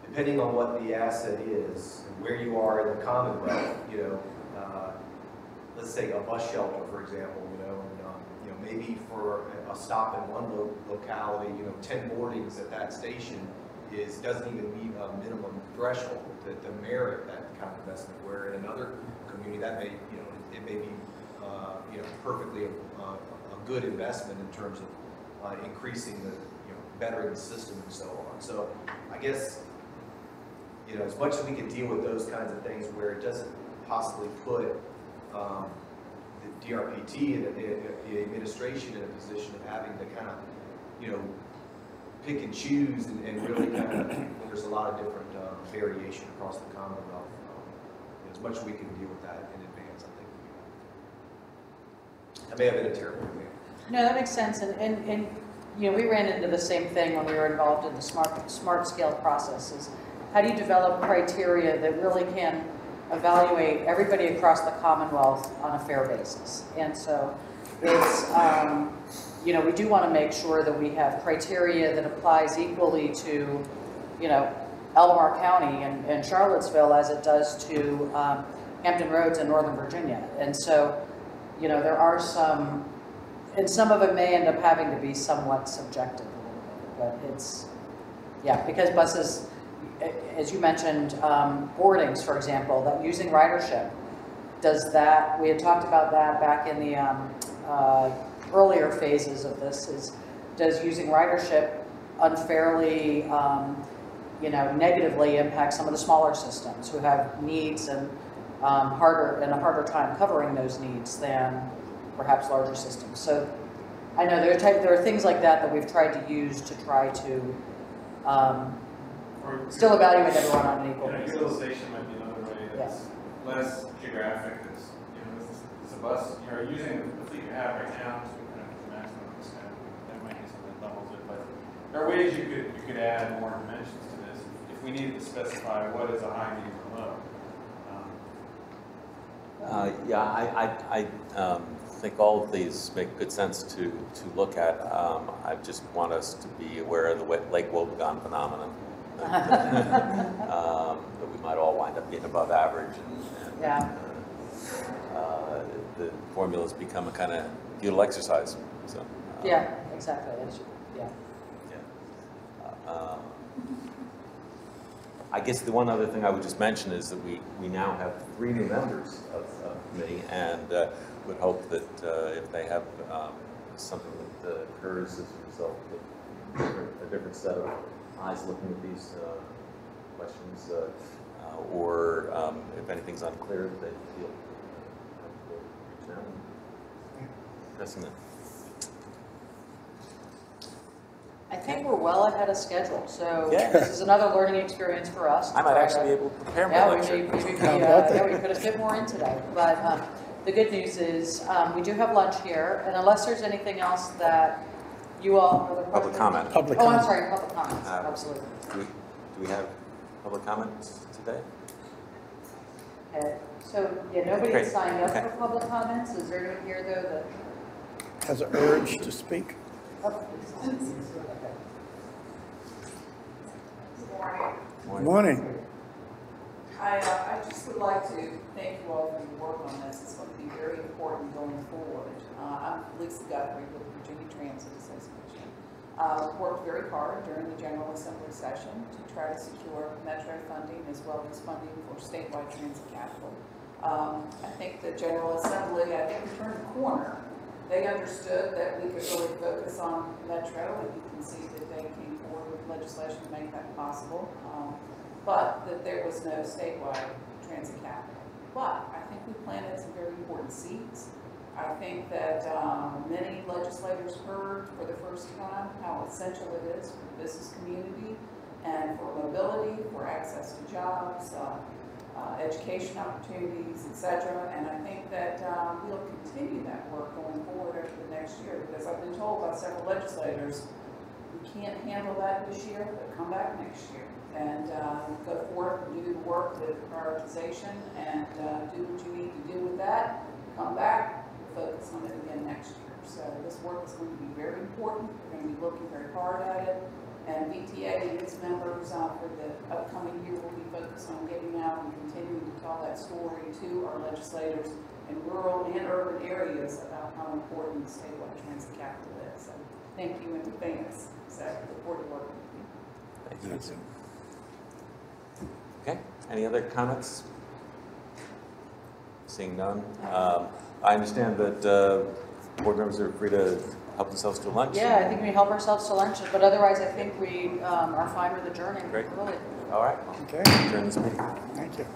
depending on what the asset is and where you are in the Commonwealth, let's say a bus shelter, for example, and, maybe for a stop in one locality, 10 boardings at that station doesn't even meet a minimum threshold to merit that kind of investment. Where in another community, that may, it may be, perfectly a good investment in terms of increasing the, bettering the system and so on. So I guess, as much as we can deal with those kinds of things where it doesn't possibly put the DRPT and the administration in a position of having to kind of, pick and choose and really kind of, there's a lot of different variation across the Commonwealth. As much as we can deal with that in advance, I think. That may have been a terrible example. No, that makes sense. And we ran into the same thing when we were involved in the smart scale processes. How do you develop criteria that really can evaluate everybody across the Commonwealth on a fair basis? And so it's, we do want to make sure that we have criteria that applies equally to, Albemarle County and Charlottesville as it does to Hampton Roads in Northern Virginia. And so, you know, there are some, and some of it may end up having to be somewhat subjective a little bit, but it's, yeah, because buses, as you mentioned, boardings, for example, that using ridership, does that, we had talked about that back in the earlier phases of this, is does using ridership unfairly, you know, negatively impact some of the smaller systems who have needs and a harder time covering those needs than perhaps larger systems. So I know there are things like that that we've tried to use to try to still evaluate everyone on an equal basis. Utilization might be another way that's less geographic. It's, you know, it's a bus, you're using the fleet you have right now to kind of the maximum extent. That might be something that doubles it, but there are ways you could add more dimensions to this if we needed to specify what is a high, medium, or low. I think all of these make good sense to look at. I just want us to be aware of the Lake Wobegon phenomenon. That we might all wind up being above average, and the formulas become a kind of futile exercise. So Yeah, exactly. I guess the one other thing I would just mention is that we now have 3 new members of the committee, and would hope that if they have something that occurs as a result of a different set of eyes looking at these questions, or if anything's unclear, that they feel comfortable reaching out and addressing it. I think we're well ahead of schedule, so Yeah. this is another learning experience for us. I might actually be able to prepare my Yeah, lecture. we could have fit more in today, but the good news is we do have lunch here, and unless there's anything else that you all... Public comment. Public Oh, I'm comment. sorry, public comments, absolutely. Do we have public comments today? Okay, so, yeah, nobody Great. has signed up Okay. for public comments. Is there anyone here, though, that... Has an urge to speak? Oh, please. Okay. Morning. I just would like to thank you all for your work on this. It's going to be very important going forward. I'm Lisa Guthrie with the Virginia Transit Association. Worked very hard during the General Assembly session to try to secure Metro funding as well as funding for statewide transit capital. I think the General Assembly, I think we turned a corner. They understood that we could really focus on Metro, and you can see that they came forward with legislation to make that possible, but that there was no statewide transit capital. But I think we planted some very important seeds. I think that many legislators heard for the first time how essential it is for the business community and for mobility, for access to jobs, education opportunities, etc. And I think that we'll continue that work going forward over the next year, because I've been told by several legislators, we can't handle that this year, but come back next year and go forth and do the work with prioritization and do what you need to do with that. Come back, focus on it again next year. So this work is going to be very important. We're going to be looking very hard at it. And VTA and its members for the upcoming year will be focused on getting out and continuing to tell that story to our legislators in rural and urban areas about how important statewide transit capital is. So thank you in advance. So I look forward to working with you. Thank you. Okay, any other comments? Seeing none. I understand that board members are free to help themselves to lunch. Yeah, I think we help ourselves to lunch, but otherwise I think we are fine with adjourning. Great. Really. All right. Okay. Adjourn this meeting. Thank you.